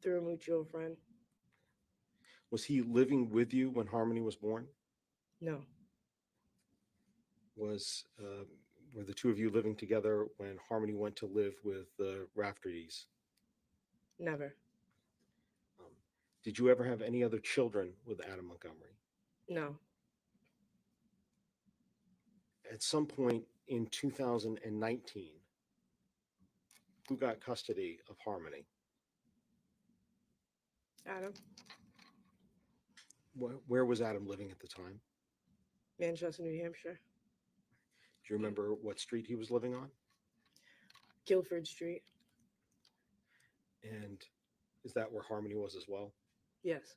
Through a mutual friend. Was he living with you when Harmony was born? No. Were the two of you living together when Harmony went to live with the Raftertys? Never. Did you ever have any other children with Adam Montgomery? No. At some point in 2019, who got custody of Harmony? Adam. Where was Adam living at the time? Manchester, New Hampshire. Do you remember what street he was living on? Guilford Street. And is that where Harmony was as well? Yes.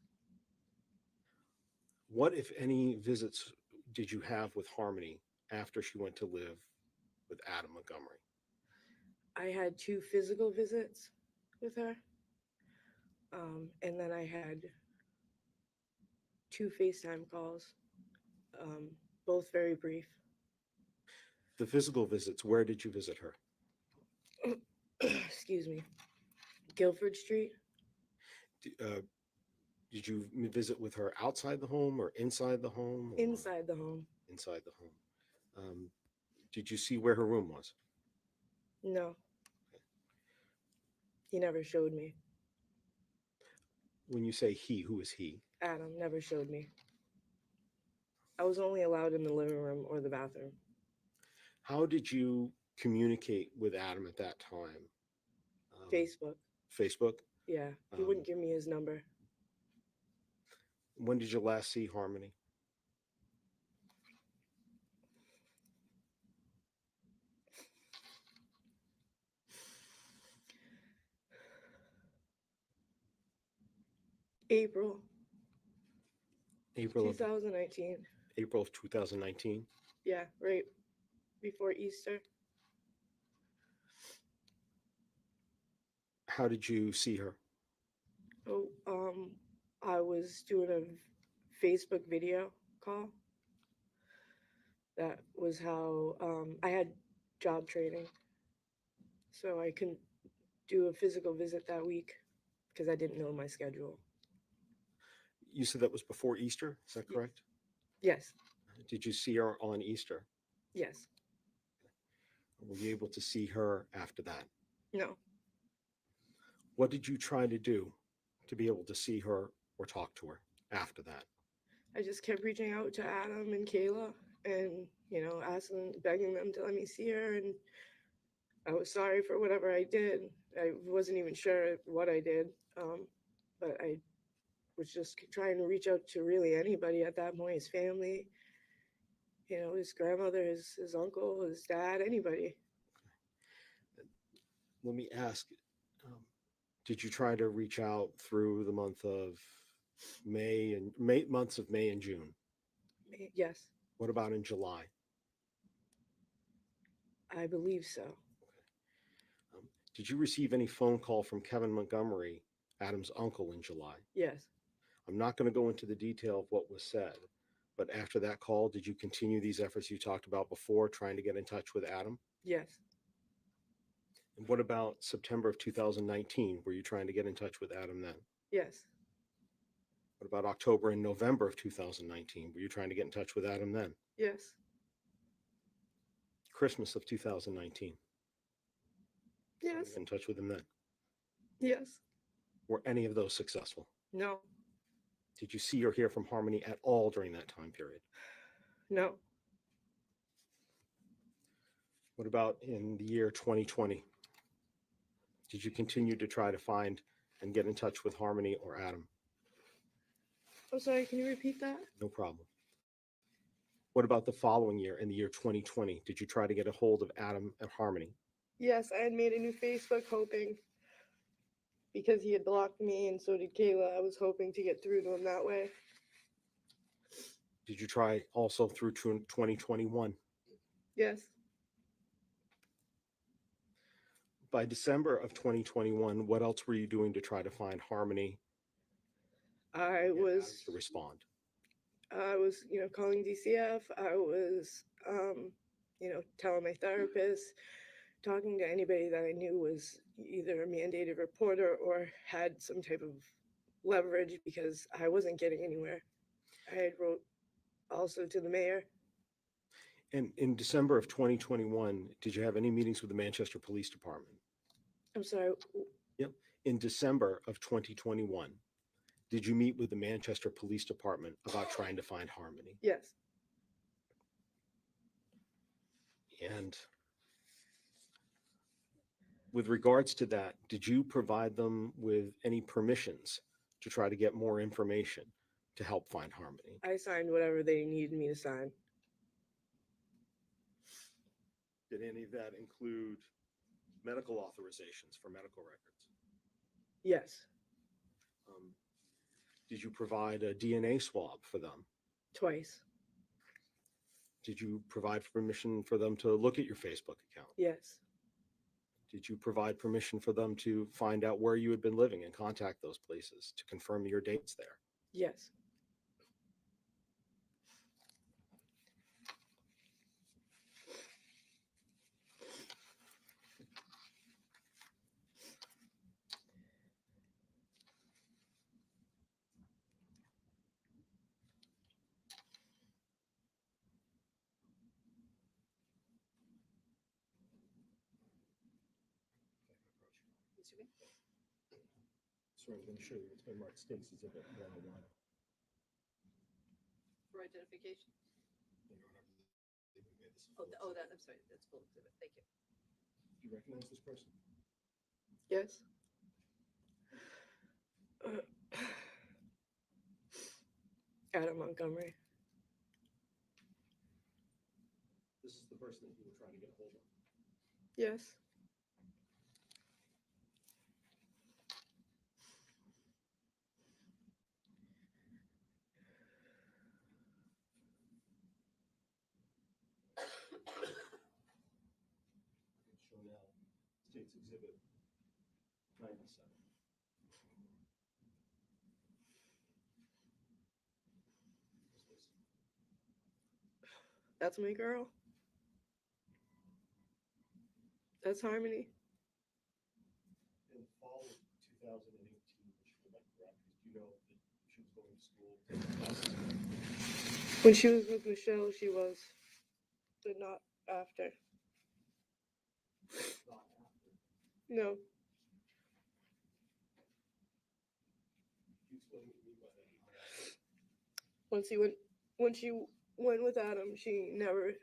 What, if any, visits did you have with Harmony after she went to live with Adam Montgomery? I had 2 physical visits with her. And then I had 2 FaceTime calls, both very brief. The physical visits, where did you visit her? Excuse me. Guilford Street. Did you visit with her outside the home or inside the home? Or Inside the home. inside the home. Did you see where her room was? No. He never showed me. When you say he, who is he? Adam never showed me. I was only allowed in the living room or the bathroom. How did you communicate with Adam at that time? Facebook. Facebook? Yeah. He wouldn't give me his number. When did you last see Harmony? April April of 2019. April of 2019. Yeah, right before Easter. How did you see her? Oh, I was doing a Facebook video call. That was how I had job training. So I couldn't do a physical visit that week because I didn't know my schedule. You said that was before Easter, is that correct? Yes. Did you see her on Easter? Yes. Were you able to see her after that? No. What did you try to do to be able to see her or talk to her after that? I just kept reaching out to Adam and Kayla and, asking, begging them to let me see her. And I was sorry for whatever I did. I wasn't even sure what I did. But I was just trying to reach out to really anybody at that point, his family, his grandmother, his uncle, his dad, anybody. Let me ask, did you try to reach out through the months of May and June? Yes, What about in July? I believe so. Did you receive any phone call from Kevin Montgomery, Adam's uncle, in July? Yes, I'm not going to go into the detail of what was said, but after that call, did you continue these efforts you talked about before, trying to get in touch with Adam? yes, And what about September of 2019? Were you trying to get in touch with Adam then? yes, What about October and November of 2019? Were you trying to get in touch with Adam then? yes, Christmas of 2019? yes, In touch with him then? yes, Were any of those successful? no, Did you see or hear from Harmony at all during that time period? no, What about in the year 2020? Did you continue to try to find and get in touch with Harmony or Adam? I'm sorry, can you repeat that? No problem. What about the following year, in the year 2020? Did you try to get a hold of Adam and Harmony? Yes, I had made a new Facebook hoping because he had blocked me and so did Kayla. I was hoping to get through to him that way. Did you try also through 2021? Yes. By December of 2021, what else were you doing to try to find Harmony I was to respond? calling DCF. I was, telling my therapist, talking to anybody that I knew was either a mandated reporter or had some type of leverage because I wasn't getting anywhere. I had wrote also to the mayor. And in December of 2021, did you have any meetings with the Manchester Police Department? I'm sorry. Yep. In December of 2021, did you meet with the Manchester Police Department about trying to find Harmony? Yes. And with regards to that, did you provide them with any permissions to try to get more information to help find Harmony? I signed whatever they needed me to sign. Did any of that include medical authorizations for medical records? Yes. Did you provide a DNA swab for them? Twice. Did you provide permission for them to look at your Facebook account? Yes. Did you provide permission for them to find out where you had been living and contact those places to confirm your dates there? Yes. Sorry, I'm going to show you. It's been marked State's Exhibit 101. For identification? I'm sorry, that's full exhibit. Thank you. Do you recognize this person? Yes. Adam Montgomery. This is the person that you were trying to get a hold of. Yes. Show now State's Exhibit 97. That's my girl. That's Harmony. In the fall of 2018, she went correct. Do you know that she was going to school, taking classes? When she was with Michelle, she was, but not after. Not after. No. Can you explain what you mean by that? When she went with Adam, she never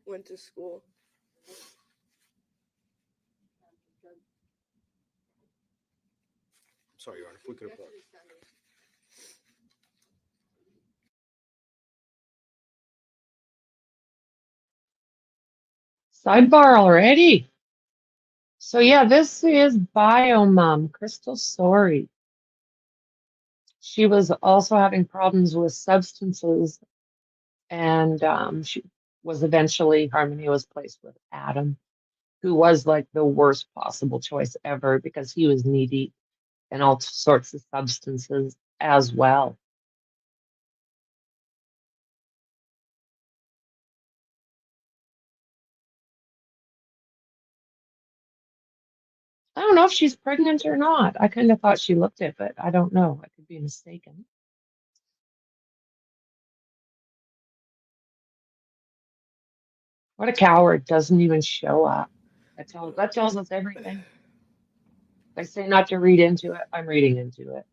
went to school. Sorry, Your Honor, if we could approach. Sidebar already. So yeah, this is biomom, Chrystal Sorey. She was also having problems with substances, and Harmony was placed with Adam, who was like the worst possible choice ever because he was knee deep in all sorts of substances as well. I don't know if she's pregnant or not. I kind of thought she looked it, but I don't know. I could be mistaken. What a coward, doesn't even show up. That tells us everything. I say not to read into it. I'm reading into it.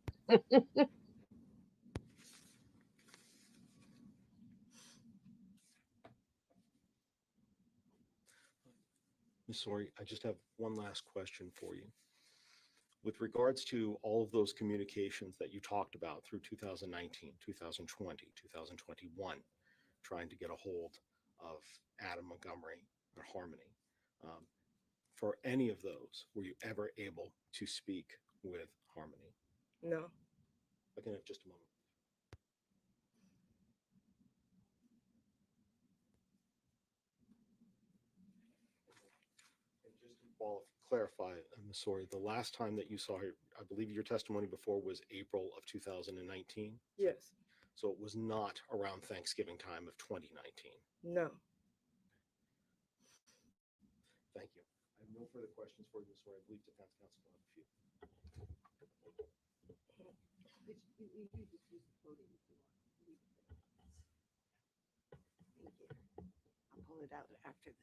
Ms. Sorey, I just have one last question for you. With regards to all of those communications that you talked about through 2019, 2020, 2021, trying to get a hold of Adam Montgomery or Harmony, for any of those, were you ever able to speak with Harmony? No. I can have just a moment. And just to clarify, Ms. Sorey, the last time that you saw her, I believe your testimony before was April of 2019. Yes. So it was not around Thanksgiving time of 2019. No. Thank you. I have no further questions for you, Ms. Sorey. I believe defense counsel will have a few. I'll pull it out after this.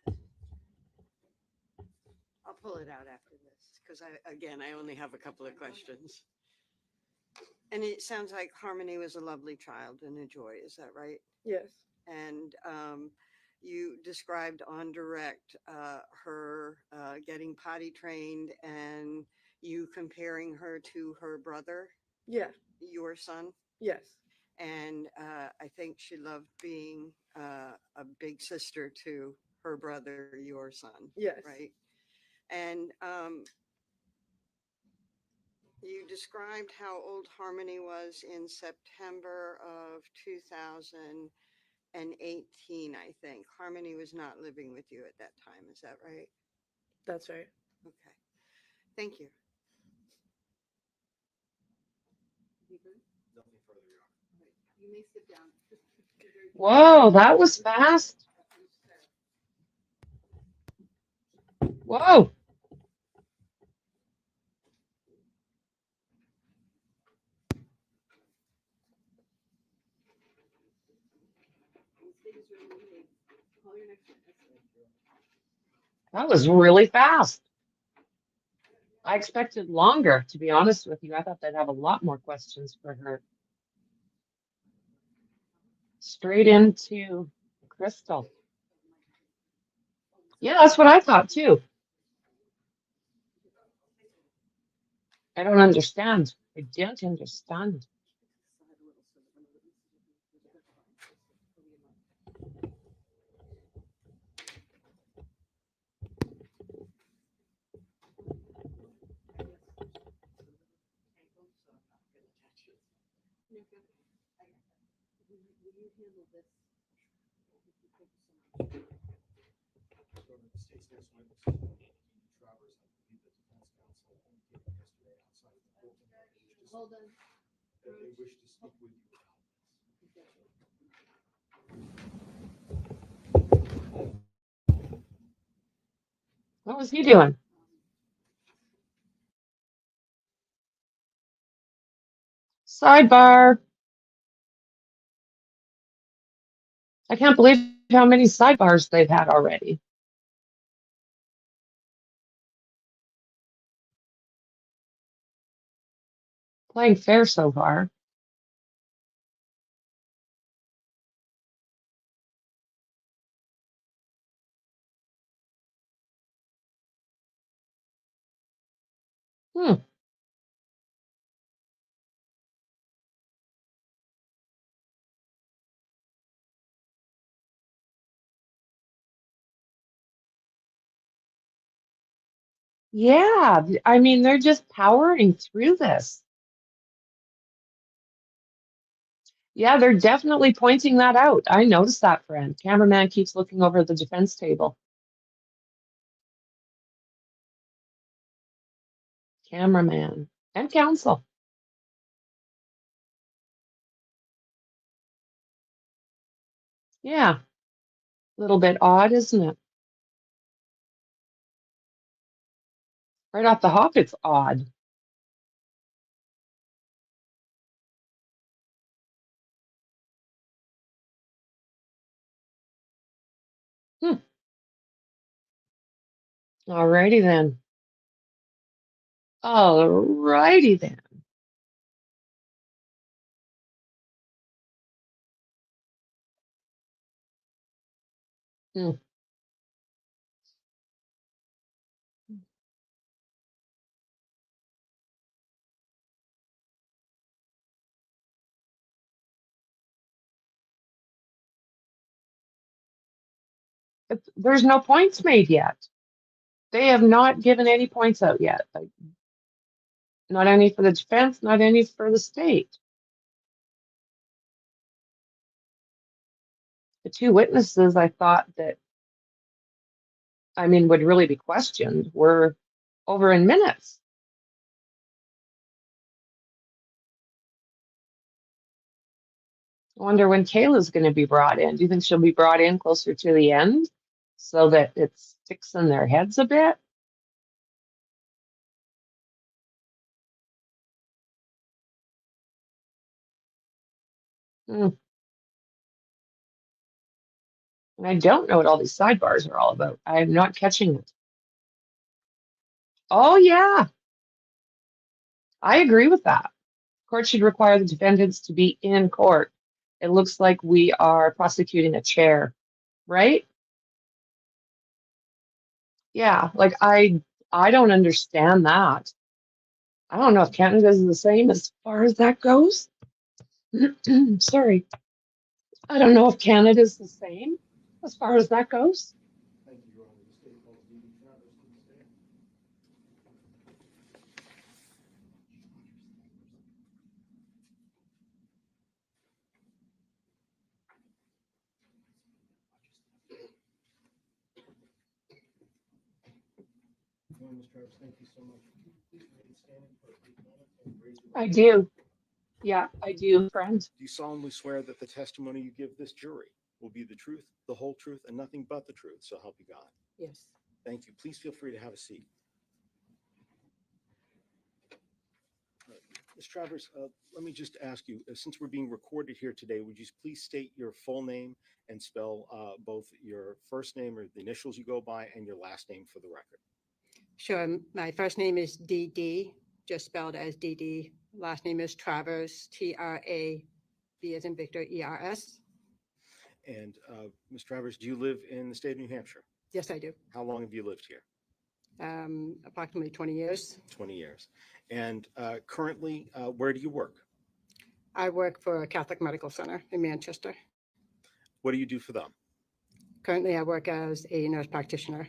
I'll pull it out after this because I only have a couple of questions. And it sounds like Harmony was a lovely child and a joy. Is that right? Yes. And you described on direct her getting potty trained and you comparing her to her brother, Yeah. your son. Yes. And I think she loved being a big sister to her brother, your son. Yes. Right. And you described how old Harmony was in September of 2018, I think. Harmony was not living with you at that time. Is that right? That's right. Okay. Thank you. Nothing further, Your Honor. You may sit down. Whoa, that was fast. Whoa. That was really fast. I expected longer, to be honest with you. I thought they'd have a lot more questions for her. Straight into Chrystal. Yeah, that's what I thought too. I don't understand. I don't understand. Hold on. That they wish to speak with you about this. What was he doing? Sidebar. I can't believe how many sidebars they've had already. Playing fair so far. Hmm. Yeah, I mean, they're just powering through this. Yeah, they're definitely pointing that out. I noticed that, friend. Cameraman keeps looking over the defense table. Cameraman and counsel. Yeah, a little bit odd, isn't it? Right off the hop, it's odd. Hmm. Alrighty then. Alrighty then. Hmm. But there's no points made yet. They have not given any points out yet. Not any for the defense, not any for the state. The two witnesses I thought that, I mean, would really be questioned were over in minutes. I wonder when Kayla's going to be brought in. Do you think she'll be brought in closer to the end so that it sticks in their heads a bit? Hmm. And I don't know what all these sidebars are all about. I'm not catching it. Oh, yeah, I agree with that. Court should require the defendants to be in court. It looks like we are prosecuting a chair, right? Yeah, like I don't understand that. I don't know if Canada's the same as far as that goes. Sorry. I don't know if Canada's the same as far as that goes. Thank you, Your Honor. The state calls Dee Dee Travers to the stand. Well, Ms. Travers, thank you so much. Please remain standing for a brief moment and raise your I right hand. do. Yeah, I do, friend. Do you solemnly swear that the testimony you give this jury will be the truth, the whole truth, and nothing but the truth? So help you God. Yes. Thank you. Please feel free to have a seat. Ms. Travers, let me just ask you, since we're being recorded here today, would you please state your full name and spell both your first name or the initials you go by and your last name for the record? Sure. My first name is DD, just spelled as DD. Last name is Travers, Travb as in Victor, ERS. And Ms. Travers, do you live in the state of New Hampshire? Yes, I do. How long have you lived here? Approximately 20 years. 20 years. And currently, where do you work? I work for a Catholic Medical Center in Manchester. What do you do for them? Currently, I work as a nurse practitioner.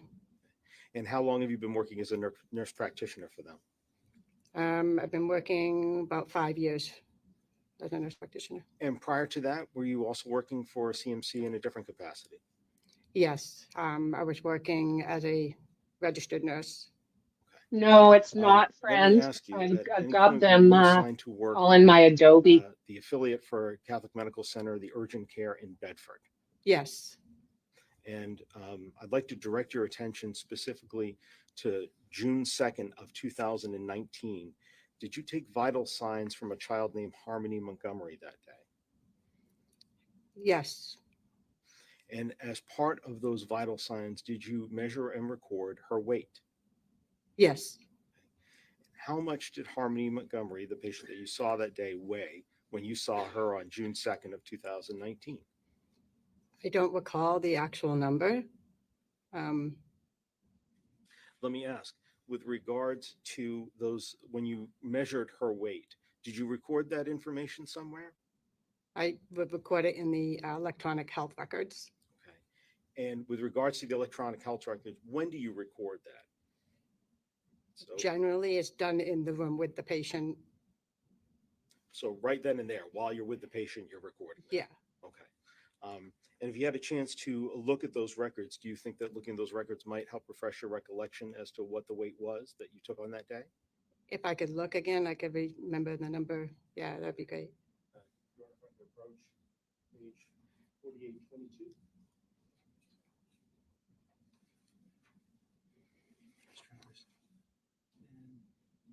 And how long have you been working as a nurse practitioner for them? I've been working about 5 years as a nurse practitioner. And prior to that, were you also working for CMC in a different capacity? Yes, I was working as a registered nurse. No, it's Let not, me friend. ask you, I've at any got point them were you assigned to work all in my at, Adobe. the affiliate for Catholic Medical Center, the urgent care in Bedford? Yes. And I'd like to direct your attention specifically to June 2nd of 2019. Did you take vital signs from a child named Harmony Montgomery that day? Yes. And as part of those vital signs, did you measure and record her weight? Yes. How much did Harmony Montgomery, the patient that you saw that day, weigh when you saw her on June 2nd of 2019? I don't recall the actual number. Let me ask, with regards to those, when you measured her weight, did you record that information somewhere? I would record it in the electronic health records. Okay. And with regards to the electronic health records, when do you record that? So, Generally, it's done in the room with the patient. so right then and there, while you're with the patient, you're recording that? Yeah. Okay. And if you had a chance to look at those records, do you think that looking at those records might help refresh your recollection as to what the weight was that you took on that day? If I could look again, I could remember the number. Yeah, that'd be great. You want to approach page 4822?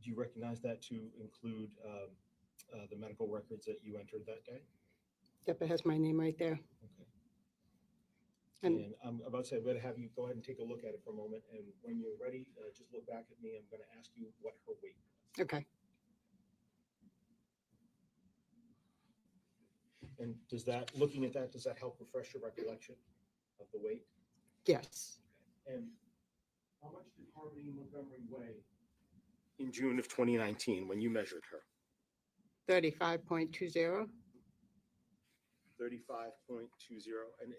Do you recognize that to include the medical records that you entered that day? Yep, it has my name right there. Okay. And And I'm about to say, I'm going to have you go ahead and take a look at it for a moment. And when you're ready, just look back at me. I'm going to ask you what her weight was. okay. And does that, looking at that, does that help refresh your recollection of the weight? Yes. And how much did Harmony Montgomery weigh in June of 2019 when you measured her? 35.20. 35.20. And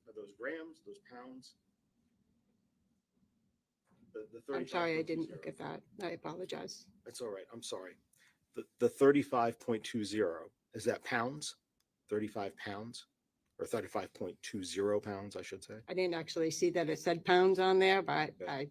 are those grams, those pounds? The I'm sorry, I didn't 35.20. look at that. I apologize. That's all right. I'm sorry. The 35.20, is that pounds? 35 pounds or 35.20 pounds, I should say. I didn't actually see that it said pounds on there, but Okay.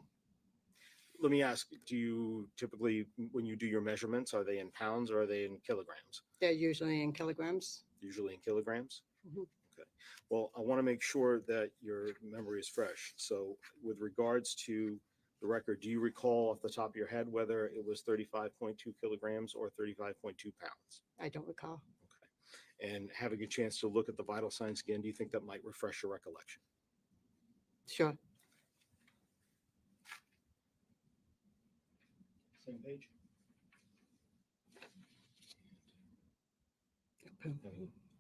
Let me ask, do you typically, when you do your measurements, are they in pounds or are they in kilograms? they're usually in kilograms. Usually in kilograms? Mhm. Okay. Well, I want to make sure that your memory is fresh. So with regards to the record, do you recall off the top of your head whether it was 35.2 kilograms or 35.2 pounds? I don't recall. Okay. And having a chance to look at the vital signs again, do you think that might refresh your recollection? Sure. Same page?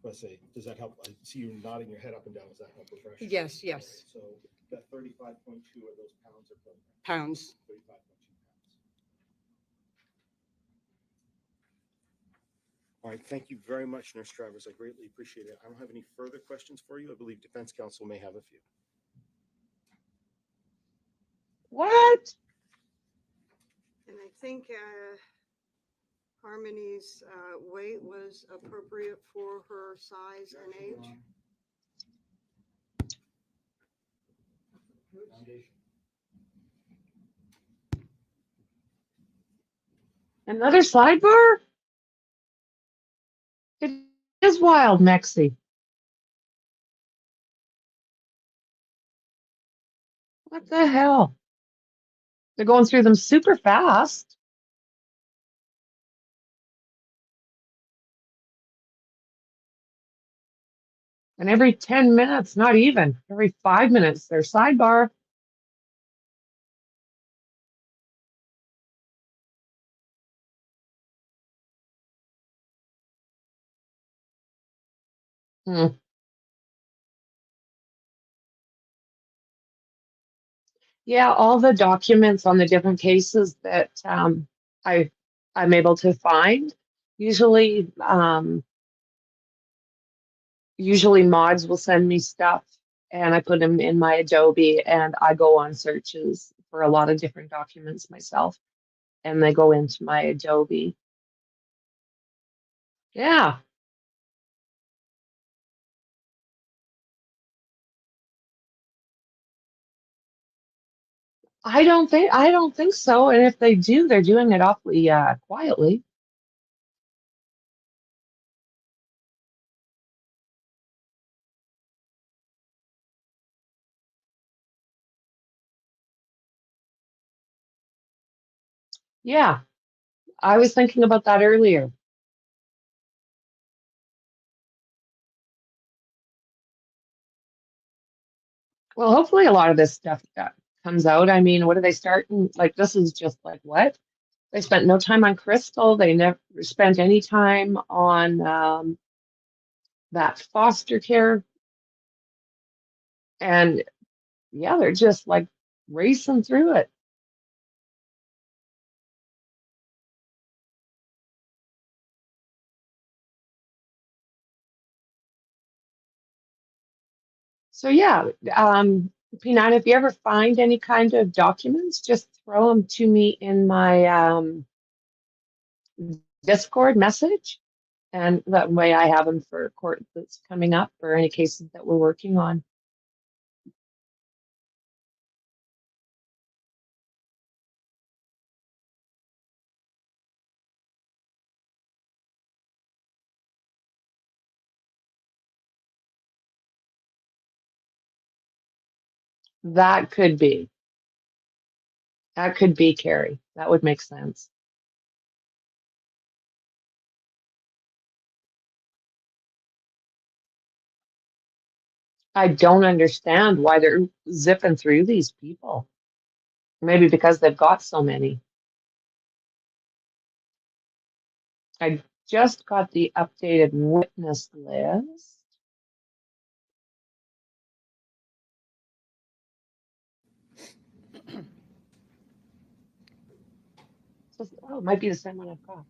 Let's say, does that help? I see you nodding your head up and down. Does that help refresh? Yes, yes. So that 35.2 are those pounds or kilograms? Pounds. 35.2 pounds. All right, thank you very much, Nurse Travers. I greatly appreciate it. I don't have any further questions for you. I believe Defense Counsel may have a few. What? And I think Harmony's weight was appropriate for her size and age. Another sidebar? It is wild, Mexi. What the hell? They're going through them super fast. And every 10 minutes, not even, every 5 minutes, their sidebar. Hmm. Yeah, all the documents on the different cases that I'm able to find. Usually, usually mods will send me stuff and I put them in my Adobe and I go on searches for a lot of different documents myself and they go into my Adobe. Yeah. I don't think so. And if they do, they're doing it awfully quietly. Yeah, I was thinking about that earlier. Well, hopefully a lot of this stuff that comes out. I mean, what are they starting? Like, this is just like what? They spent no time on Chrystal. They never spent any time on that foster care. And yeah, they're just like racing through it. So yeah, P9, if you ever find any kind of documents, just throw them to me in my Discord message. And that way I have them for court that's coming up or any cases that we're working on. That could be. That could be, Carrie. That would make sense. I don't understand why they're zipping through these people. Maybe because they've got so many. I just got the updated witness list. Oh, it might be the same one I've got.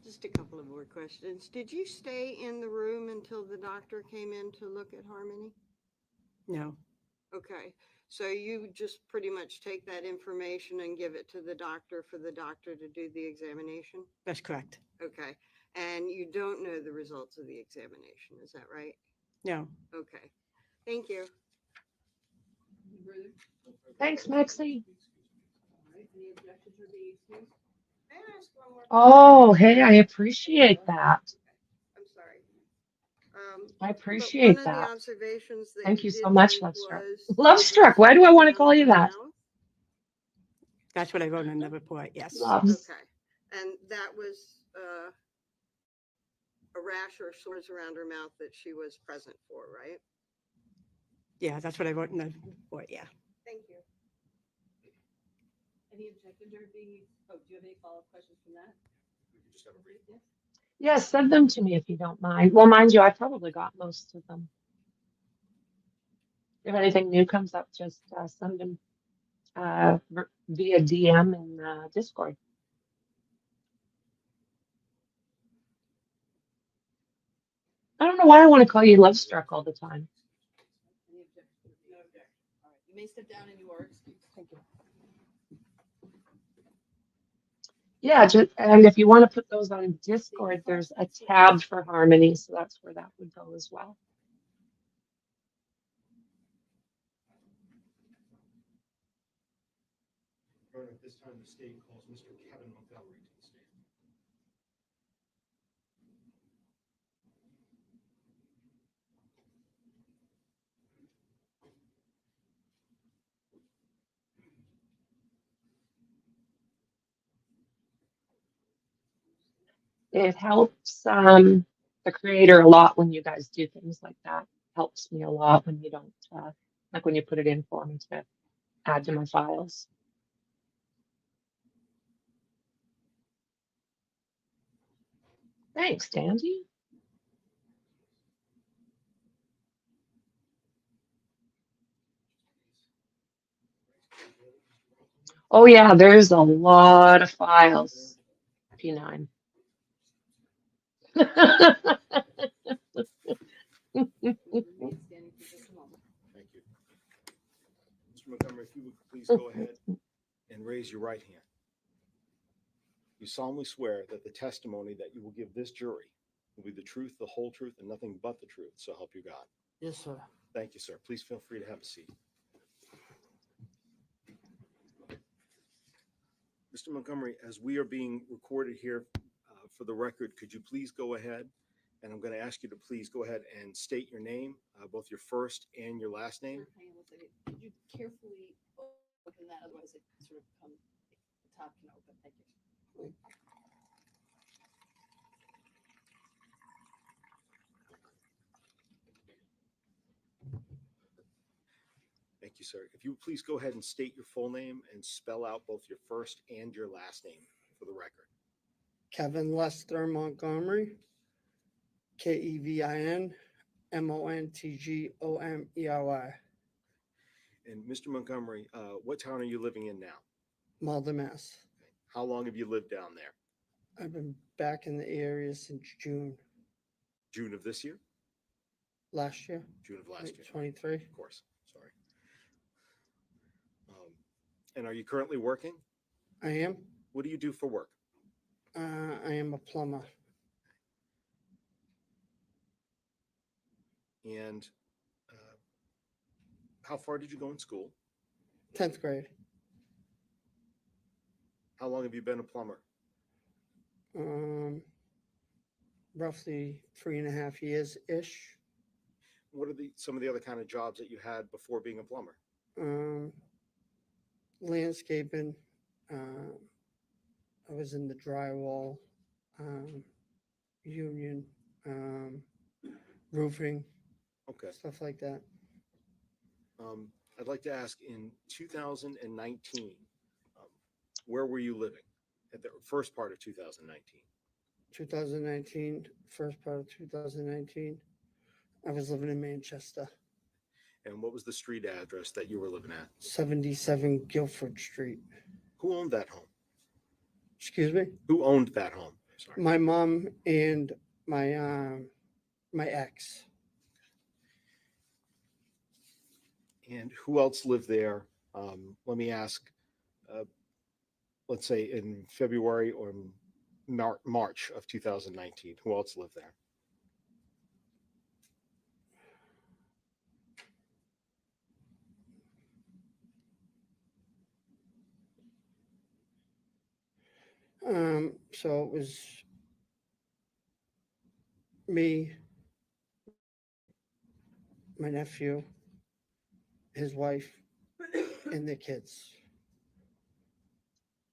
Just a couple of more questions. Did you stay in the room until the doctor came in to look at Harmony? No. Okay, So you just pretty much take that information and give it to the doctor for the doctor to do the examination? That's correct. Okay. And you don't know the results of the examination, is that right? No. Okay. Thank you. Thanks, Maxie. Any objections or being excused? May I ask one more Oh, hey, I appreciate that. I'm sorry. I But appreciate one of the that. observations that Thank you you did so much, make Lovestruck. was Lovestruck, why do I want to around call you her that? mouth. That's what I wrote in the report. Yes. Loves. Okay. And that was a rash or sores around her mouth that she was present for, right? Yeah, that's what I wrote in the report. Yeah. Thank you. Any objections or being, oh, do you have any follow-up questions from that? Yes. Yes, send them to me if you don't mind. Well, mind you, I probably got most of them. If anything new comes up, just send them via DM in Discord. I don't know why I want to call you Lovestruck all the time. Any objections? No objection. All right. You may step down and you are excused. Thank you. Yeah, and if you want to put those on Discord, there's a tab for Harmony, so that's where that would go as well. At this time, the state calls Mr. Kevin Montgomery to the stand. It helps the creator a lot when you guys do things like that. Helps me a lot when you don't, like when you put it in for me to add to my files. Thanks, Dandy. Oh yeah, there's a lot of files. P9. Remain standing for just a moment. Thank you. Mr. Montgomery, if you would please go ahead and raise your right hand. You solemnly swear that the testimony that you will give this jury will be the truth, the whole truth, and nothing but the truth. So help you God. Yes, sir. Thank you, sir. Please feel free to have a seat. Mr. Montgomery, as we are being recorded here for the record, could you please go ahead? And I'm going to ask you to please go ahead and state your name, both your first and your last name. Hang on one second. Could you carefully open that? Otherwise, it sort of comes, the top can open. Thank you. Thank you, sir. If you would please go ahead and state your full name and spell out both your first and your last name for the record. Kevin Lester Montgomery, Kevin Montgomery. And Mr. Montgomery, what town are you living in now? Malden, Mass. How long have you lived down there? I've been back in the area since June June of this year? last year. June of last year. 23. Of course. Sorry. And are you currently working? I am. What do you do for work? I am a plumber. And how far did you go in school? 10th grade. How long have you been a plumber? Roughly 3.5 years ish. What are some of the other kind of jobs that you had before being a plumber? Landscaping. I was in the drywall, union, roofing, Okay. stuff like that. I'd like to ask, in 2019, where were you living at the first part of 2019? 2019, first part of 2019, I was living in Manchester, And what was the street address that you were living at? 77 Guilford Street. Who owned that home? Excuse me? Who owned that home? Sorry. My mom and my ex. And who else lived there? Let me ask, let's say in February or March of 2019, who else lived there? So it was me, my nephew, his wife, and the kids.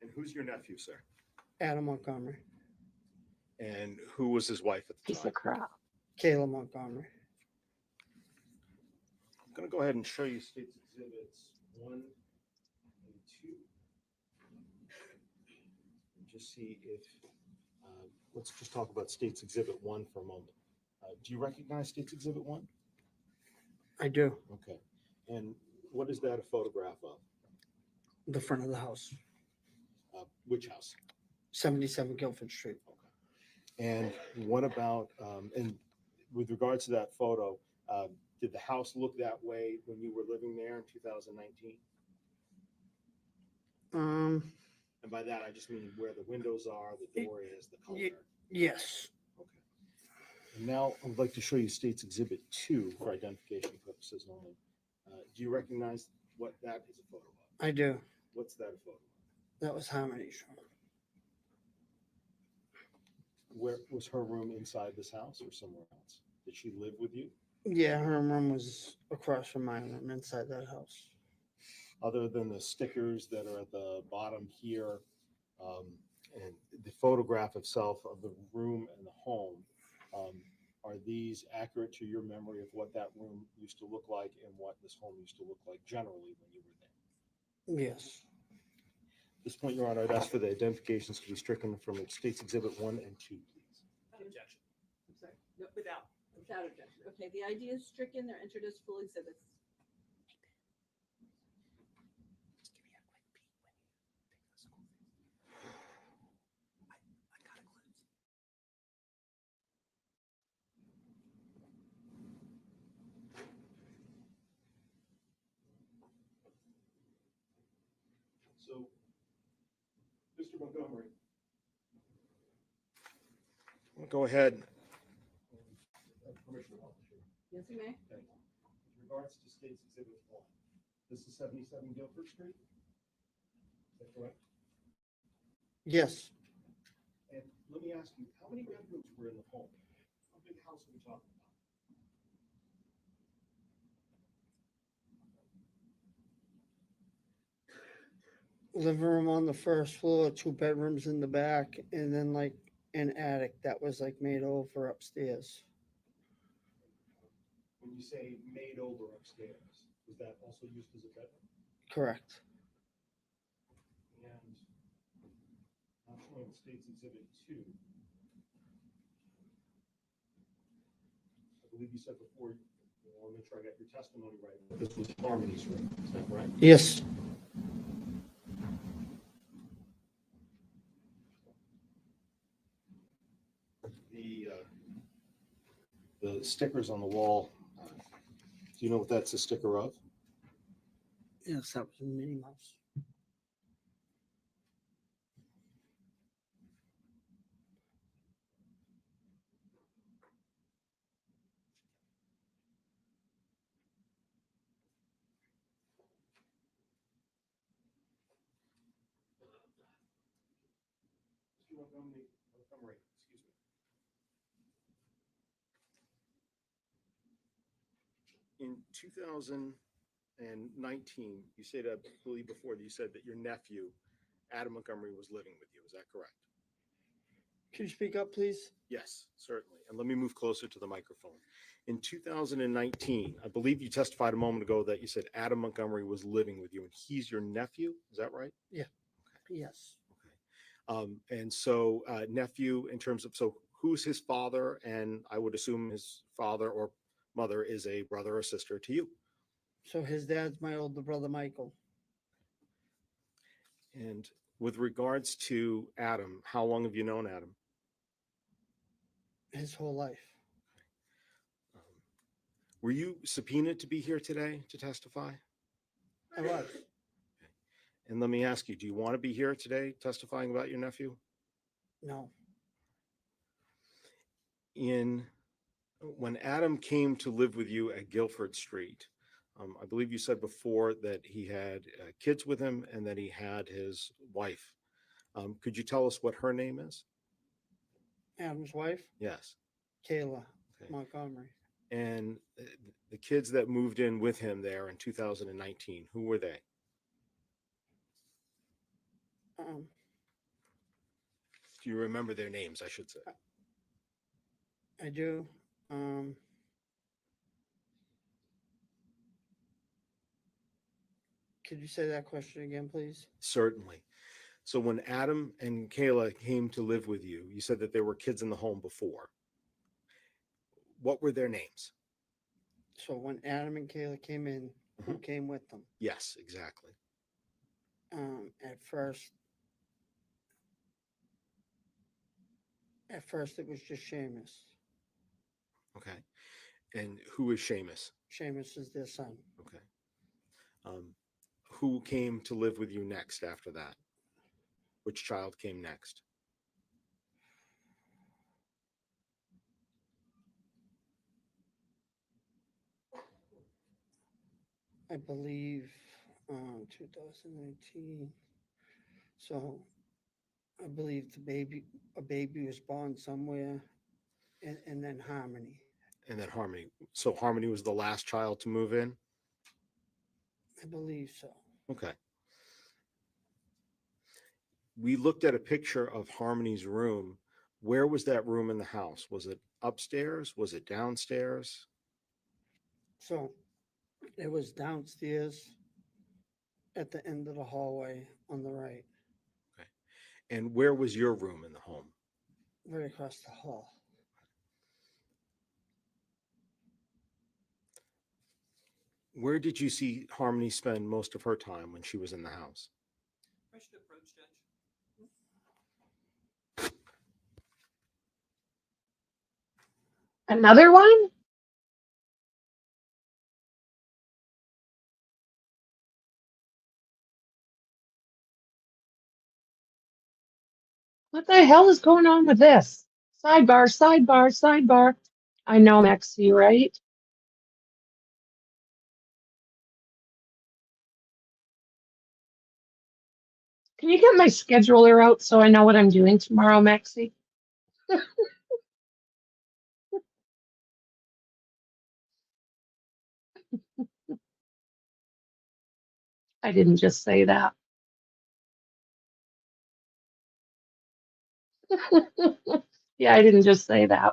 And who's your nephew, sir? Adam Montgomery, And who was his wife at the Piece time? of crap. Kayla Montgomery. I'm going to go ahead and show you states exhibits 1 and 2. And just see if, let's just talk about states exhibit 1 for a moment. Do you recognize states exhibit 1? I do. Okay. And what is that a photograph of? The front of the house, Which house? 77 Guilford Street. And what about, and with regards to that photo, did the house look that way when you were living there in 2019? And by that, I just mean where the windows are, the door is, the color. Yes. Okay. And now I'd like to show you States Exhibit 2 for identification purposes only. Do you recognize what that is a photo of? I do. What's that a photo of? That was Harmony's room. Where was her room, inside this house or somewhere else? Did she live with you? Yeah, her room was across from my room inside that house. Other than the stickers that are at the bottom here, and the photograph itself of the room and the home, are these accurate to your memory of what that room used to look like and what this home used to look like generally when you were there? Yes. At this point, Your Honor, I'd ask for the identifications to be stricken from States Exhibit 1 and 2, please. Objection. I'm sorry. No, without objection. Okay, the ID is stricken. They're entered as full exhibits. So, Mr. Montgomery, I'll go ahead. Commissioner Officer. Yes, you may. Thank you. With regards to States Exhibit 1, this is 77 Guilford Street? Is that correct? Yes. And let me ask you, how many bedrooms were in the home? How big house are we talking about? Living room on the first floor, 2 bedrooms in the back, and then like an attic that was like made over upstairs. When you say made over upstairs, was that also used as a bedroom? Correct. And I'm showing States Exhibit 2. I believe you said before, I want to make sure I got your testimony right, that this was Harmony's room. Is that right? Yes. The stickers on the wall, do you know what that's a sticker of? Yes, that was Minnie Mouse. Montgomery, excuse me. In 2019, you said, I believe before that you said that your nephew, Adam Montgomery, was living with you. Is that correct? Can you speak up, please? Yes, certainly. And let me move closer to the microphone. In 2019, I believe you testified a moment ago that you said Adam Montgomery was living with you and he's your nephew. Is that right? Yeah. Okay. Yes. And so nephew in terms of, so who's his father? And I would assume his father or mother is a brother or sister to you. So his dad's my older brother, Michael. And with regards to Adam, how long have you known Adam? His whole life. Were you subpoenaed to be here today to testify? I was. And let me ask you, do you want to be here today testifying about your nephew? No. When Adam came to live with you at Guilford Street, I believe you said before that he had kids with him and that he had his wife. Could you tell us what her name is? Adam's wife, Yes. Kayla Okay. Montgomery. And the kids that moved in with him there in 2019, who were they? Do you remember their names, I should say? I do. Could you say that question again, please? Certainly. So when Adam and Kayla came to live with you, you said that there were kids in the home before. What were their names? So when Adam and Kayla came in, who came with them? Yes, exactly. At first it was just Seamus. Okay. And who is Seamus? Seamus is their son. Okay. Who came to live with you next after that? Which child came next? I believe 2019. So I believe a baby was born somewhere, and then Harmony. And then Harmony. So Harmony was the last child to move in? I believe so. Okay. We looked at a picture of Harmony's room. Where was that room in the house? Was it upstairs? Was it downstairs? So it was downstairs at the end of the hallway on the right, Okay. And where was your room in the home? right across the hall. Where did you see Harmony spend most of her time when she was in the house? Another one? What the hell is going on with this? Sidebar, sidebar, sidebar. I know, Maxie, right? Can you get my scheduler out so I know what I'm doing tomorrow, Maxie? I didn't just say that. Yeah, I didn't just say that.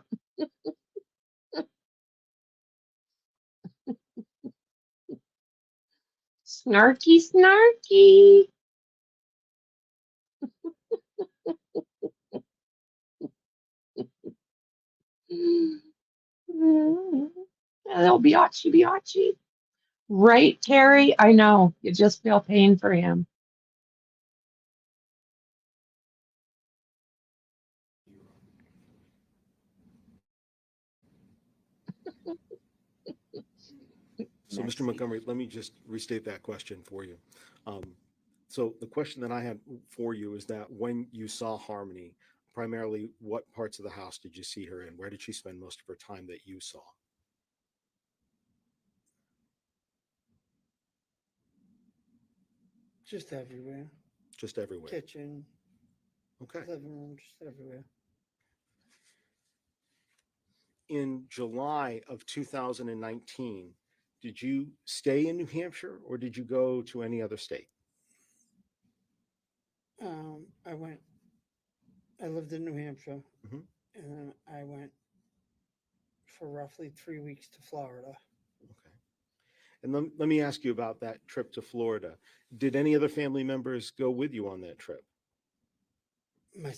Snarky, snarky. That'll biatchy, biatchy. Right, Terry? I know. You just feel pain for him. So, Mr. Montgomery, let me just restate that question for you. So the question that I had for you is that when you saw Harmony, primarily what parts of the house did you see her in? Where did she spend most of her time that you saw? Just everywhere. Just everywhere. Kitchen. Okay. Living room, just everywhere. In July of 2019, did you stay in New Hampshire or did you go to any other state? I lived in New Hampshire, Mhm. and then I went for roughly 3 weeks to Florida. Okay. And let me ask you about that trip to Florida. Did any other family members go with you on that trip? My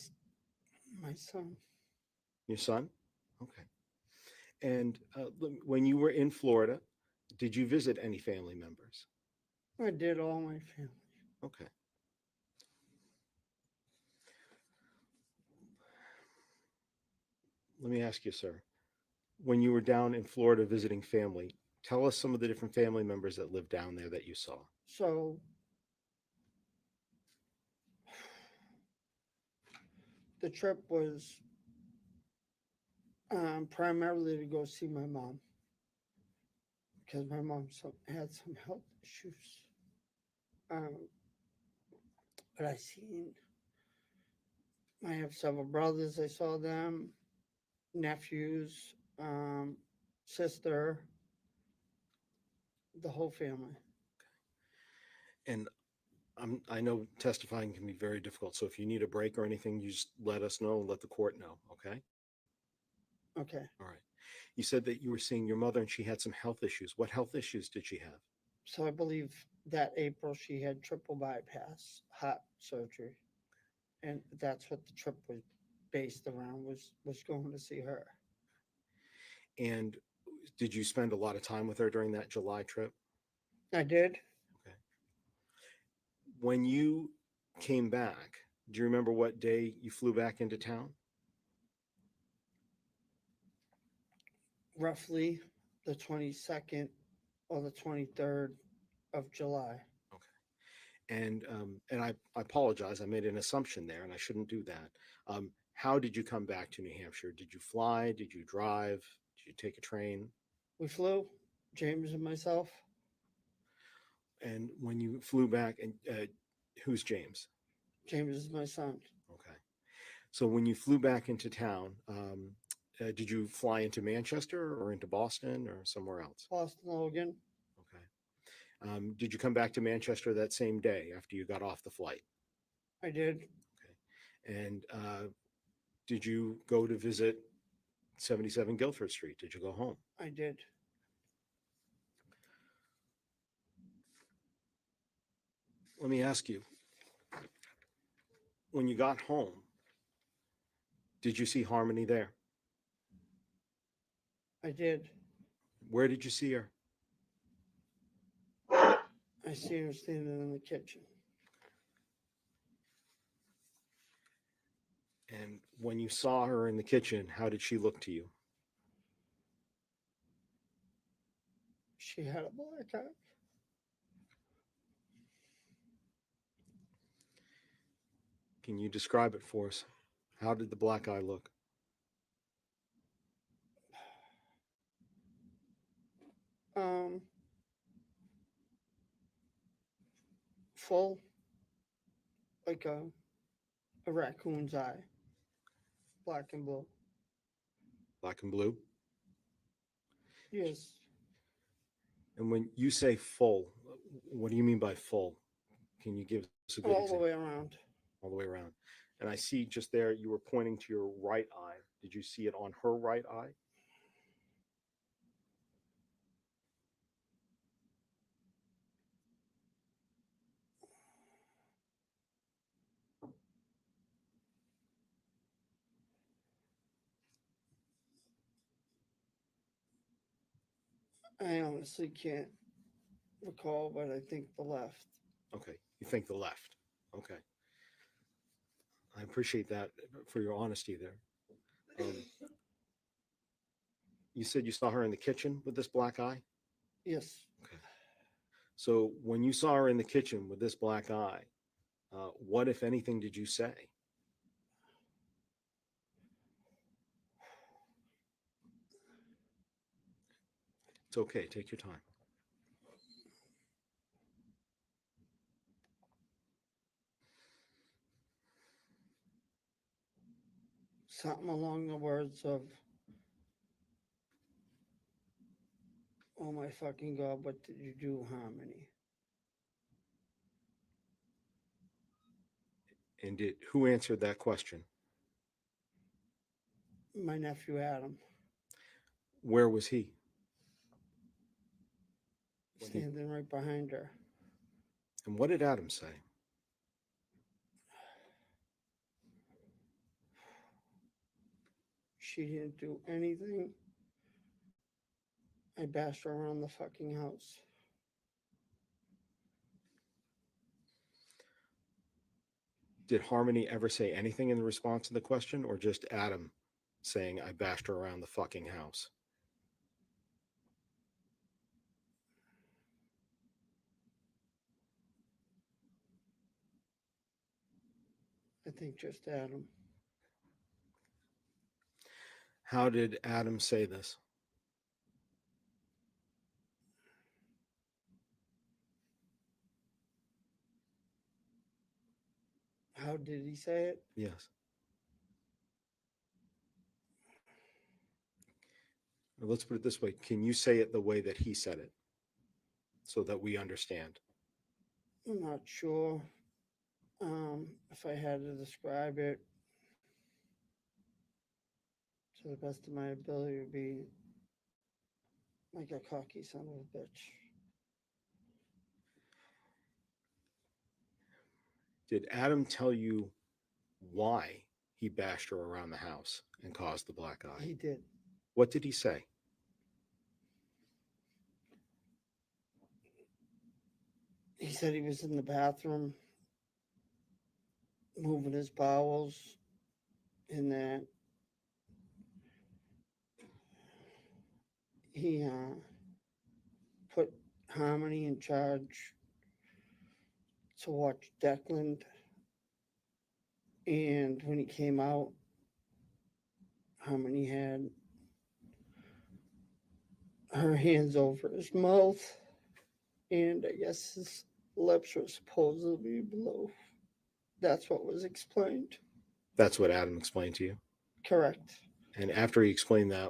son. Your son? Okay. And when you were in Florida, did you visit any family members? I did all my family. Okay. Let me ask you, sir, when you were down in Florida visiting family, Tell us some of the different family members that lived down there that you saw. So the trip was primarily to go see my mom because my mom had some health issues. But I have several brothers. I saw them, nephews, sister, the whole family. And I know testifying can be very difficult. So if you need a break or anything, you just let us know and let the court know. Okay. Okay. All right. You said that you were seeing your mother and she had some health issues. What health issues did she have? So I believe that April she had triple bypass heart surgery. And that's what the trip was based around, was going to see her. And did you spend a lot of time with her during that July trip? I did. Okay. When you came back, do you remember what day you flew back into town? Roughly the 22nd or the 23rd of July. And I apologize. I made an assumption there, and I shouldn't do that. How did you come back to New Hampshire? Did you fly? Did you drive? Did you take a train? We flew, James and myself. And when you flew back, and who's James? James is my son. Okay. So when you flew back into town, did you fly into Manchester or into Boston or somewhere else? Boston, Logan. Okay. Did you come back to Manchester that same day after you got off the flight? I did. Okay. And did you go to visit 77 Guilford Street? Did you go home? I did. Let me ask you, when you got home, did you see Harmony there? I did. Where did you see her? I see her standing in the kitchen. And when you saw her in the kitchen, how did she look to you? She had a black eye. Can you describe it for us? How did the black eye look? Full, like a raccoon's eye, black and blue. Black and blue? Yes. And when you say full, what do you mean by full? Can you give us a good All the example? way around. All the way around. And I see just there, you were pointing to your right eye. Did you see it on her right eye? I honestly can't recall, but I think the left. Okay. You think the left. Okay. I appreciate that for your honesty there. You said you saw her in the kitchen with this black eye? Yes. Okay. So when you saw her in the kitchen with this black eye, what, if anything, did you say? It's okay. Take your time. Something along the words of, oh my fucking God, what did you do, Harmony? And who answered that question? My nephew Adam, Where was he? standing right behind her. And what did Adam say? She didn't do anything. I bashed her around the fucking house. Did Harmony ever say anything in response to the question, or just Adam saying, I bashed her around the fucking house? think just Adam. How did Adam say this? How did he say it? Yes. Or let's put it this way. Can you say it the way that he said it so that we understand? I'm not sure if I had to describe it to the best of my ability. It would be like a cocky son of a bitch. Did Adam tell you why he bashed her around the house and caused the black eye? He did. What did he say? He said he was in the bathroom moving his bowels, and that he put Harmony in charge to watch Declan. And when he came out, Harmony had her hands over his mouth, and I guess his lips were supposedly below. That's what was explained. That's what Adam explained to you? Correct. And after he explained that,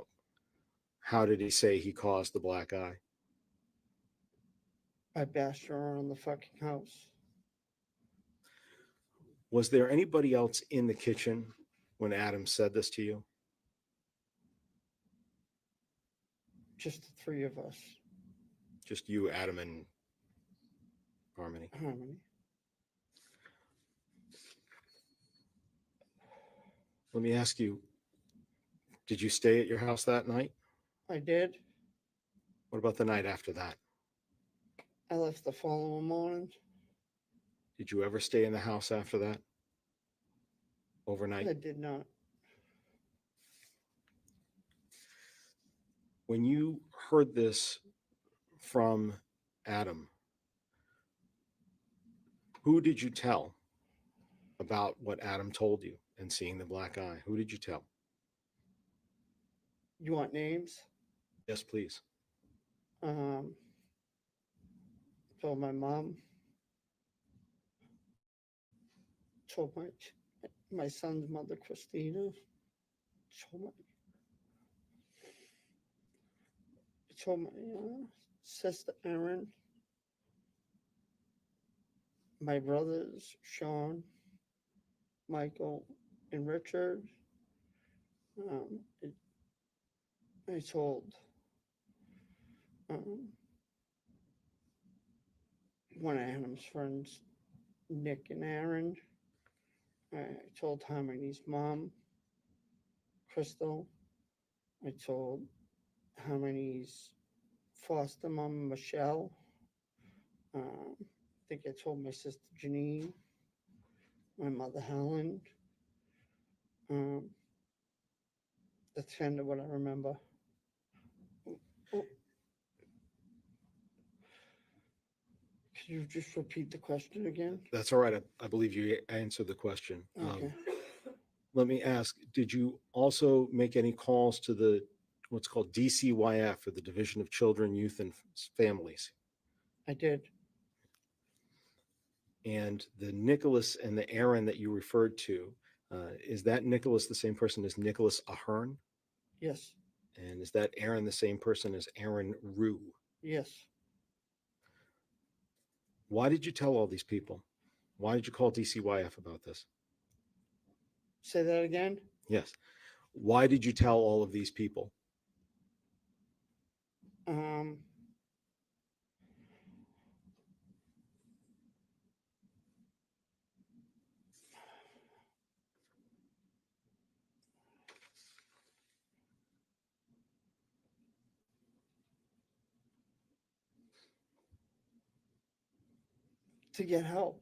how did he say he caused the black eye? I bashed her around the fucking house. Was there anybody else in the kitchen when Adam said this to you? Just the three of us. Just you, Adam, and Harmony. Harmony. Let me ask you, did you stay at your house that night? I did. What about the night after that? I left the following morning. Did you ever stay in the house after that? Overnight? I did not. When you heard this from Adam, who did you tell about what Adam told you and seeing the black eye? Who did you tell? You want names? Yes, please. Told my mom. Told my son's mother, Christina. Told my sister, Erin. My brothers, Sean, Michael, and Richard. I told one of Adam's friends, Nick and Aaron. I told Harmony's mom, Chrystal. I told Harmony's foster mom, Michelle. I think I told my sister, Janine. My mother, Helen. That's kind of what I remember. Could you just repeat the question again? That's all right. I believe you answered the question. Okay. Let me ask, did you also make any calls to the what's called DCYF, or the Division of Children, Youth, and Families? I did. And the Nicholas and the Aaron that you referred to, is that Nicholas the same person as Nicholas Ahern? Yes. And is that Aaron the same person as Aaron Rue? Yes. Why did you tell all these people? Why did you call DCYF about this? Say that again? Yes. Why did you tell all of these people? To get help.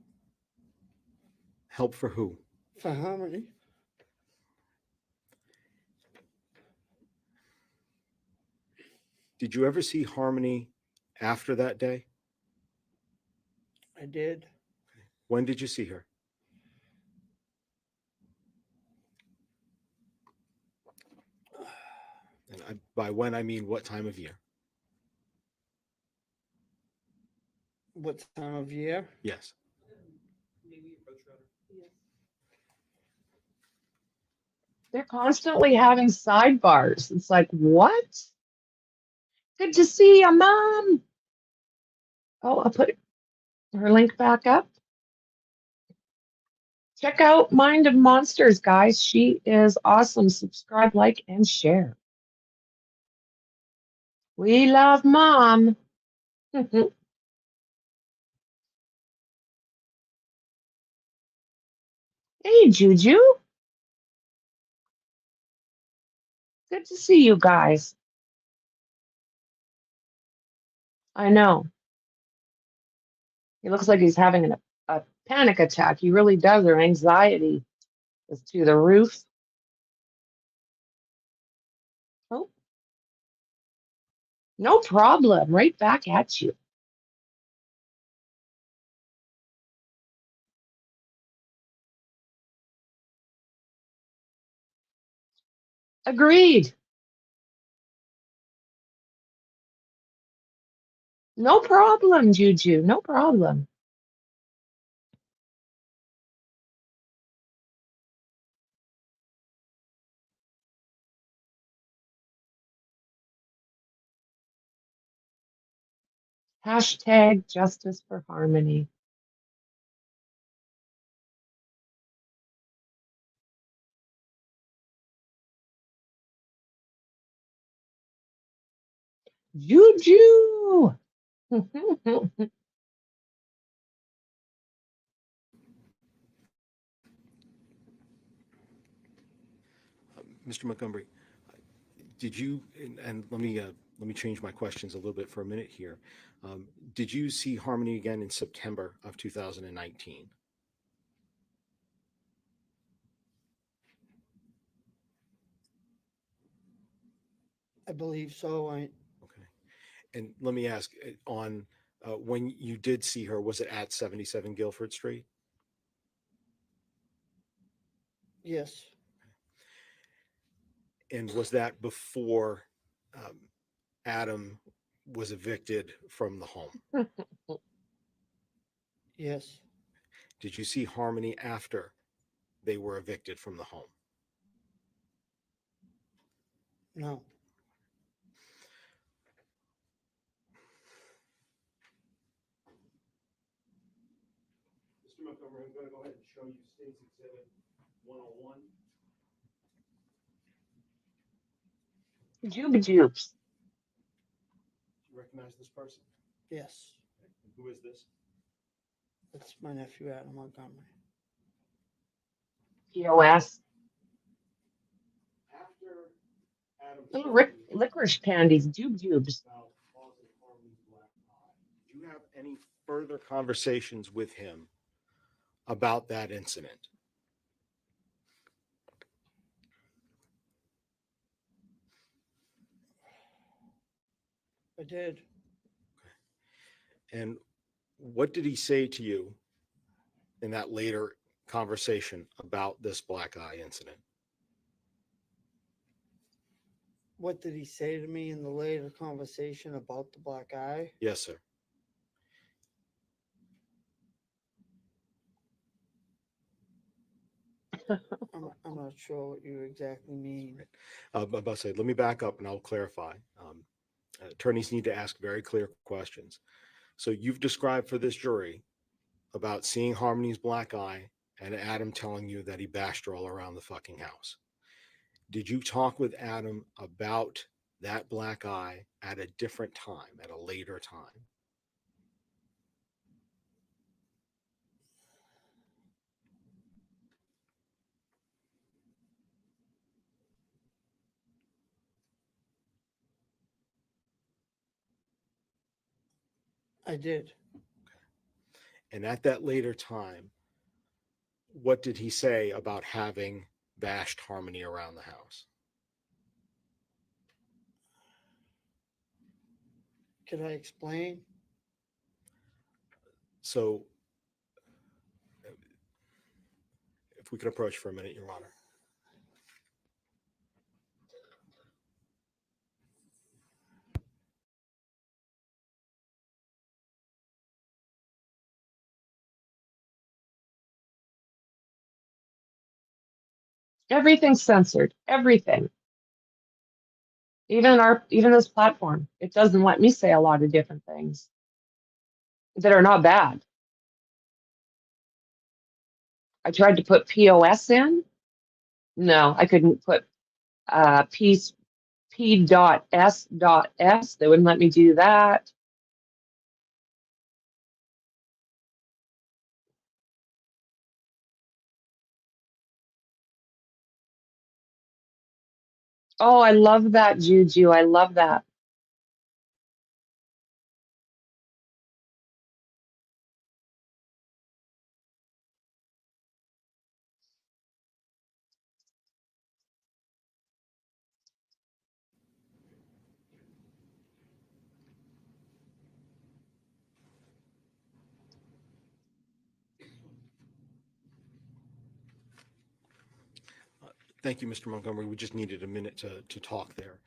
Help for who? For Harmony. Did you ever see Harmony after that day? I did. When did you see her? by when I mean what time of year? What time of year? Yes. They're constantly having sidebars. It's like, what? Good to see you, Mom. Oh, I'll put her link back up. Check out Mind of Monsters, guys. She is awesome. Subscribe, like, and share. We love Mom. Hey, Juju. Good to see you guys. I know. He looks like he's having a panic attack. He really does. Or anxiety is to the roof. Oh, no problem. Right back at you. Agreed. No problem, Juju. No problem. Hashtag justice for harmony. Juju. Mr. Montgomery, did you, and let me change my questions a little bit for a minute here. Did you see Harmony again in September of 2019? I believe so. Okay. And let me ask, on when you did see her, was it at 77 Guilford Street? Yes. And was that before Adam was evicted from the home? Yes. Did you see Harmony after they were evicted from the home? No. Mr. Montgomery, I'm going to go ahead and show you State's Exhibit 101. Jubes. You recognize this person? Yes. And who is this? That's my nephew, Adam Montgomery. POS. After Adam Little licorice candies. Jubes. do you have any further conversations with him about that incident? I did. And what did he say to you in that later conversation about this black eye incident? What did he say to me in the later conversation about the black eye? Yes, sir. I'm not sure what you exactly mean. I'm about to say, let me back up and I'll clarify. Attorneys need to ask very clear questions. So you've described for this jury about seeing Harmony's black eye and Adam telling you that he bashed her all around the fucking house. Did you talk with Adam about that black eye at a different time, at a later time? I did. And at that later time, what did he say about having bashed Harmony around the house? Could I explain? So if we could approach for a minute, Your Honor. Everything's censored. Everything. Even this platform. It doesn't let me say a lot of different things that are not bad. I tried to put POS in. No, I couldn't put P.S.S. They wouldn't let me do that. Oh, I love that, Juju. I love that. Thank you, Mr. Montgomery. We just needed a minute to talk there.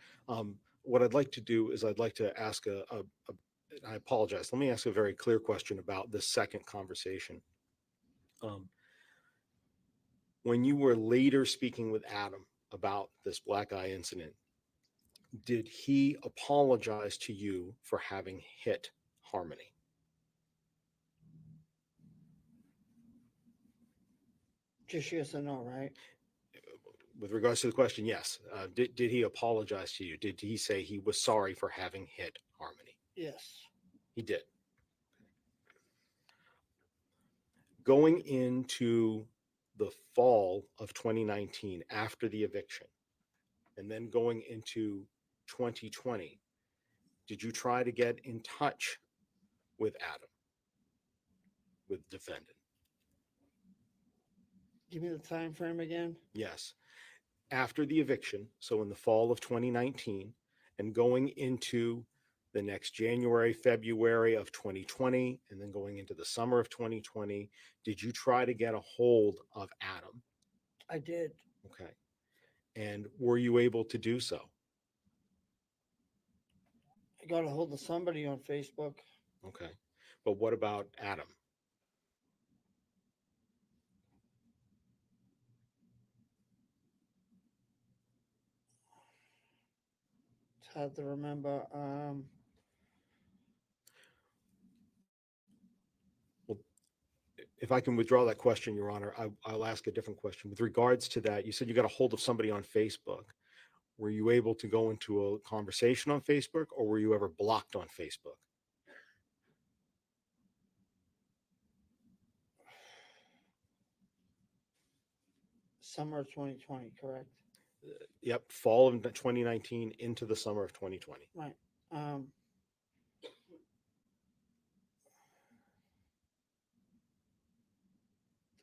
What I'd like to do is I'd like to ask I apologize. Let me ask a very clear question about this second conversation. When you were later speaking with Adam about this black eye incident, did he apologize to you for having hit Harmony? Just yes or no, right? With regards to the question, yes. Did he apologize to you? Did he say he was sorry for having hit Harmony? Yes. He did. Going into the fall of 2019 after the eviction, and then going into 2020, did you try to get in touch with Adam, with the defendant? Give me the time frame again. Yes. After the eviction, so in the fall of 2019, and going into the next January, February of 2020, and then going into the summer of 2020, did you try to get a hold of Adam? I did. Okay. And were you able to do so? I got a hold of somebody on Facebook. Okay. But what about Adam? It's hard to remember. Well, if I can withdraw that question, Your Honor, I'll ask a different question. With regards to that, you said you got a hold of somebody on Facebook. Were you able to go into a conversation on Facebook, or were you ever blocked on Facebook? Summer of 2020, correct? Yep, fall of 2019 into the summer of 2020. Right. The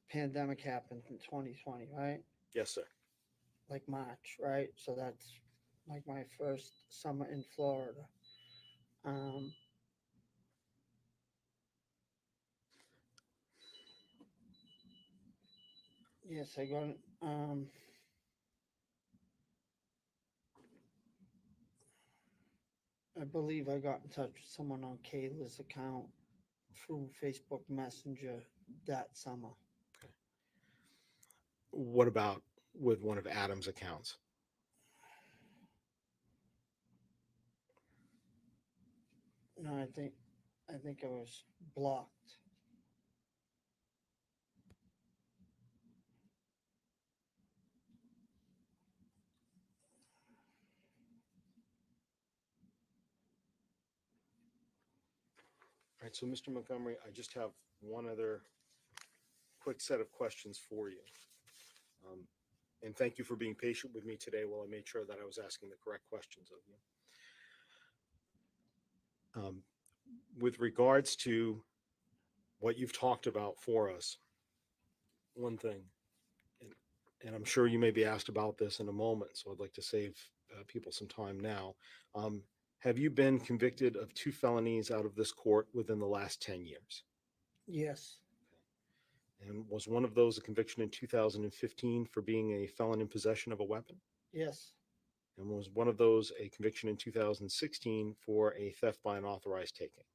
pandemic happened in 2020, right? Yes, sir. Like March, right? So that's like my first summer in Florida. Yes, I got I believe I got in touch with someone on Kayla's account through Facebook Messenger that summer. Okay. What about with one of Adam's accounts? No, I think I was blocked. All right, so Mr. Montgomery, I just have one other quick set of questions for you. And thank you for being patient with me today while I made sure that I was asking the correct questions of you. With regards to what you've talked about for us, one thing, and I'm sure you may be asked about this in a moment, so I'd like to save people some time now. Have you been convicted of 2 felonies out of this court within the last 10 years? Yes. And was one of those a conviction in 2015 for being a felon in possession of a weapon? Yes. And was one of those a conviction in 2016 for a theft by unauthorized taking?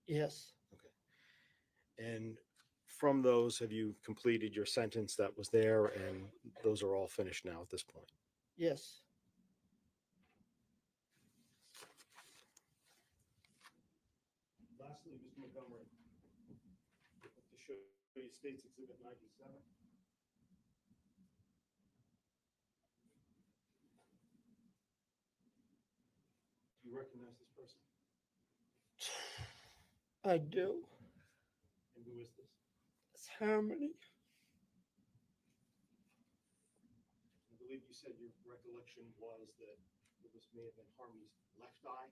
Yes. Okay. And from those, have you completed your sentence that was there, and those are all finished now at this point? Yes. Lastly, Mr. Montgomery, to show you State's Exhibit 97. Do you recognize this person? I do. And who is this? It's Harmony. I believe you said your recollection was that this may have been Harmony's left eye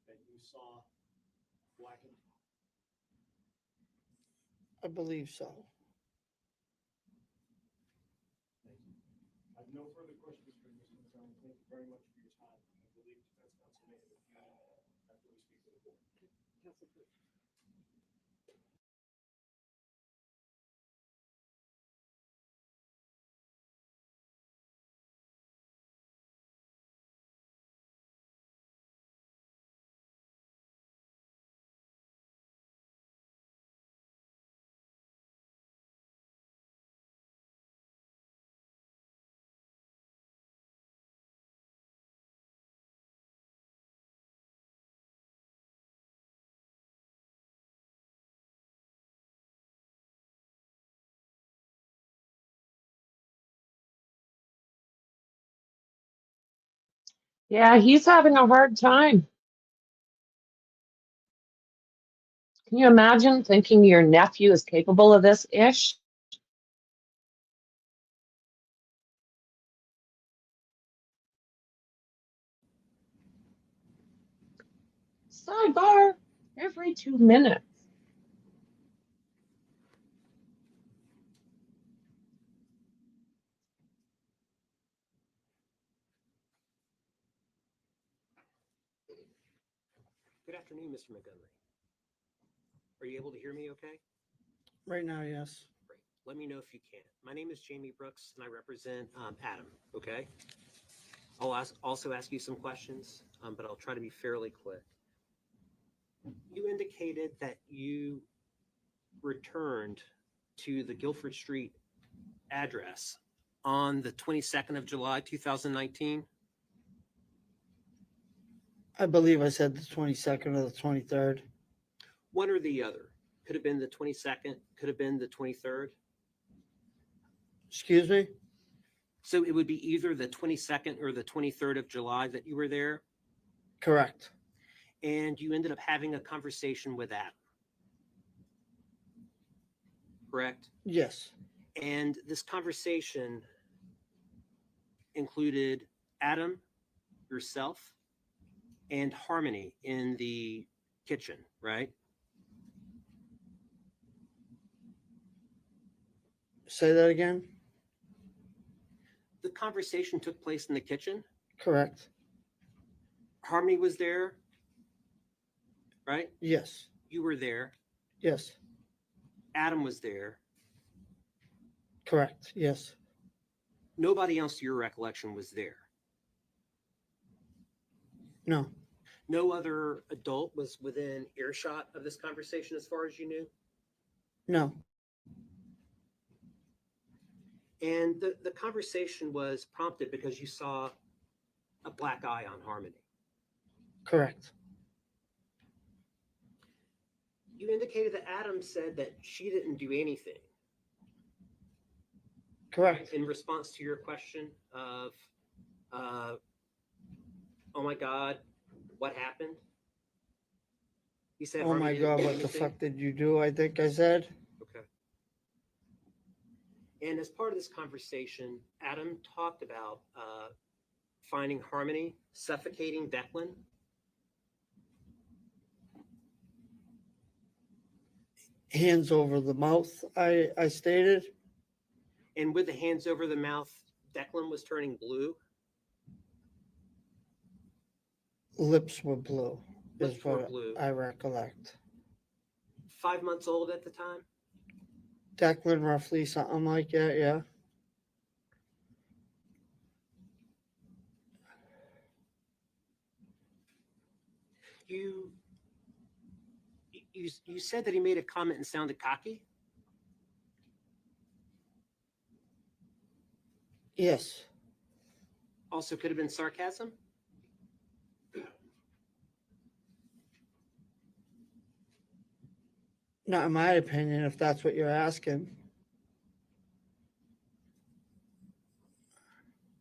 that you saw blackened. I believe so. Thank you. I have no further questions for you, Mr. Montgomery. Thank you very much for your time. I believe defense counsel may have a few after we speak to the board. Counsel, please. Yeah, he's having a hard time. Can you imagine thinking your nephew is capable of this ish? Sidebar every 2 minutes. Good afternoon, Mr. Montgomery. Are you able to hear me okay? Right now, yes. Great. Let me know if you can. My name is Jamie Brooks, and I represent Adam, okay? I'll also ask you some questions, but I'll try to be fairly quick. You indicated that you returned to the Guilford Street address on the 22nd of July, 2019. I believe I said the 22nd or the 23rd. One or the other. Could have been the 22nd, could have been the 23rd. Excuse me? So it would be either the 22nd or the 23rd of July that you were there, Correct. and you ended up having a conversation with Adam. Correct? Yes. And this conversation included Adam, yourself, and Harmony in the kitchen, right? Say that again? The conversation took place in the kitchen. Correct. Harmony was there, right? Yes. You were there. Yes. Adam was there. Correct. Yes. Nobody else to your recollection was there. No. No other adult was within earshot of this conversation as far as you knew? No. And the conversation was prompted because you saw a black eye on Harmony. Correct. You indicated that Adam said that she didn't do anything. Correct. In response to your question of, oh my God, what happened? He said, Oh my Harmony didn't God, do what the anything? fuck did you do? I think I said. Okay. And as part of this conversation, Adam talked about finding Harmony, suffocating Declan. Hands over the mouth, I stated. And with the hands over the mouth, Declan was turning blue. Lips were blue, Lips is were what blue. I recollect. 5 months old at the time. Declan, roughly something like that, yeah. You said that he made a comment and sounded cocky. Yes. Also could have been sarcasm? Not in my opinion, if that's what you're asking.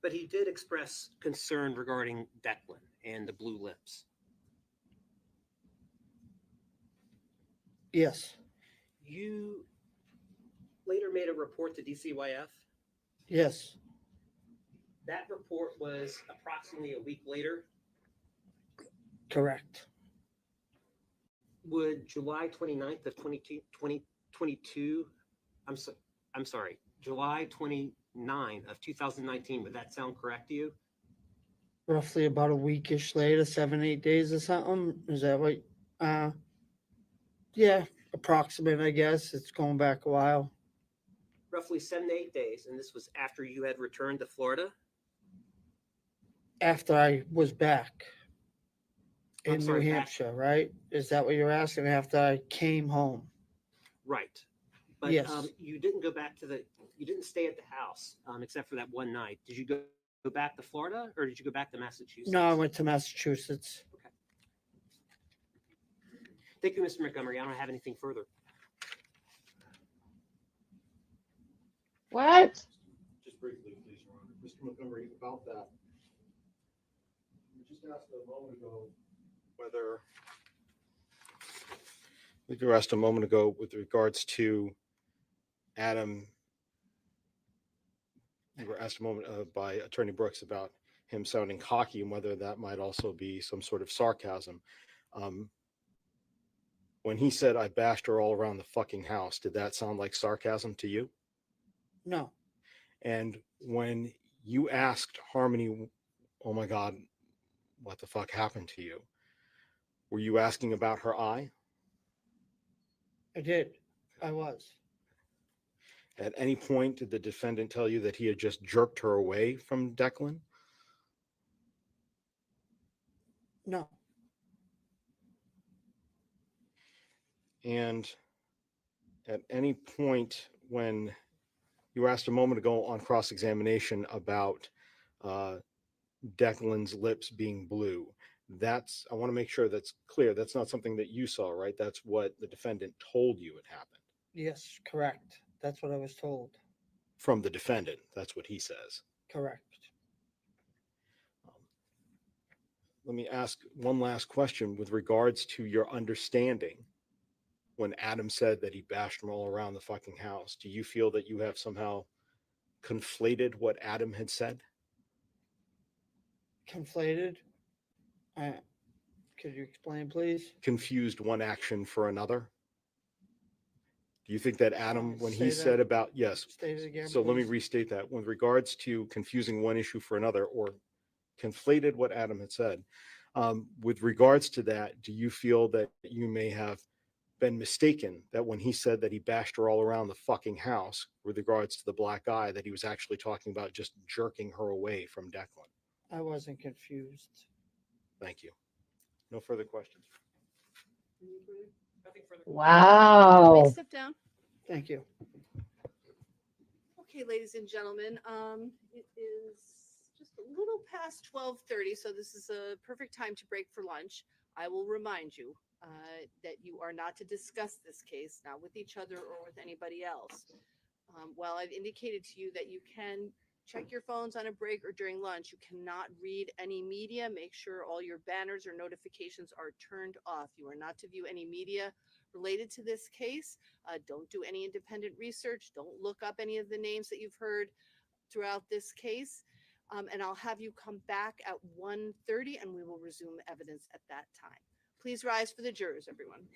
But he did express concern regarding Declan and the blue lips. Yes. You later made a report to DCYF. Yes. That report was approximately a week later. Correct. Would July 29th of 2022, I'm sorry, July 29 of 2019, would that sound correct to you? Roughly about a weekish later, 7-8 days or something. Is that what? Yeah, approximate, I guess. It's going back a while. Roughly 7 to 8 days, and this was after you had returned to Florida? After I was back I'm in New sorry, back- Hampshire, right? Is that what you're asking? After I came home? Right. But Yes. You didn't go back you didn't stay at the house except for that one night. Did you go back to Florida or did you go back to Massachusetts? No, I went to Massachusetts. Okay. Thank you, Mr. Montgomery. I don't have anything further. What? Just briefly, please, Your Honor. Mr. Montgomery, about that. You just asked a moment ago whether. You were asked a moment ago with regards to Adam. You were asked a moment by Attorney Brooks about him sounding cocky and whether that might also be some sort of sarcasm. When he said, I bashed her all around the fucking house, did that sound like sarcasm to you? No. And when you asked Harmony, oh my God, what the fuck happened to you? Were you asking about her eye? I did. I was. At any point, did the defendant tell you that he had just jerked her away from Declan? No. And at any point when you were asked a moment ago on cross-examination about Declan's lips being blue, I want to make sure that's clear. That's not something that you saw, right? That's what the defendant told you had happened. Yes, correct. That's what I was told. From the defendant, that's what he says. Correct. Let me ask one last question with regards to your understanding. When Adam said that he bashed him all around the fucking house, do you feel that you have somehow conflated what Adam had said? Conflated? Could you explain, please? Confused one action for another? Do you think that Adam, when Say he that- said about, yes. State it again, So let me please. restate that. With regards to confusing one issue for another or conflated what Adam had said, with regards to that, do you feel that you may have been mistaken that when he said that he bashed her all around the fucking house with regards to the black eye, that he was actually talking about just jerking her away from Declan? I wasn't confused. Thank you. No further questions. Nothing further. Wow. Please step down. Thank you. Okay, ladies and gentlemen, it is just a little past 12:30, so this is a perfect time to break for lunch. I will remind you that you are not to discuss this case, not with each other or with anybody else. While I've indicated to you that you can check your phones on a break or during lunch, you cannot read any media. Make sure all your banners or notifications are turned off. You are not to view any media related to this case. Don't do any independent research. Don't look up any of the names that you've heard throughout this case. And I'll have you come back at 1:30 and we will resume evidence at that time. Please rise for the jurors, everyone.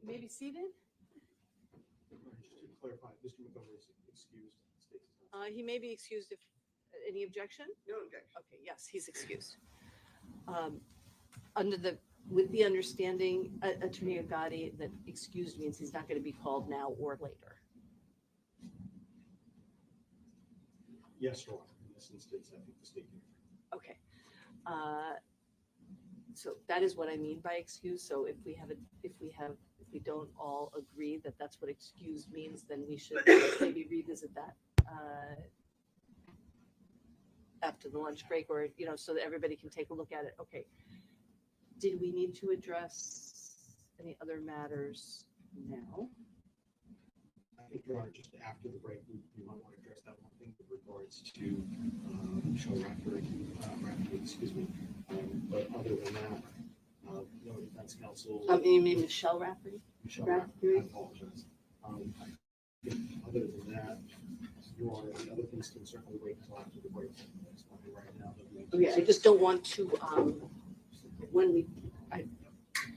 You may be seated. Just to clarify, Mr. Montgomery is excused. He may be excused if Any objection? No objection. Okay, yes, he's excused. With the understanding, Attorney Agati, that excused means he's not going to be called now or later. Yes, Your Honor. In this instance, I think the state. Okay. So that is what I mean by excuse. So if we don't all agree that that's what excuse means, then we should maybe revisit that after the lunch break, or, you know, so that everybody can take a look at it. Okay. Did we need to address any other matters now? I think, Your Honor, just after the break, we might want to address that one thing with regards to Michelle Rafferty, excuse me. But other than that, no defense counsel. You mean Michelle Rafferty? Michelle Rafferty. I apologize. Other than that, Your Honor, the other things can certainly wait until after the break. There's nothing right now that we. Okay, I just don't want to.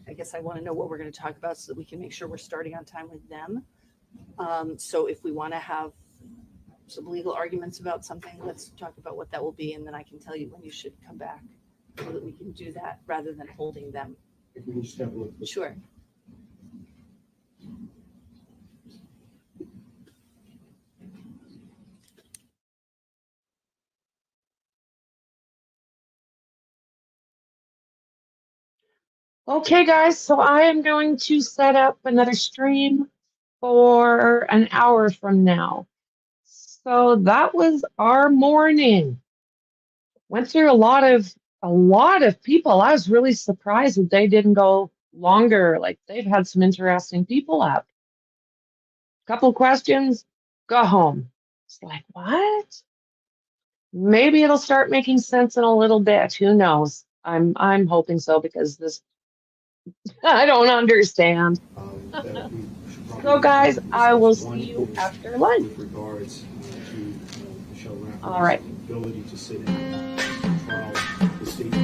I guess I want to know what we're going to talk about so that we can make sure we're starting on time with them. So if we want to have some legal arguments about something, let's talk about what that will be, and then I can tell you when you should come back so that we can do that rather than holding them. If we can just have a look. Sure. Okay, guys, so I am going to set up another stream for an hour from now. So that was our morning. Went through a lot of people. I was really surprised that they didn't go longer. Like, they've had some interesting people up. Couple questions, go home. It's like, what? Maybe it'll start making sense in a little bit. Who knows? I'm hoping so, because this I don't understand. So guys, I will see you after lunch. With regards to Michelle Rafferty's all right. ability to sit in trial, the state